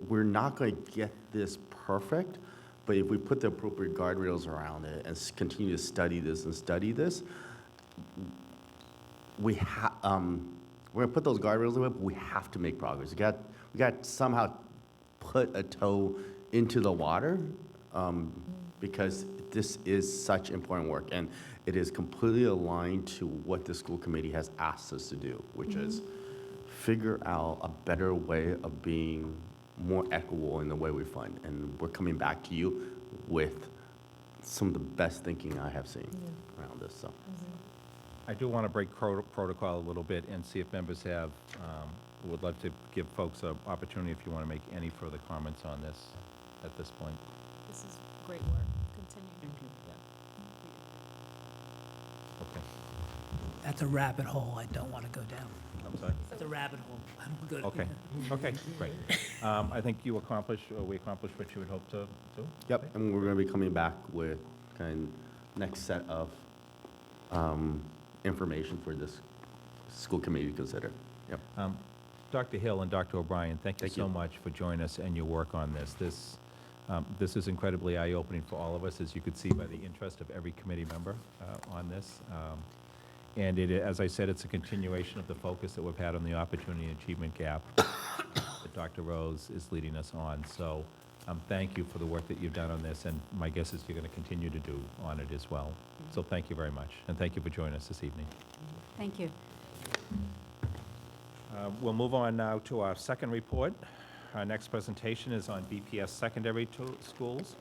we're not going to get this perfect, but if we put the appropriate guardrails around it and continue to study this, we're going to put those guardrails in it, but we have to make progress. We got to somehow put a toe into the water because this is such important work, and it is completely aligned to what the school committee has asked us to do, which is figure out a better way of being more equitable in the way we fund. And we're coming back to you with some of the best thinking I have seen around this. So.
I do want to break protocol a little bit and see if members have, would love to give folks an opportunity if you want to make any further comments on this at this point.
This is great work. Continue. Thank you.
Okay.
That's a rabbit hole I don't want to go down.
I'm sorry?
That's a rabbit hole. I don't go down.
Okay, okay, great. I think we accomplished what you had hoped to do.
Yep, and we're going to be coming back with kind of next set of information for this school committee to consider. Yep.
Dr. Hill and Dr. O'Brien, thank you so much for joining us and your work on this. This is incredibly eye-opening for all of us, as you could see by the interest of every committee member on this. And as I said, it's a continuation of the focus that we've had on the Opportunity and Achievement Gap that Dr. Rose is leading us on. So thank you for the work that you've done on this, and my guess is you're going to continue to do on it as well. So thank you very much, and thank you for joining us this evening.
Thank you.
We'll move on now to our second report. Our next presentation is on BPS secondary schools.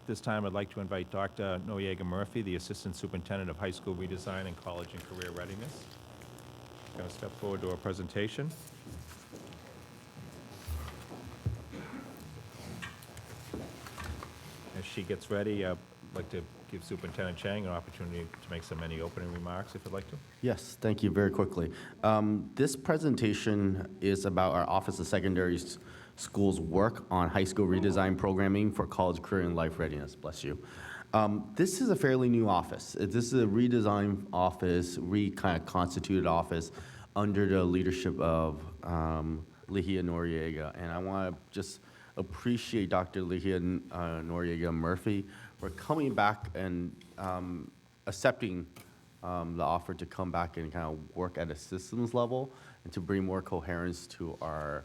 This time, I'd like to invite Dr. Noriega Murphy, the Assistant Superintendent of High School Redesign and College and Career Readiness. Going to step forward to our presentation. As she gets ready, I'd like to give Superintendent Chang an opportunity to make some any opening remarks, if you'd like to.
Yes, thank you very quickly. This presentation is about our Office of Secondary Schools' work on high school redesign programming for college, career, and life readiness. Bless you. This is a fairly new office. This is a redesigned office, kind of constituted office under the leadership of Lihia Noriega. And I want to just appreciate Dr. Lihia Noriega Murphy for coming back and accepting the offer to come back and kind of work at a systems level and to bring more coherence to our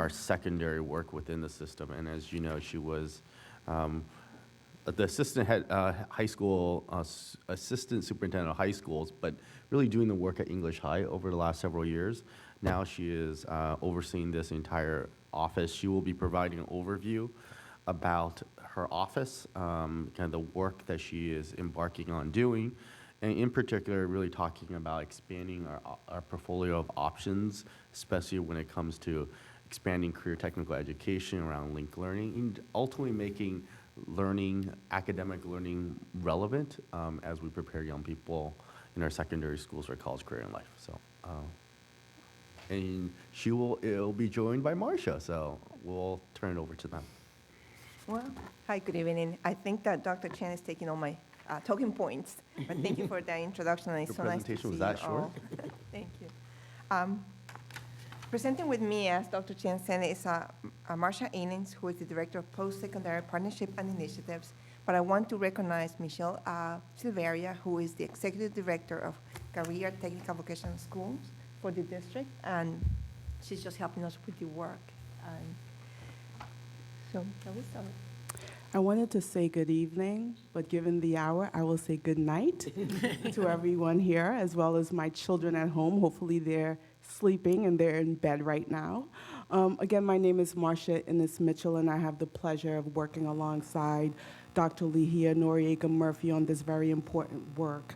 secondary work within the system. And as you know, she was the assistant head, high school, assistant superintendent of high schools, but really doing the work at English High over the last several years. Now she is overseeing this entire office. She will be providing an overview about her office, kind of the work that she is embarking on doing, and in particular, really talking about expanding our portfolio of options, especially when it comes to expanding career technical education around linked learning, and ultimately making learning, academic learning relevant as we prepare young people in our secondary schools for college, career, and life. So, and it'll be joined by Marcia, so we'll turn it over to them.
Well, hi, good evening. I think that Dr. Chen is taking all my talking points, but thank you for that introduction, and it's
Your
so nice to see
presentation was that
you
short?
all. Thank you. Presenting with me, as Dr. Chen said, is Marcia Ainens, who is the Director of Post-Secondary Partnership and Initiatives. But I want to recognize Michelle Silveria, who is the Executive Director of Career Technical Vocational Schools for the district, and she's just helping us with the work. So, shall we start?
I wanted to say good evening, but given the hour, I will say good night to everyone here, as well as my children at home. Hopefully they're sleeping and they're in bed right now. Again, my name is Marcia Innes Mitchell, and I have the pleasure of working alongside Dr. Lihia Noriega Murphy on this very important work.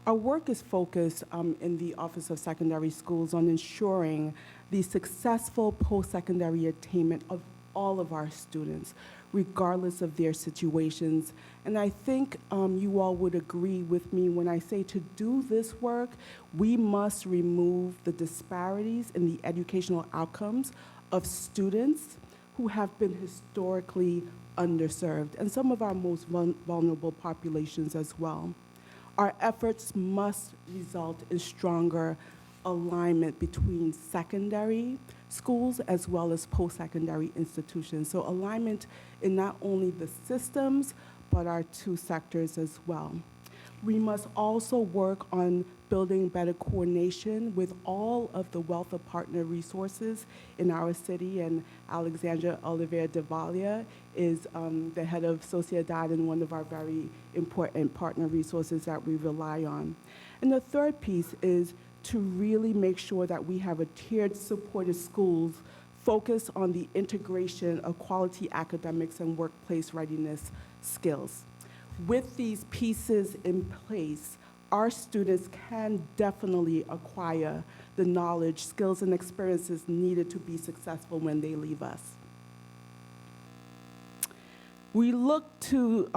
Our work is focused in the Office of Secondary Schools on ensuring the successful post-secondary attainment of all of our students, regardless of their situations. And I think you all would agree with me when I say to do this work, we must remove the disparities in the educational outcomes of students who have been historically underserved, and some of our most vulnerable populations as well. Our efforts must result in stronger alignment between secondary schools as well as post-secondary institutions. So alignment in not only the systems, but our two sectors as well. We must also work on building better coordination with all of the wealth of partner resources in our city, and Alexandra Oliveira de Valia is the head of Sociedad and one of our very important partner resources that we rely on. And the third piece is to really make sure that we have a tiered supported schools focused on the integration of quality academics and workplace readiness skills. With these pieces in place, our students can definitely acquire the knowledge, skills, and experiences needed to be successful when they leave us. We look to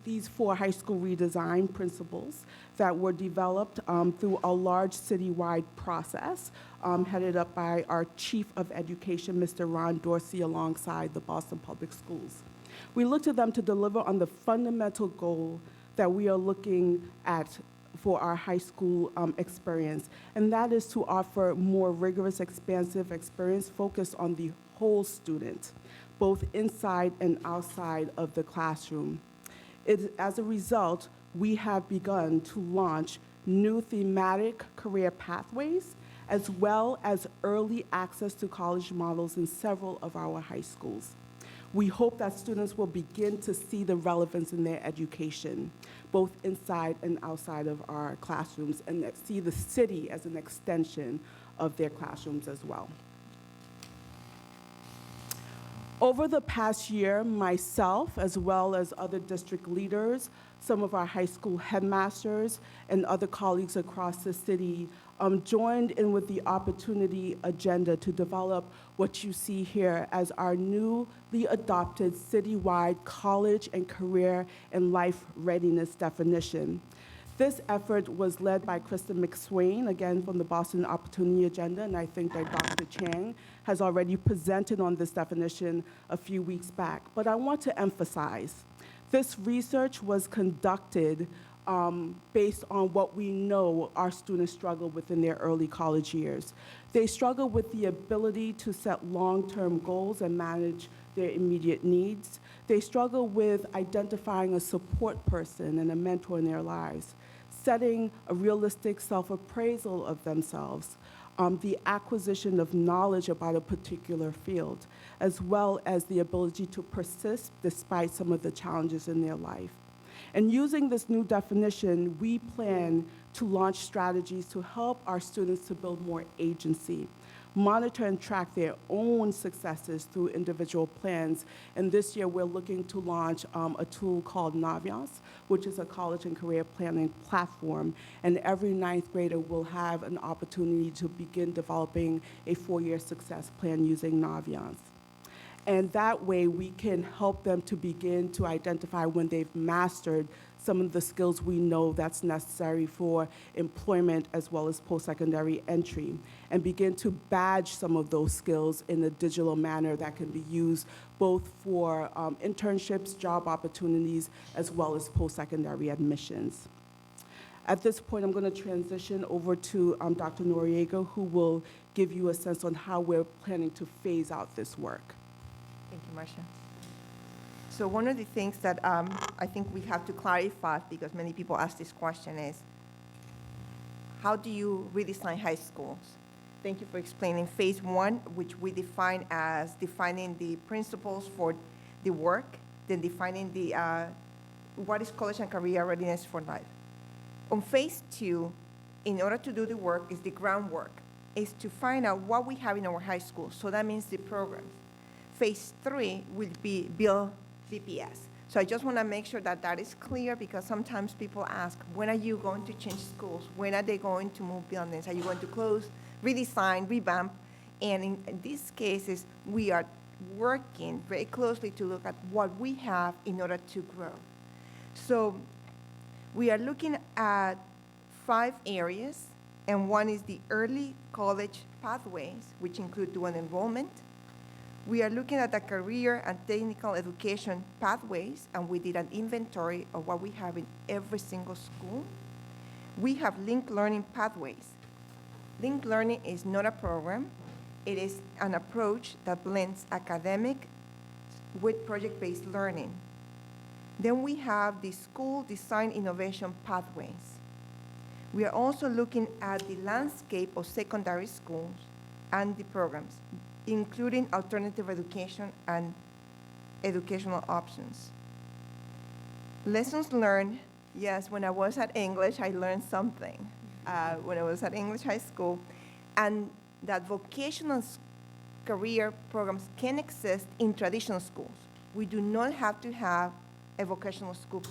these 4 high school redesign principles that were developed through a large citywide process headed up by our Chief of Education, Mr. Ron Dorsey, alongside the Boston Public Schools. We look to them to deliver on the fundamental goal that we are looking at for our high school experience, and that is to offer more rigorous, expansive experience focused on the whole student, both inside and outside of the classroom. As a result, we have begun to launch new thematic career pathways, as well as early access to college models in several of our high schools. We hope that students will begin to see the relevance in their education, both inside and outside of our classrooms, and see the city as an extension of their classrooms as well. Over the past year, myself, as well as other district leaders, some of our high school headmasters, and other colleagues across the city joined in with the Opportunity Agenda to develop what you see here as our newly adopted citywide college and career and life readiness definition. This effort was led by Kristen McSwain, again from the Boston Opportunity Agenda, and I think that Dr. Chang has already presented on this definition a few weeks back. But I want to emphasize, this research was conducted based on what we know our students struggle with in their early college years. They struggle with the ability to set long-term goals and manage their immediate needs. They struggle with identifying a support person and a mentor in their lives, setting a realistic self-appraisal of themselves, the acquisition of knowledge about a particular field, as well as the ability to persist despite some of the challenges in their life. And using this new definition, we plan to launch strategies to help our students to build more agency, monitor and track their own successes through individual plans. And this year, we're looking to launch a tool called Naviance, which is a college and career planning platform. And every ninth grader will have an opportunity to begin developing a 4-year success plan using Naviance. And that way, we can help them to begin to identify when they've mastered some of the skills we know that's necessary for employment as well as post-secondary entry, and begin to badge some of those skills in a digital manner that can be used both for internships, job opportunities, as well as post-secondary admissions. At this point, I'm going to transition over to Dr. Noriega, who will give you a sense on how we're planning to phase out this work.
Thank you, Marcia. So one of the things that I think we have to clarify, because many people ask this question, is how do you redesign high schools? Thank you for explaining phase one, which we define as defining the principles for the work, then defining the what is college and career readiness for life. On phase two, in order to do the work, is the groundwork, is to find out what we have in our high schools. So that means the programs. Phase three will be build BPS. So I just want to make sure that that is clear, because sometimes people ask, when are you going to change schools? When are they going to move buildings? Are you going to close, redesign, revamp? And in these cases, we are working very closely to look at what we have in order to grow. So we are looking at 5 areas, and one is the early college pathways, which include dual enrollment. We are looking at the career and technical education pathways, and we did an inventory of what we have in every single school. We have linked learning pathways. Linked learning is not a program. It is an approach that blends academic with project-based learning. Then we have the school design innovation pathways. We are also looking at the landscape of secondary schools and the programs, including alternative education and educational options. Lessons learned, yes, when I was at English, I learned something when I was at English high school, and that vocational career programs can exist in traditional schools. We do not have to have a vocational school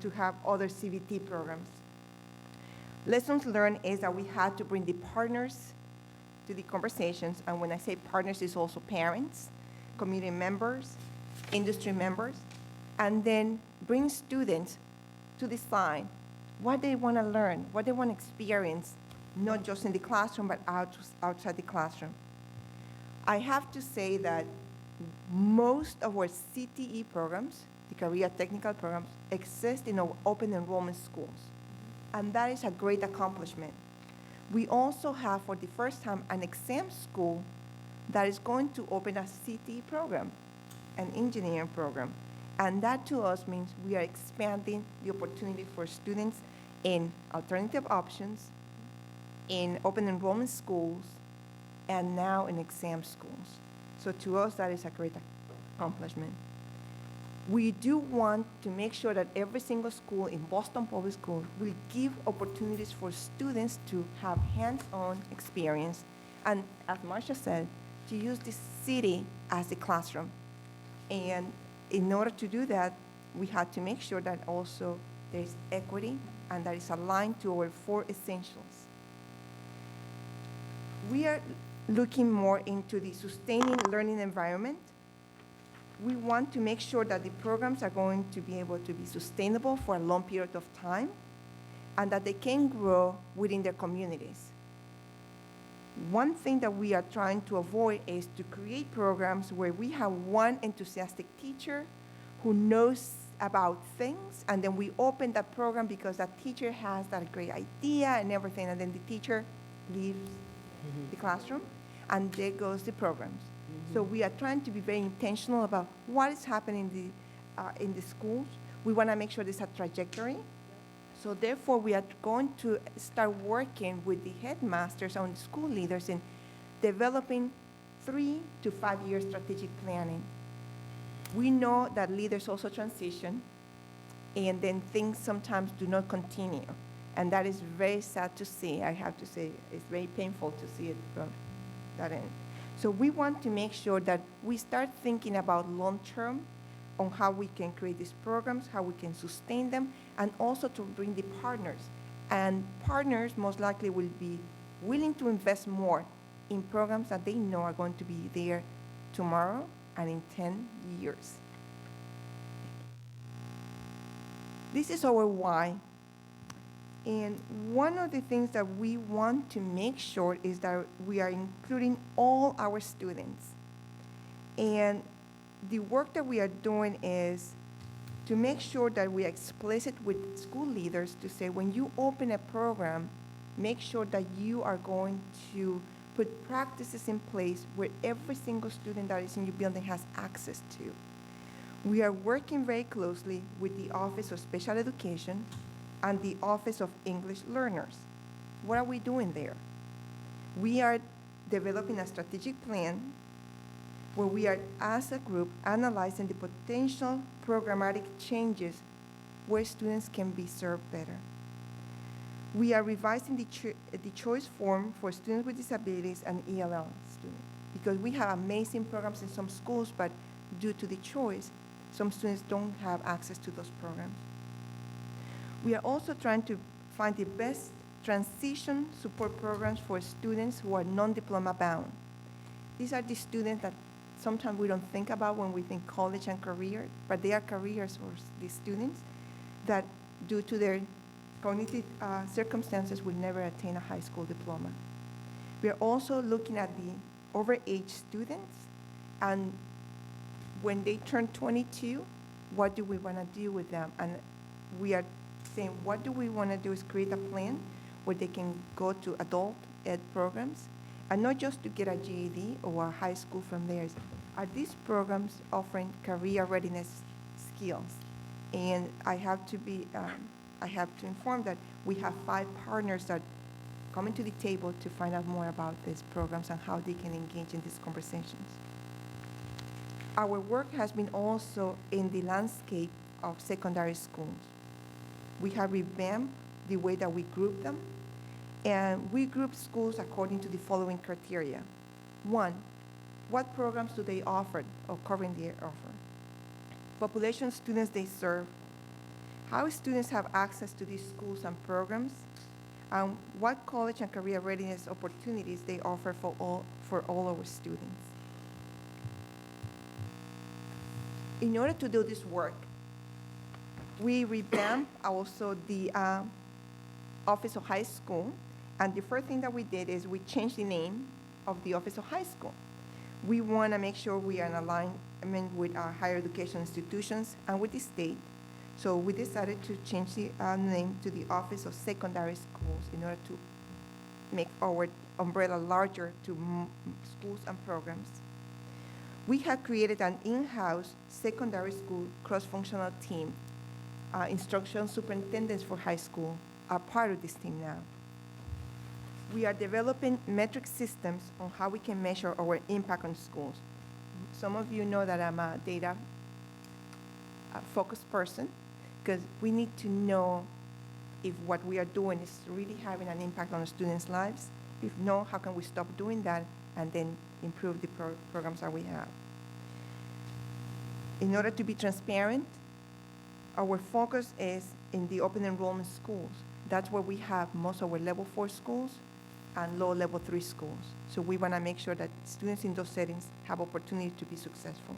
to have other CVT programs. Lessons learned is that we had to bring the partners to the conversations, and when I say partners, it's also parents, community members, industry members, and then bring students to decide what they want to learn, what they want to experience, not just in the classroom, but outside the classroom. I have to say that most of our CTE programs, the career technical programs, exist in our open enrollment schools, and that is a great accomplishment. We also have, for the first time, an exam school that is going to open a CTE program, an engineering program. And that to us means we are expanding the opportunity for students in alternative options, in open enrollment schools, and now in exam schools. So to us, that is a great accomplishment. We do want to make sure that every single school in Boston Public Schools will give opportunities for students to have hands-on experience. And as Marcia said, to use the city as the classroom. And in order to do that, we had to make sure that also there's equity and that is aligned to our 4 essentials. We are looking more into the sustaining learning environment. We want to make sure that the programs are going to be able to be sustainable for a long period of time and that they can grow within their communities. One thing that we are trying to avoid is to create programs where we have one enthusiastic teacher who knows about things, and then we open that program because that teacher has that great idea and everything, and then the teacher leaves the classroom, and there goes the programs. So we are trying to be very intentional about what is happening in the schools. We want to make sure there's a trajectory. So therefore, we are going to start working with the headmasters and school leaders in developing 3 to 5 year strategic planning. We know that leaders also transition, and then things sometimes do not continue. And that is very sad to see. I have to say, it's very painful to see it from that end. So we want to make sure that we start thinking about long-term on how we can create these programs, how we can sustain them, and also to bring the partners. And partners most likely will be willing to invest more in programs that they know are going to be there tomorrow and in 10 years. This is our why. And one of the things that we want to make sure is that we are including all our students. And the work that we are doing is to make sure that we are explicit with school leaders to say, when you open a program, make sure that you are going to put practices in place where every single student that is in your building has access to. We are working very closely with the Office of Special Education and the Office of English Learners. What are we doing there? We are developing a strategic plan where we are, as a group, analyzing the potential programmatic changes where students can be served better. We are revising the choice form for students with disabilities and ELL students, because we have amazing programs in some schools, but due to the choice, some students don't have access to those programs. We are also trying to find the best transition support programs for students who are non-diploma bound. These are the students that sometimes we don't think about when we think college and career, but they are careers for these students that, due to their cognitive circumstances, will never attain a high school diploma. We are also looking at the overage students, and when they turn 22, what do we want to do with them? And we are saying, what do we want to do is create a plan where they can go to adult ed programs, and not just to get a GED or a high school from there. Are these programs offering career readiness skills? And I have to inform that we have 5 partners that coming to the table to find out more about these programs and how they can engage in these conversations. Our work has been also in the landscape of secondary schools. We have revamped the way that we group them, and we group schools according to the following criteria. 1, what programs do they offer or currently offer? Population students they serve, how students have access to these schools and programs, and what college and career readiness opportunities they offer for all our students. In order to do this work, we revamped also the Office of High School, and the first thing that we did is we changed the name of the Office of High School. We want to make sure we are in alignment with our higher education institutions and with the state. So we decided to change the name to the Office of Secondary Schools in order to make our umbrella larger to schools and programs. We have created an in-house secondary school cross-functional team. Instructional superintendents for high school are part of this team now. We are developing metric systems on how we can measure our impact on schools. Some of you know that I'm a data focused person, because we need to know if what we are doing is really having an impact on the students' lives. If no, how can we stop doing that and then improve the programs that we have. In order to be transparent, our focus is in the open enrollment schools. That's where we have most of our level 4 schools and low level 3 schools. So we want to make sure that students in those settings have opportunity to be successful.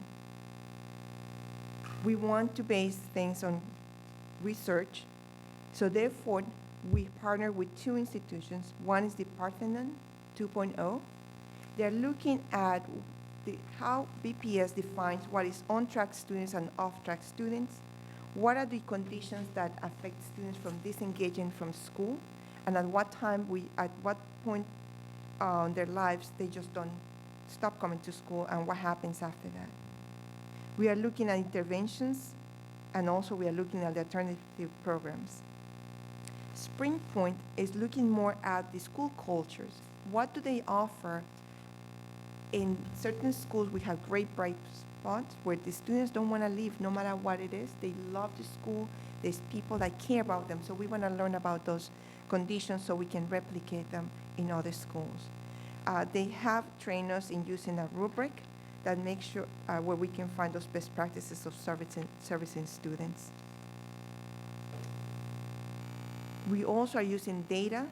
We want to base things on research. So therefore, we partner with 2 institutions. One is the Parthenon 2.0. They're looking at how BPS defines what is on-track students and off-track students. What are the conditions that affect students from disengaging from school? And at what point in their lives they just don't stop coming to school, and what happens after that? We are looking at interventions, and also we are looking at the alternative programs. Spring Point is looking more at the school cultures. What do they offer? In certain schools, we have great bright spots where the students don't want to leave no matter what it is. They love the school. There's people that care about them. So we want to learn about those conditions so we can replicate them in other schools. They have trained us in using a rubric that makes sure where we can find those best practices of servicing students. We also are using data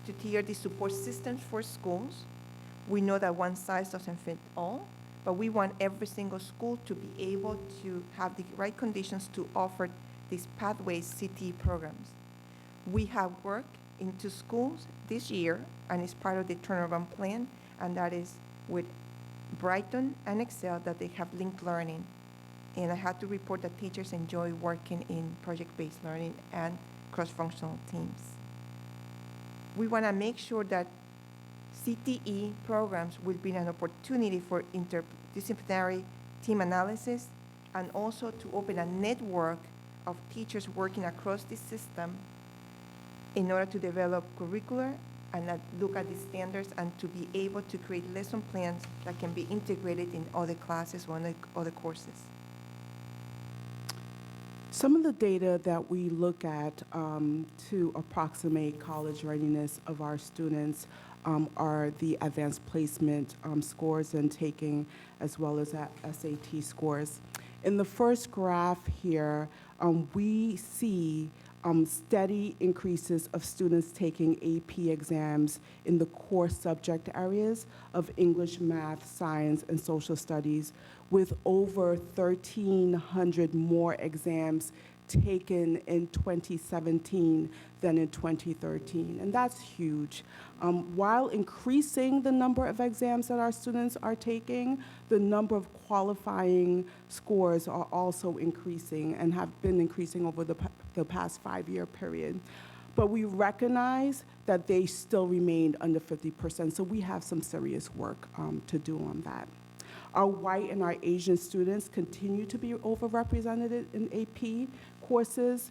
to tier the support systems for schools. We know that one size doesn't fit all, but we want every single school to be able to have the right conditions to offer these Pathways CTE programs. We have worked into schools this year, and it's part of the turnaround plan, and that is with Brighton and Excel, that they have linked learning. And I had to report that teachers enjoy working in project-based learning and cross-functional teams. We want to make sure that CTE programs will be an opportunity for interdisciplinary team analysis, and also to open a network of teachers working across the system in order to develop curricular and look at the standards, and to be able to create lesson plans that can be integrated in other classes or other courses.
Some of the data that we look at to approximate college readiness of our students are the advanced placement scores and taking, as well as SAT scores. In the first graph here, we see steady increases of students taking AP exams in the core subject areas of English, math, science, and social studies, with over 1,300 more exams taken in 2017 than in 2013, and that's huge. While increasing the number of exams that our students are taking, the number of qualifying scores are also increasing and have been increasing over the past 5-year period. But we recognize that they still remain under 50%, so we have some serious work to do on that. Our white and our Asian students continue to be overrepresented in AP courses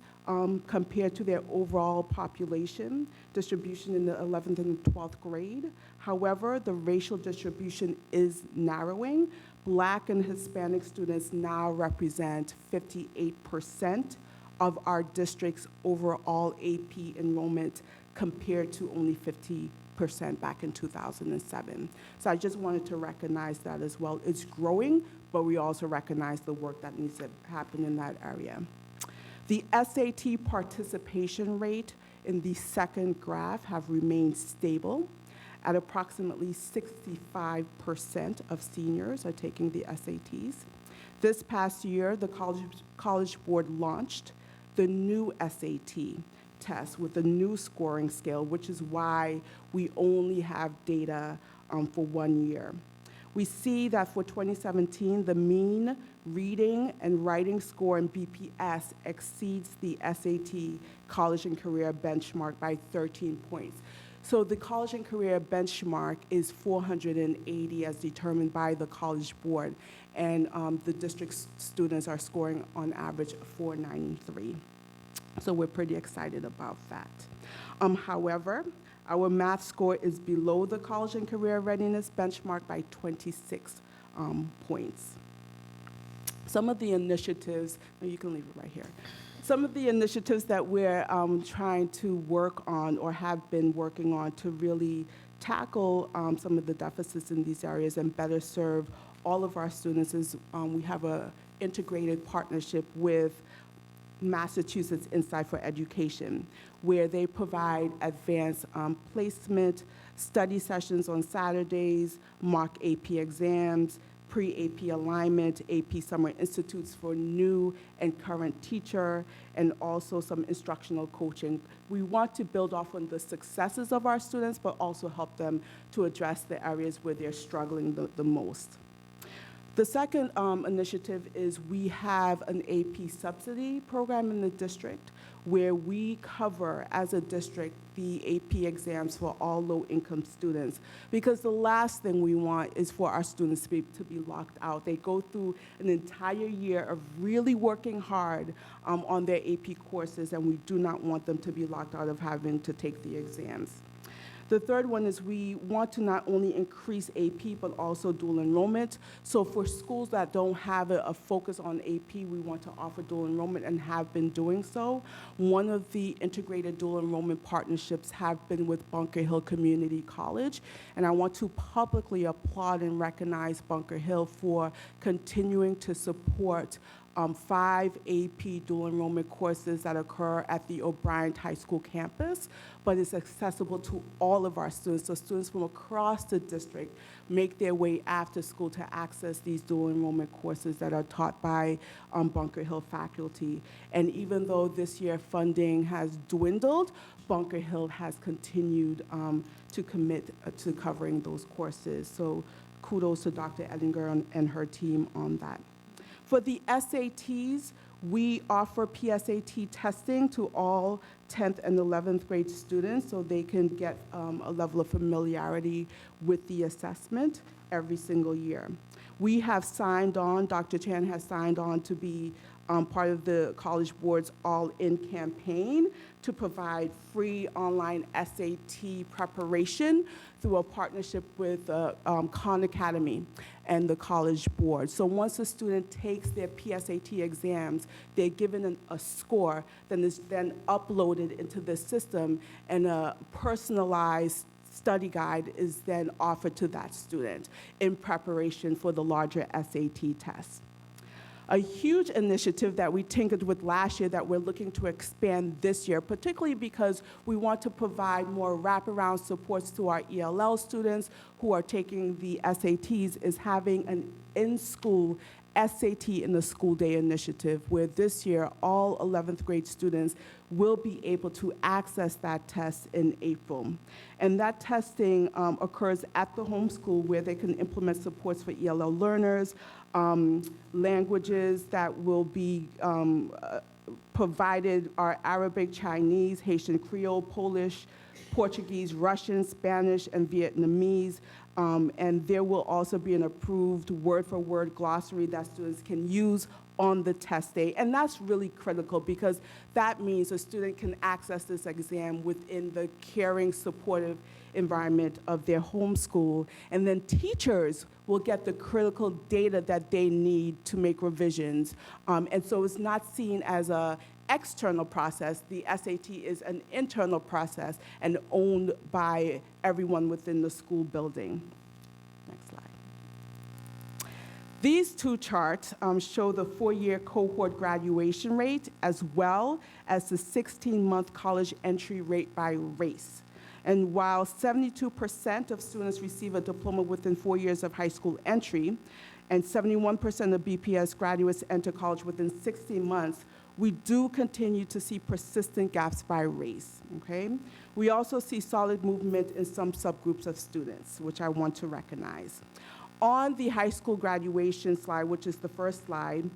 compared to their overall population distribution in the 11th and 12th grade. However, the racial distribution is narrowing. Black and Hispanic students now represent 58% of our district's overall AP enrollment, compared to only 50% back in 2007. So I just wanted to recognize that as well. It's growing, but we also recognize the work that needs to happen in that area. The SAT participation rate in the second graph have remained stable at approximately 65% of seniors are taking the SATs. This past year, the College Board launched the new SAT test with a new scoring scale, which is why we only have data for 1 year. We see that for 2017, the mean reading and writing score in BPS exceeds the SAT college and career benchmark by 13 points. So the college and career benchmark is 480 as determined by the College Board, and the district students are scoring on average 493. So we're pretty excited about that. However, our math score is below the college and career readiness benchmark by 26 points. Some of the initiatives, you can leave it right here. Some of the initiatives that we're trying to work on or have been working on to really tackle some of the deficits in these areas and better serve all of our students is we have an integrated partnership with Massachusetts Insight for Education, where they provide advanced placement, study sessions on Saturdays, mock AP exams, pre-AP alignment, AP summer institutes for new and current teacher, and also some instructional coaching. We want to build off on the successes of our students, but also help them to address the areas where they're struggling the most. The second initiative is we have an AP subsidy program in the district where we cover, as a district, the AP exams for all low-income students. Because the last thing we want is for our students to be locked out. They go through an entire year of really working hard on their AP courses, and we do not want them to be locked out of having to take the exams. The third one is we want to not only increase AP, but also dual enrollment. So for schools that don't have a focus on AP, we want to offer dual enrollment and have been doing so. One of the integrated dual enrollment partnerships have been with Bunker Hill Community College. And I want to publicly applaud and recognize Bunker Hill for continuing to support 5 AP dual enrollment courses that occur at the O'Brien High School campus, but it's accessible to all of our students. So students from across the district make their way after school to access these dual enrollment courses that are taught by Bunker Hill faculty. And even though this year funding has dwindled, Bunker Hill has continued to commit to covering those courses. So kudos to Dr. Edinger and her team on that. For the SATs, we offer PSAT testing to all 10th and 11th grade students so they can get a level of familiarity with the assessment every single year. We have signed on, Dr. Chan has signed on to be part of the College Board's All-In campaign to provide free online SAT preparation through a partnership with Khan Academy and the College Board. So once a student takes their PSAT exams, they're given a score, then it's then uploaded into the system, and a personalized study guide is then offered to that student in preparation for the larger SAT test. A huge initiative that we tinkered with last year that we're looking to expand this year, particularly because we want to provide more wraparound supports to our ELL students who are taking the SATs, is having an in-school SAT in the School Day initiative, where this year all 11th grade students will be able to access that test in April. And that testing occurs at the home school where they can implement supports for ELL learners, languages that will be provided are Arabic, Chinese, Haitian Creole, Polish, Portuguese, Russian, Spanish, and Vietnamese. And there will also be an approved word-for-word glossary that students can use on the test day. And that's really critical because that means a student can access this exam within the caring, supportive environment of their home school. And then teachers will get the critical data that they need to make revisions. And so it's not seen as an external process. The SAT is an internal process and owned by everyone within the school building. Next slide. These two charts show the 4-year cohort graduation rate as well as the 16-month college entry rate by race. And while 72% of students receive a diploma within 4 years of high school entry, and 71% of BPS graduates enter college within 16 months, we do continue to see persistent gaps by race, okay? We also see solid movement in some subgroups of students, which I want to recognize. On the high school graduation slide, which is the first slide,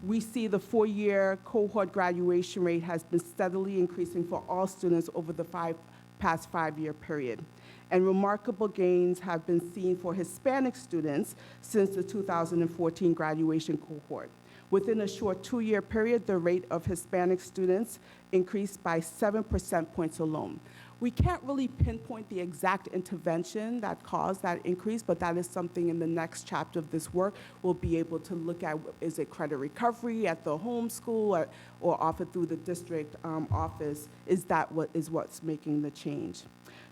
we see the 4-year cohort graduation rate has been steadily increasing for all students over the past 5-year period. And remarkable gains have been seen for Hispanic students since the 2014 graduation cohort. Within a short 2-year period, the rate of Hispanic students increased by 7 percentage points alone. We can't really pinpoint the exact intervention that caused that increase, but that is something in the next chapter of this work we'll be able to look at. Is it credit recovery at the home school or offered through the district office? Is that what's making the change?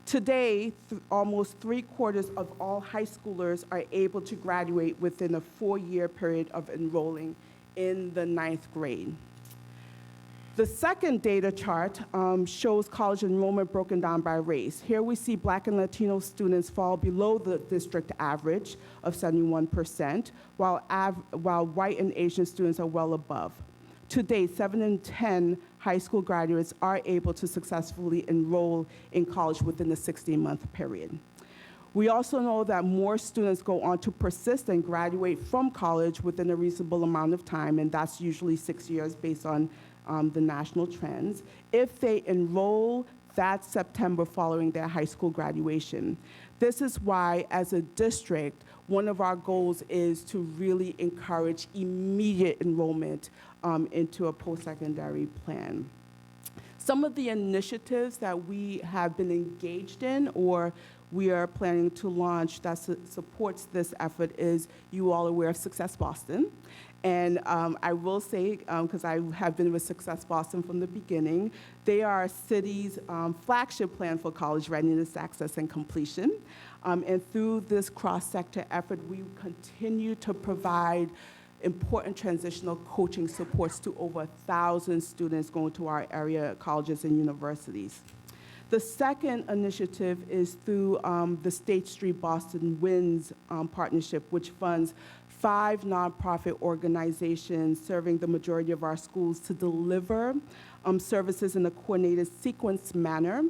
Today, almost 3/4 of all high schoolers are able to graduate within a 4-year period of enrolling in the 9th grade. The second data chart shows college enrollment broken down by race. Here we see Black and Latino students fall below the district average of 71%, while white and Asian students are well above. To date, 7 in 10 high school graduates are able to successfully enroll in college within the 16-month period. We also know that more students go on to persist and graduate from college within a reasonable amount of time, and that's usually 6 years based on the national trends, if they enroll that September following their high school graduation. This is why, as a district, one of our goals is to really encourage immediate enrollment into a post-secondary plan. Some of the initiatives that we have been engaged in or we are planning to launch that supports this effort is, you all aware of Success Boston. And I will say, because I have been with Success Boston from the beginning, they are our city's flagship plan for college readiness, access, and completion. And through this cross-sector effort, we continue to provide important transitional coaching supports to over 1,000 students going to our area colleges and universities. The second initiative is through the State Street Boston WINS partnership, which funds 5 nonprofit organizations serving the majority of our schools to deliver services in a coordinated sequence manner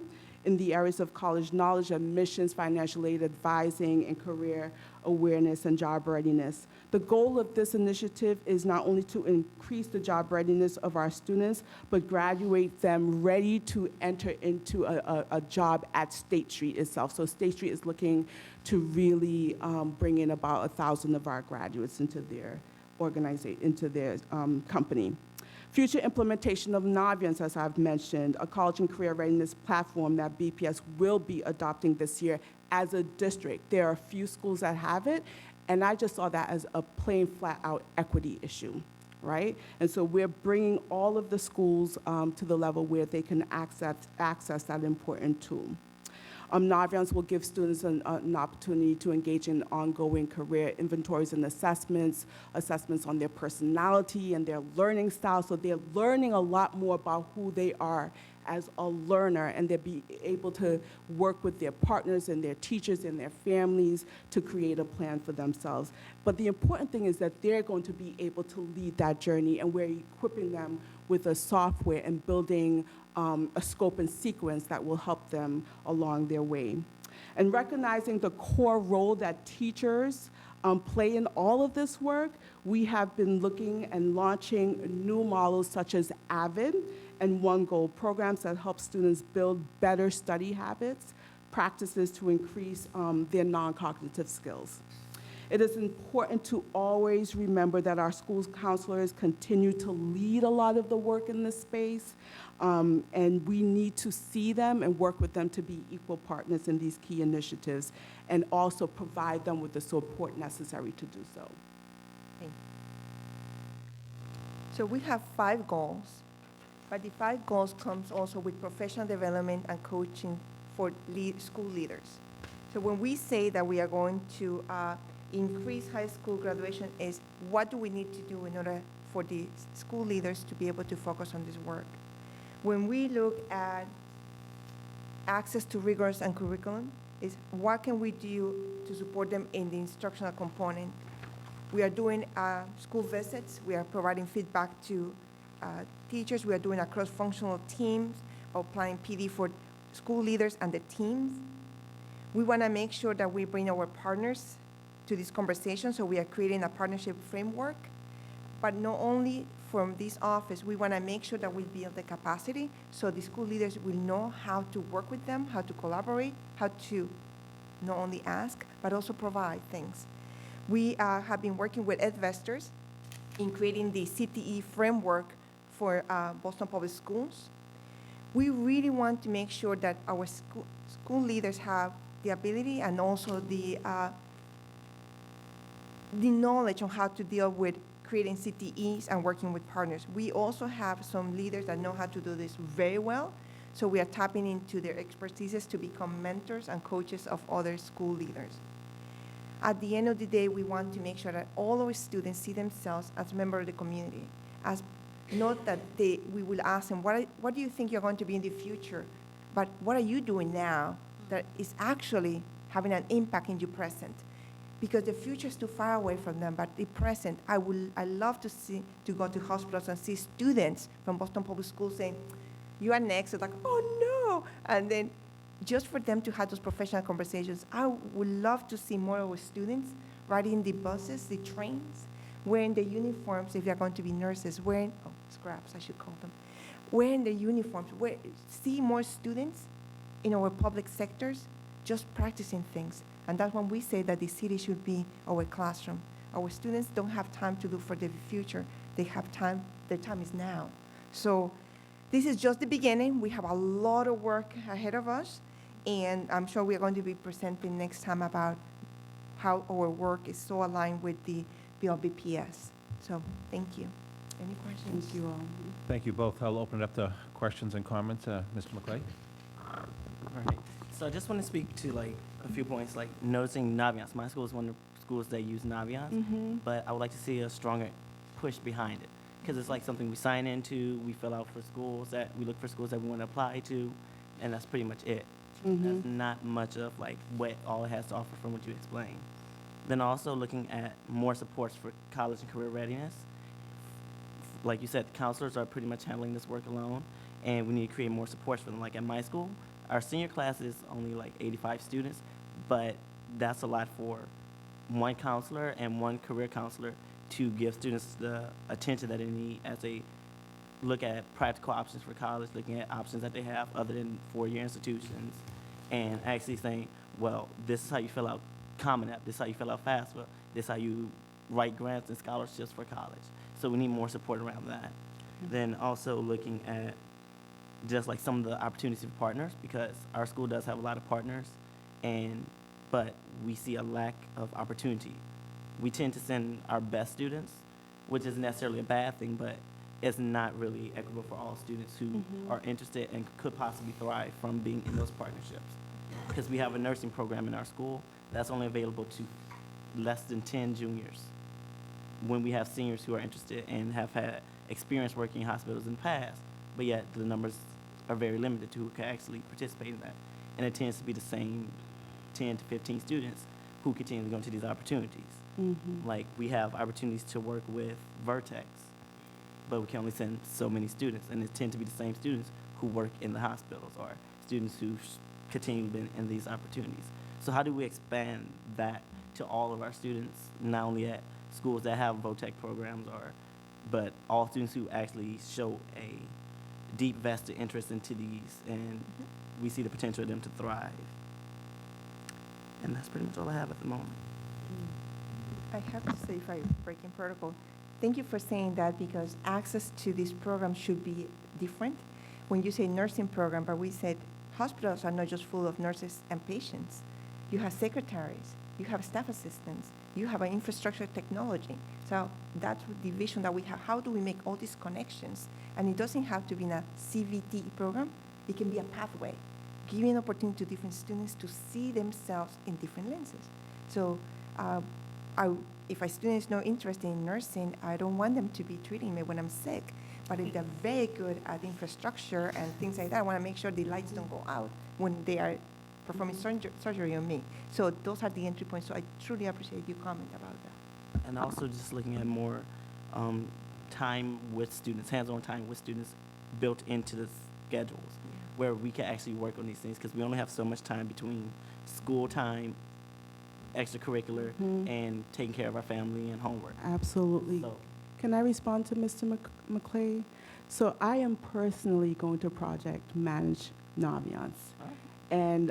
in the areas of college knowledge, admissions, financial aid, advising, and career awareness and job readiness. The goal of this initiative is not only to increase the job readiness of our students, but graduate them ready to enter into a job at State Street itself. So State Street is looking to really bring in about 1,000 of our graduates into their organization, into their company. Future implementation of Naviance, as I've mentioned, a college and career readiness platform that BPS will be adopting this year as a district. There are a few schools that have it, and I just saw that as a plain flat-out equity issue, right? And so we're bringing all of the schools to the level where they can access that important tool. Naviance will give students an opportunity to engage in ongoing career inventories and assessments on their personality and their learning style. So they're learning a lot more about who they are as a learner, and they'll be able to work with their partners and their teachers and their families to create a plan for themselves. But the important thing is that they're going to be able to lead that journey, and we're equipping them with a software and building a scope and sequence that will help them along their way. And recognizing the core role that teachers play in all of this work, we have been looking and launching new models such as AVID and One Goal, programs that help students build better study habits, practices to increase their non-cognitive skills. It is important to always remember that our school counselors continue to lead a lot of the work in this space, and we need to see them and work with them to be equal partners in these key initiatives, and also provide them with the support necessary to do so.
Okay. So we have 5 goals, but the 5 goals comes also with professional development and coaching for school leaders. So when we say that we are going to increase high school graduation, is what do we need to do in order for the school leaders to be able to focus on this work? When we look at access to rigors and curriculum, is what can we do to support them in the instructional component? We are doing school visits. We are providing feedback to teachers. We are doing a cross-functional teams, applying PD for school leaders and the teams. We want to make sure that we bring our partners to this conversation, so we are creating a partnership framework. But not only from this office, we want to make sure that we build the capacity so the school leaders will know how to work with them, how to collaborate, how to not only ask, but also provide things. We have been working with EdVestors in creating the CTE framework for Boston Public Schools. We really want to make sure that our school leaders have the ability and also the knowledge on how to deal with creating CTEs and working with partners. We also have some leaders that know how to do this very well, so we are tapping into their expertises to become mentors and coaches of other school leaders. At the end of the day, we want to make sure that all our students see themselves as members of the community, as not that we will ask them, what do you think you're going to be in the future? But what are you doing now that is actually having an impact in your present? Because the future is too far away from them, but the present, I love to go to hospitals and see students from Boston Public Schools saying, you are next. It's like, oh no. And then just for them to have those professional conversations, I would love to see more of our students riding the buses, the trains, wearing the uniforms, if they're going to be nurses, wearing, scraps, I should call them, wearing the uniforms, see more students in our public sectors just practicing things. And that's when we say that the city should be our classroom. Our students don't have time to look for the future. They have time, their time is now. So this is just the beginning. We have a lot of work ahead of us, and I'm sure we're going to be presenting next time about how our work is so aligned with the BLBPS. So thank you. Any questions?
Thank you all.
Thank you both. I'll open it up to questions and comments. Mr. McClay?
All right. So I just want to speak to like a few points, like noticing Naviance. My school is one of the schools that use Naviance, but I would like to see a stronger push behind it, because it's like something we sign into, we fill out for schools that we look for schools that we want to apply to, and that's pretty much it. That's not much of like what all it has to offer from what you explained. Then also looking at more supports for college and career readiness. Like you said, counselors are pretty much handling this work alone, and we need to create more supports for them. Like at my school, our senior class is only like 85 students, but that's a lot for one counselor and one career counselor to give students the attention that they need as they look at practical options for college, looking at options that they have other than four-year institutions, and actually saying, well, this is how you fill out Common App, this is how you fill out FAFSA, this is how you write grants and scholarships for college. So we need more support around that. Then also looking at just like some of the opportunities for partners, because our school does have a lot of partners, but we see a lack of opportunity. We tend to send our best students, which isn't necessarily a bad thing, but it's not really equitable for all students who are interested and could possibly thrive from being in those partnerships. Because we have a nursing program in our school that's only available to less than 10 juniors, when we have seniors who are interested and have had experience working in hospitals in the past, but yet the numbers are very limited to who can actually participate in that. And it tends to be the same 10 to 15 students who continue to go into these opportunities. Like we have opportunities to work with Vertex, but we can only send so many students, and it tend to be the same students who work in the hospitals or students who continue to be in these opportunities. So how do we expand that to all of our students, not only at schools that have VOTEC programs, but all students who actually show a deep vested interest into these, and we see the potential of them to thrive. And that's pretty much all I have at the moment.
I have to say, if I break in protocol, thank you for saying that, because access to this program should be different. When you say nursing program, but we said hospitals are not just full of nurses and patients. You have secretaries, you have staff assistants, you have an infrastructure technology. So that's the vision that we have. How do we make all these connections? And it doesn't have to be in a CVT program. It can be a pathway, giving opportunity to different students to see themselves in different lenses. So if a student is not interested in nursing, I don't want them to be treating me when I'm sick. But if they're very good at infrastructure and things like that, I want to make sure the lights don't go out when they are performing surgery on me. So those are the entry points. So I truly appreciate your comment about that.
And also just looking at more time with students, hands-on time with students built into the schedules, where we can actually work on these things, because we only have so much time between school time, extracurricular, and taking care of our family and homework.
Absolutely.
So,
can I respond to Mr. McClay? So I am personally going to project manage Naviance. And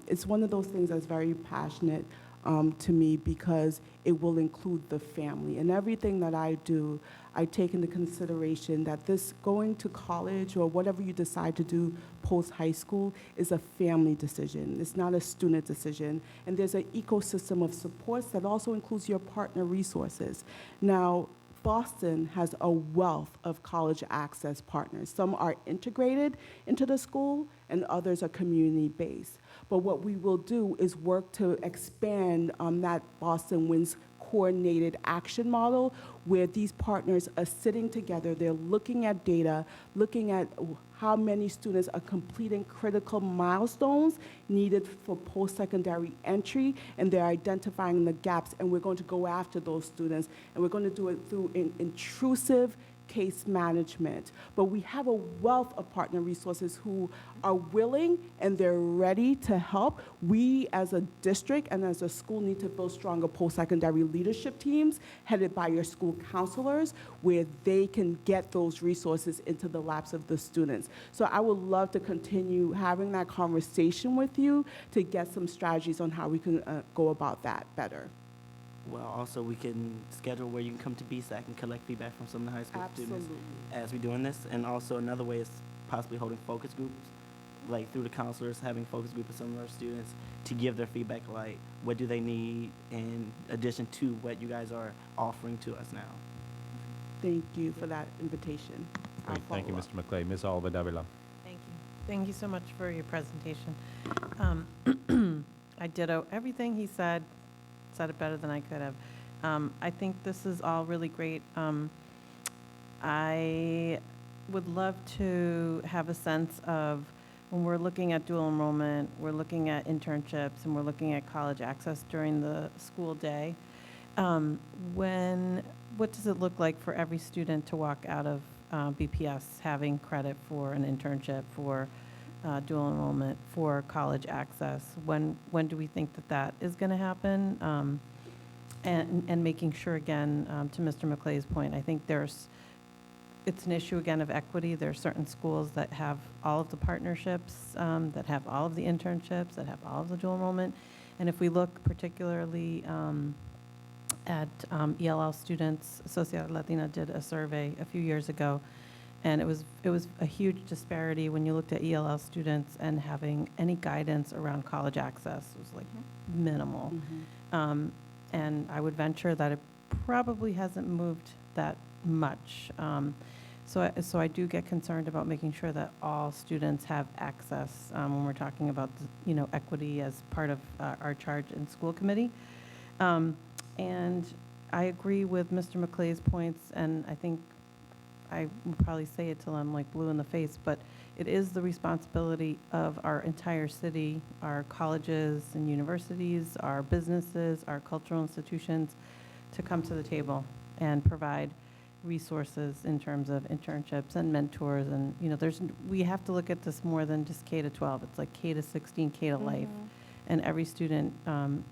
it's one of those things that's very passionate to me because it will include the family. And everything that I do, I take into consideration that this going to college or whatever you decide to do post-high school is a family decision. It's not a student decision. And there's an ecosystem of supports that also includes your partner resources. Now, Boston has a wealth of college access partners. Some are integrated into the school and others are community-based. But what we will do is work to expand that Boston Wins coordinated action model where these partners are sitting together, they're looking at data, looking at how many students are completing critical milestones needed for post-secondary entry, and they're identifying the gaps, and we're going to go after those students, and we're going to do it through intrusive case management. But we have a wealth of partner resources who are willing and they're ready to help. We as a district and as a school need to build stronger post-secondary leadership teams headed by your school counselors where they can get those resources into the laps of the students. So I would love to continue having that conversation with you to get some strategies on how we can go about that better.
Well, also, we can schedule where you can come to BSAC and collect feedback from some of the high school students as we're doing this. And also, another way is possibly holding focus groups, like through the counselors, having focus groups with some of our students to give their feedback, like what do they need in addition to what you guys are offering to us now.
Thank you for that invitation. I'll
Great. Thank you,
follow
Mr. McClay. Ms. Oliver Davila.
Thank you. Thank you so much for your presentation. I ditto everything he said it better than I could have. I think this is all really great. I would love to have a sense of when we're looking at dual enrollment, we're looking at internships, and we're looking at college access during the school day. What does it look like for every student to walk out of BPS having credit for an internship, for dual enrollment, for college access? When do we think that is going to happen? And making sure, again, to Mr. McClay's point, I think it's an issue, again, of equity. There are certain schools that have all of the partnerships, that have all of the internships, that have all of the dual enrollment. And if we look particularly at ELL students, Sociedad Latina did a survey a few years ago, and it was a huge disparity when you looked at ELL students and having any guidance around college access. It was like minimal. And I would venture that it probably hasn't moved that much. So I do get concerned about making sure that all students have access when we're talking about equity as part of our charge in school committee. And I agree with Mr. McClay's points, and I think I will probably say it till I'm like blue in the face, but it is the responsibility of our entire city, our colleges and universities, our businesses, our cultural institutions to come to the table and provide resources in terms of internships and mentors. And, we have to look at this more than just K to 12. It's like K to 16, K to life. And every student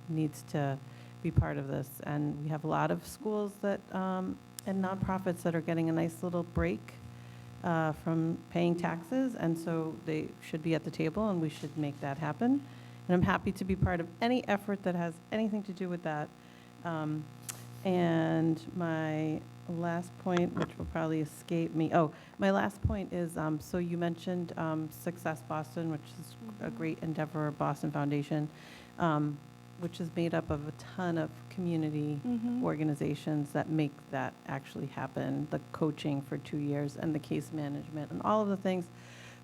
needs to be part of this. And we have a lot of schools that, and nonprofits that are getting a nice little break from paying taxes, and so they should be at the table, and we should make that happen. And I'm happy to be part of any effort that has anything to do with that. And my last point, which will probably escape me, my last point is, so you mentioned Success Boston, which is a great endeavor, Boston Foundation, which is made up of a ton of community organizations that make that actually happen, the coaching for 2 years and the case management and all of the things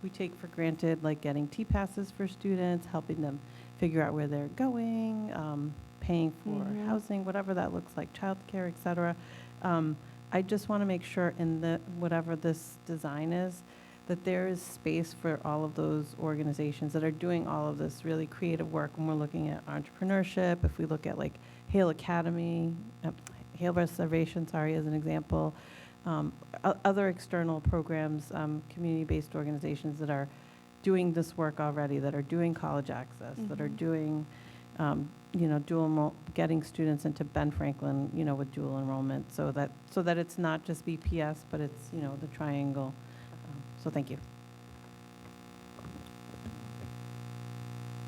we take for granted, like getting T-passes for students, helping them figure out where they're going, paying for housing, whatever that looks like, childcare, et cetera. I just want to make sure in whatever this design is, that there is space for all of those organizations that are doing all of this really creative work. When we're looking at entrepreneurship, if we look at like Hale Academy, Hale Reservation, as an example, other external programs, community-based organizations that are doing this work already, that are doing college access, that are doing, getting students into Ben Franklin, with dual enrollment, so that it's not just BPS, but it's, the triangle. So thank you.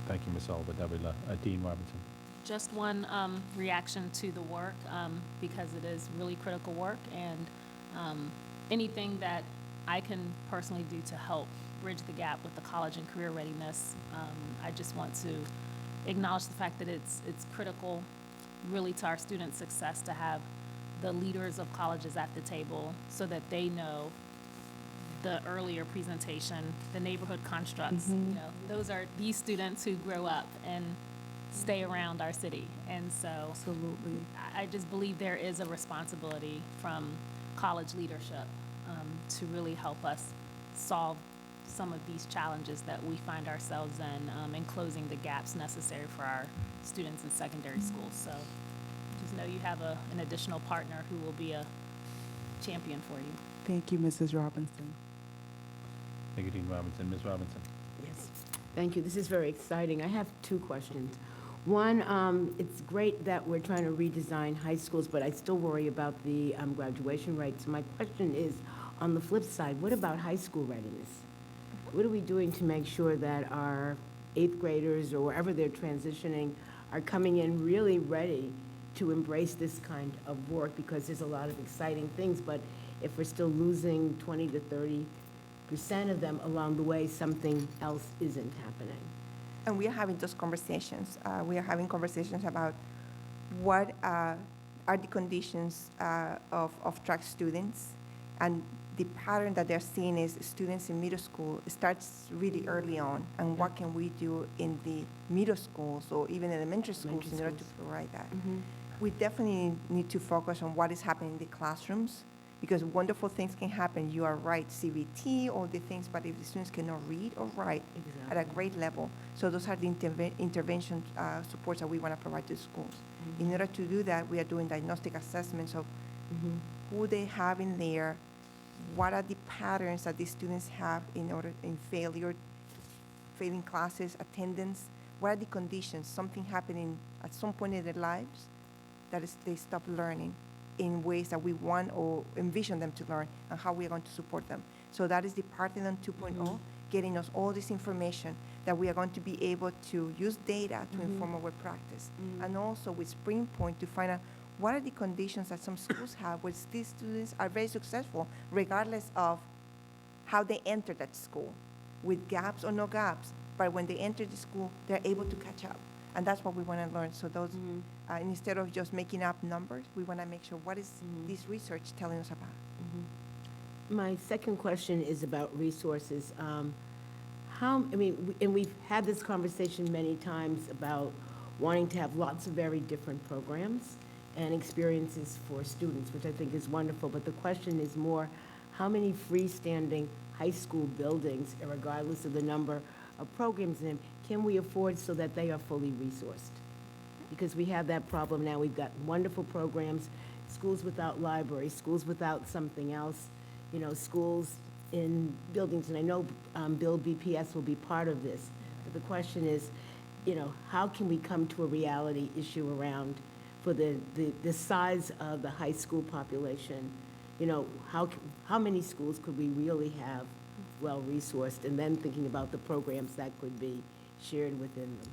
Thank you, Ms. Oliver Davila. Dean Robinson.
Just one reaction to the work, because it is really critical work, and anything that I can personally do to help bridge the gap with the college and career readiness, I just want to acknowledge the fact that it's critical really to our students' success to have the leaders of colleges at the table so that they know the earlier presentation, the neighborhood constructs. You know, those are these students who grow up and stay around our city. And so
Absolutely.
I just believe there is a responsibility from college leadership to really help us solve some of these challenges that we find ourselves in closing the gaps necessary for our students in secondary schools. So just know you have an additional partner who will be a champion for you.
Thank you, Mrs. Robinson.
Thank you, Dean Robinson. Ms. Robinson?
Yes, thank you. This is very exciting. I have two questions. One, it's great that we're trying to redesign high schools, but I still worry about the graduation rates. My question is, on the flip side, what about high school readiness? What are we doing to make sure that our eighth graders or wherever they're transitioning are coming in really ready to embrace this kind of work? Because there's a lot of exciting things, but if we're still losing 20 to 30% of them along the way, something else isn't happening.
And we are having those conversations. We are having conversations about what are the conditions of track students. And the pattern that they're seeing is students in middle school starts really early on. And what can we do in the middle schools or even elementary schools in order to provide that? We definitely need to focus on what is happening in the classrooms, because wonderful things can happen. You are right, CBT, all the things, but if the students cannot read or write at a grade level, so those are the intervention supports that we want to provide to schools. In order to do that, we are doing diagnostic assessments of who they have in there, what are the patterns that the students have in failing classes, attendance, what are the conditions, something happening at some point in their lives that they stop learning in ways that we want or envision them to learn, and how we are going to support them. So that is the Parthenon 2.0, getting us all this information that we are going to be able to use data to inform our practice. And also with Spring Point to find out what are the conditions that some schools have where these students are very successful regardless of how they enter that school, with gaps or no gaps. But when they enter the school, they're able to catch up. And that's what we want to learn. So those, instead of just making up numbers, we want to make sure what is this research telling us about.
My second question is about resources. And we've had this conversation many times about wanting to have lots of very different programs and experiences for students, which I think is wonderful. But the question is more, how many freestanding high school buildings, regardless of the number of programs in them, can we afford so that they are fully resourced? Because we have that problem now. We've got wonderful programs, schools without libraries, schools without something else, schools in buildings. And I know Build BPS will be part of this. But the question is, how can we come to a reality issue around for the size of the high school population? How many schools could we really have well-resourced, and then thinking about the programs that could be shared within them?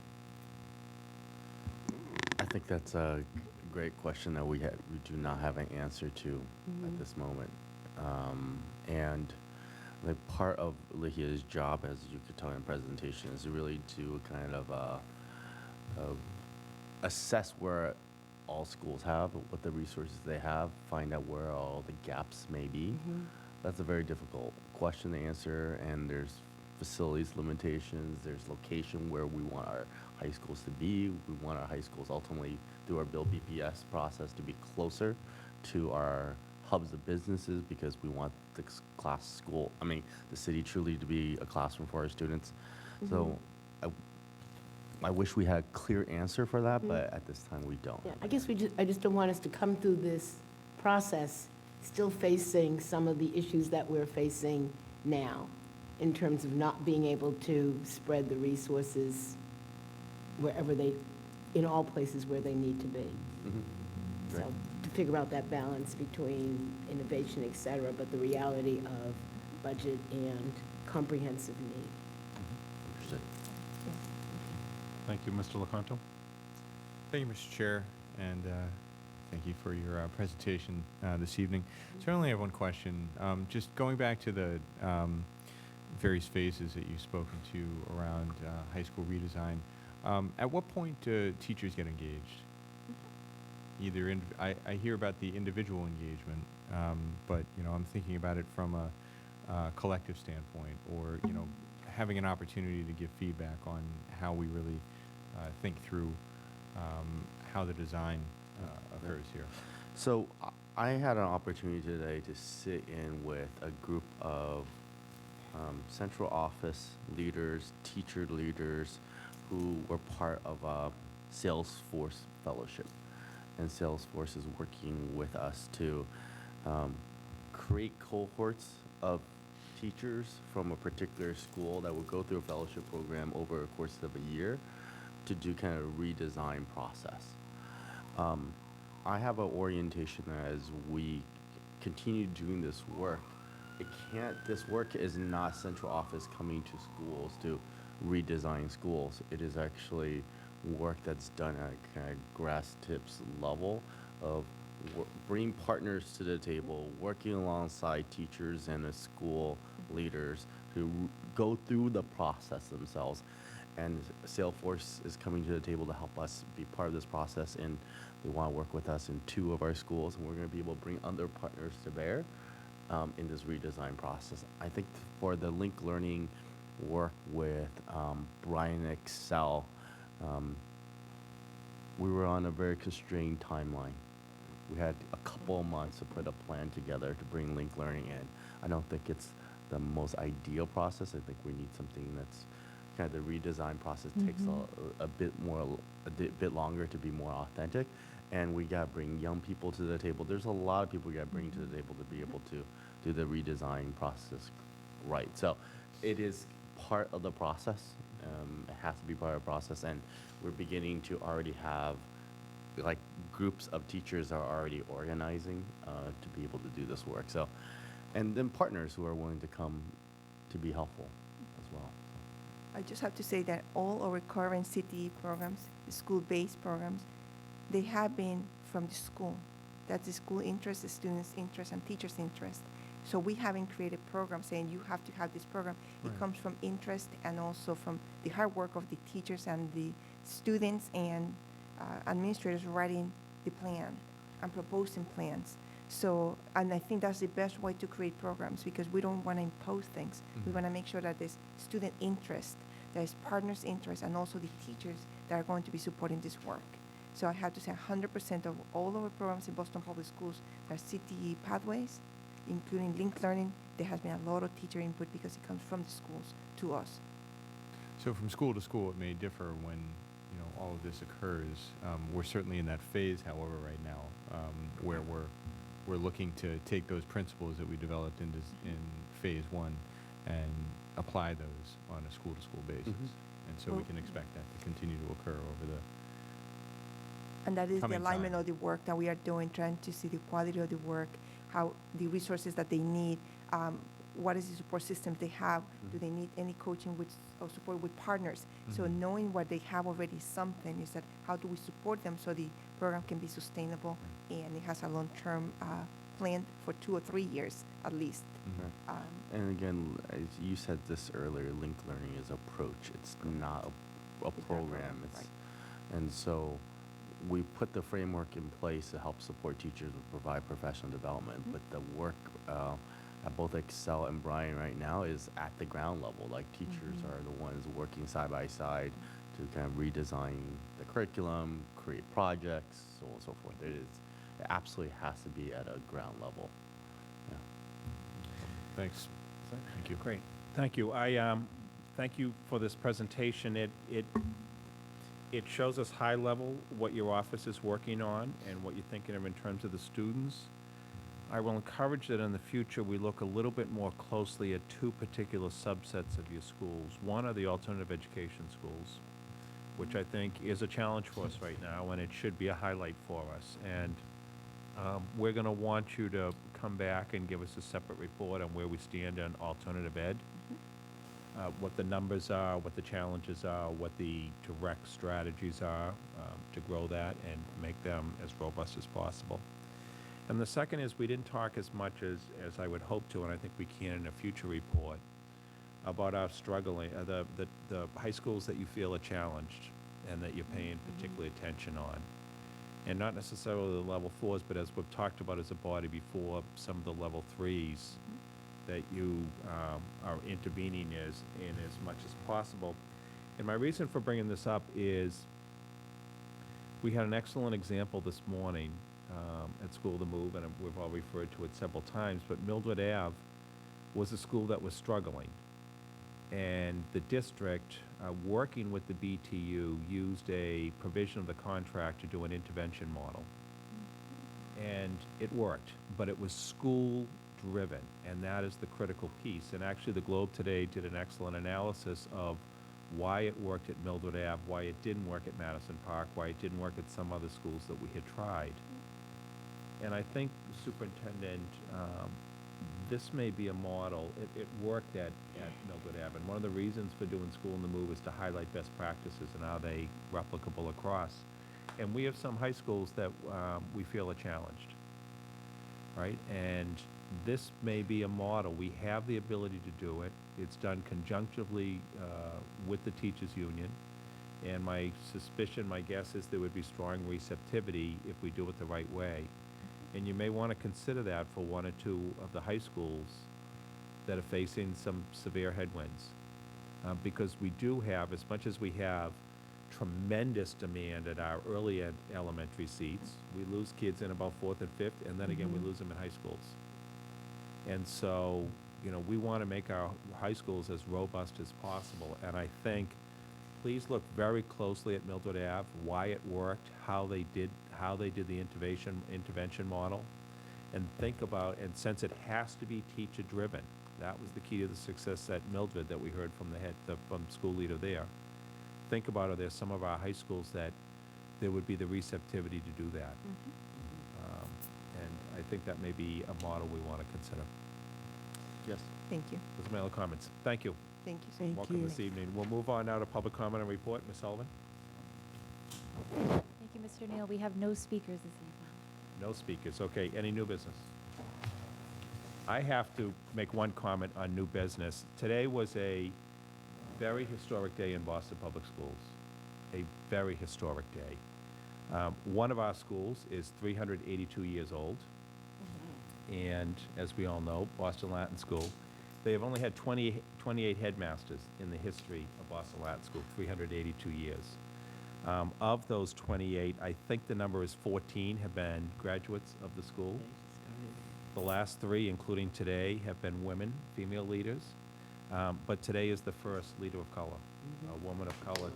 I think that's a great question that we do not have an answer to at this moment. And like part of Lihia's job, as you could tell in the presentation, is really to kind of assess where all schools have, what the resources they have, find out where all the gaps may be. That's a very difficult question to answer, and there's facilities limitations, there's location where we want our high schools to be. We want our high schools ultimately, through our Build BPS process, to be closer to our hubs of businesses, because we want the the city truly to be a classroom for our students. So I wish we had a clear answer for that, but at this time we don't.
Yeah, I just don't want us to come through this process still facing some of the issues that we're facing now in terms of not being able to spread the resources in all places where they need to be. So to figure out that balance between innovation, et cetera, but the reality of budget and comprehensive need.
Understood.
Thank you, Mr. Lecanto.
Thank you, Mr. Chair, and thank you for your presentation this evening. Certainly, I have one question. Just going back to the various phases that you've spoken to around high school redesign, at what point do teachers get engaged? Either I hear about the individual engagement, but I'm thinking about it from a collective standpoint, or having an opportunity to give feedback on how we really think through how the design occurs here.
So I had an opportunity today to sit in with a group of central office leaders, teacher leaders, who were part of a Salesforce fellowship. And Salesforce is working with us to create cohorts of teachers from a particular school that would go through a fellowship program over a course of a year to do kind of redesign process. I have an orientation as we continue doing this work. This work is not central office coming to schools to redesign schools. It is actually work that's done at a kind of grass tips level of bringing partners to the table, working alongside teachers and the school leaders to go through the process themselves. And Salesforce is coming to the table to help us be part of this process, and they want to work with us in 2 of our schools, and we're going to be able to bring other partners to bear in this redesign process. I think for the link learning work with Brian Excel, we were on a very constrained timeline. We had a couple of months to put a plan together to bring link learning in. I don't think it's the most ideal process. I think we need something that's kind of the redesign process takes a bit longer to be more authentic, and we got to bring young people to the table. There's a lot of people we got to bring to the table to be able to do the redesign process right. So it is part of the process. It has to be part of the process, and we're beginning to already have like groups of teachers are already organizing to be able to do this work. So, and then partners who are willing to come to be helpful as well.
I just have to say that all our current CTE programs, the school-based programs, they have been from the school. That's the school interest, the students' interest, and teachers' interest. So we haven't created programs saying you have to have this program. It comes from interest and also from the hard work of the teachers and the students and administrators writing the plan and proposing plans. So, and I think that's the best way to create programs, because we don't want to impose things. We want to make sure that there's student interest, there's partners' interest, and also the teachers that are going to be supporting this work. So I have to say 100% of all our programs in Boston Public Schools are CTE pathways, including link learning. There has been a lot of teacher input because it comes from the schools to us.
So from school to school, it may differ when all of this occurs. We're certainly in that phase, however, right now, where we're looking to take those principles that we developed in phase 1 and apply those on a school-to-school basis. And so we can expect that to continue to occur over the
And that is the
coming
alignment
time.
of the work that we are doing, trying to see the quality of the work, how the resources that they need, what is the support systems they have, do they need any coaching with, or support with partners? So knowing what they have already is something, is that how do we support them so the program can be sustainable and it has a long-term plan for 2 or 3 years at least.
And again, as you said this earlier, link learning is approach. It's not a program. And so we put the framework in place to help support teachers and provide professional development. But the work at both Excel and Brian right now is at the ground level. Like teachers are the ones working side by side to kind of redesign the curriculum, create projects, so on and so forth. It absolutely has to be at a ground level. Yeah.
Thanks. Thank you.
Great. Thank you. I thank you for this presentation. It shows us high level what your office is working on and what you're thinking of in terms of the students. I will encourage that in the future we look a little bit more closely at 2 particular subsets of your schools. One are the alternative education schools, which I think is a challenge for us right now, and it should be a highlight for us. And we're going to want you to come back and give us a separate report on where we stand on alternative ed, what the numbers are, what the challenges are, what the direct strategies are. to grow that and make them as robust as possible. And the second is we didn't talk as much as I would hope to, and I think we can in a future report, about our struggling, the high schools that you feel are challenged and that you're paying particular attention on. And not necessarily the level 4s, but as we've talked about as a body before, some of the level 3s that you are intervening in as much as possible. And my reason for bringing this up is we had an excellent example this morning at School to Move, and we've all referred to it several times, but Mildred Ave was a school that was struggling. And the district, working with the BTU, used a provision of the contract to do an intervention model. And it worked, but it was school-driven, and that is the critical piece. And actually, the Globe today did an excellent analysis of why it worked at Mildred Ave, why it didn't work at Madison Park, why it didn't work at some other schools that we had tried. And I think, Superintendent, this may be a model. It worked at Mildred Ave, and one of the reasons for doing School in the Move is to highlight best practices and are they replicable across. And we have some high schools that we feel are challenged, right? And this may be a model. We have the ability to do it. It's done conjunctively with the teachers union. And my suspicion, my guess is there would be strong receptivity if we do it the right way. And you may want to consider that for one or two of the high schools that are facing some severe headwinds. Because we do have, as much as we have tremendous demand at our early elementary seats, we lose kids in about 4th and 5th, and then again, we lose them in high schools. And so, you know, we want to make our high schools as robust as possible. And I think, please look very closely at Mildred Ave, why it worked, how they did the intervention model, and think about, and since it has to be teacher-driven, that was the key to the success at Mildred that we heard from from school leader there. Think about, are there some of our high schools that there would be the receptivity to do that? And I think that may be a model we want to consider. Yes?
Thank you.
Those are my other comments. Thank you.
Thank you, sir.
Welcome this evening. We'll move on now to public comment and report. Ms. Sullivan?
Thank you, Mr. Neal. We have no speakers this evening.
No speakers. Okay, any new business? I have to make one comment on new business. Today was a very historic day in Boston Public Schools, a very historic day. One of our schools is 382 years old, and as we all know, Boston Latin School, they have only had 28 headmasters in the history of Boston Latin School, 382 years. Of those 28, I think the number is 14 have been graduates of the school. The last 3, including today, have been women, female leaders. But today is the first leader of color. A woman of color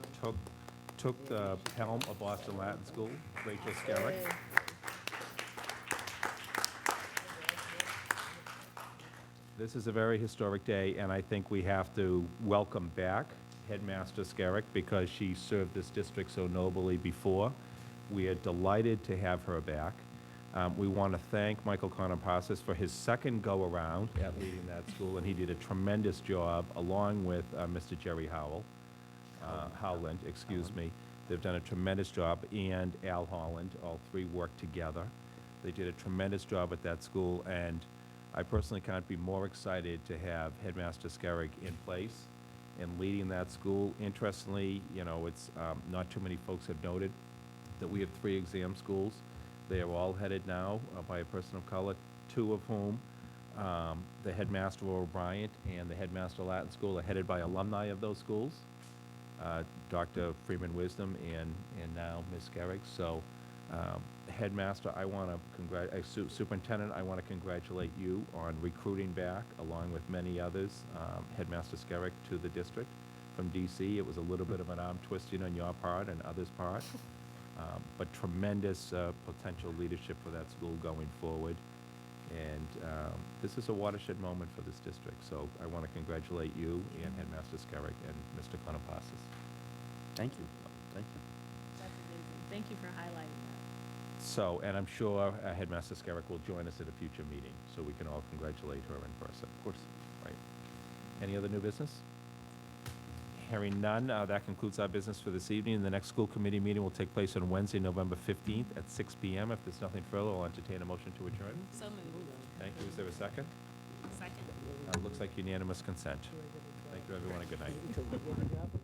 took the helm of Boston Latin School, Rachel Skerrick. This is a very historic day, and I think we have to welcome back Headmaster Skerrick because she served this district so nobly before. We are delighted to have her back. We want to thank Michael Konopassis for his second go-around at leading that school, and he did a tremendous job along with Mr. Jerry Howland, excuse me. They've done a tremendous job, and Al Holland, all 3 worked together. They did a tremendous job at that school, and I personally can't be more excited to have Headmaster Skerrick in place and leading that school. Interestingly, you know, it's not too many folks have noted that we have 3 exam schools. They are all headed now by a person of color, 2 of whom, the headmaster O'Brien and the headmaster Latin School, are headed by alumni of those schools, Dr. Freeman Wisdom and now Ms. Skerrick. So, headmaster, I want to superintendent, I want to congratulate you on recruiting back, along with many others, Headmaster Skerrick to the district from DC. It was a little bit of an arm twisting on your part and others' part. But tremendous potential leadership for that school going forward. And this is a watershed moment for this district. So I want to congratulate you and Headmaster Skerrick and Mr. Konopassis.
Thank you. Thank you.
That's amazing. Thank you for highlighting that.
So, and I'm sure Headmaster Skerrick will join us at a future meeting, so we can all congratulate her in person. Of course. Right. Any other new business? Hearing none, that concludes our business for this evening. The next school committee meeting will take place on Wednesday, November 15th at 6 p.m. If there's nothing further, I'll entertain a motion to adjourn.
So moved.
Thank you. Is there a second?
Second.
Looks like unanimous consent. Thank you, everyone, and good night.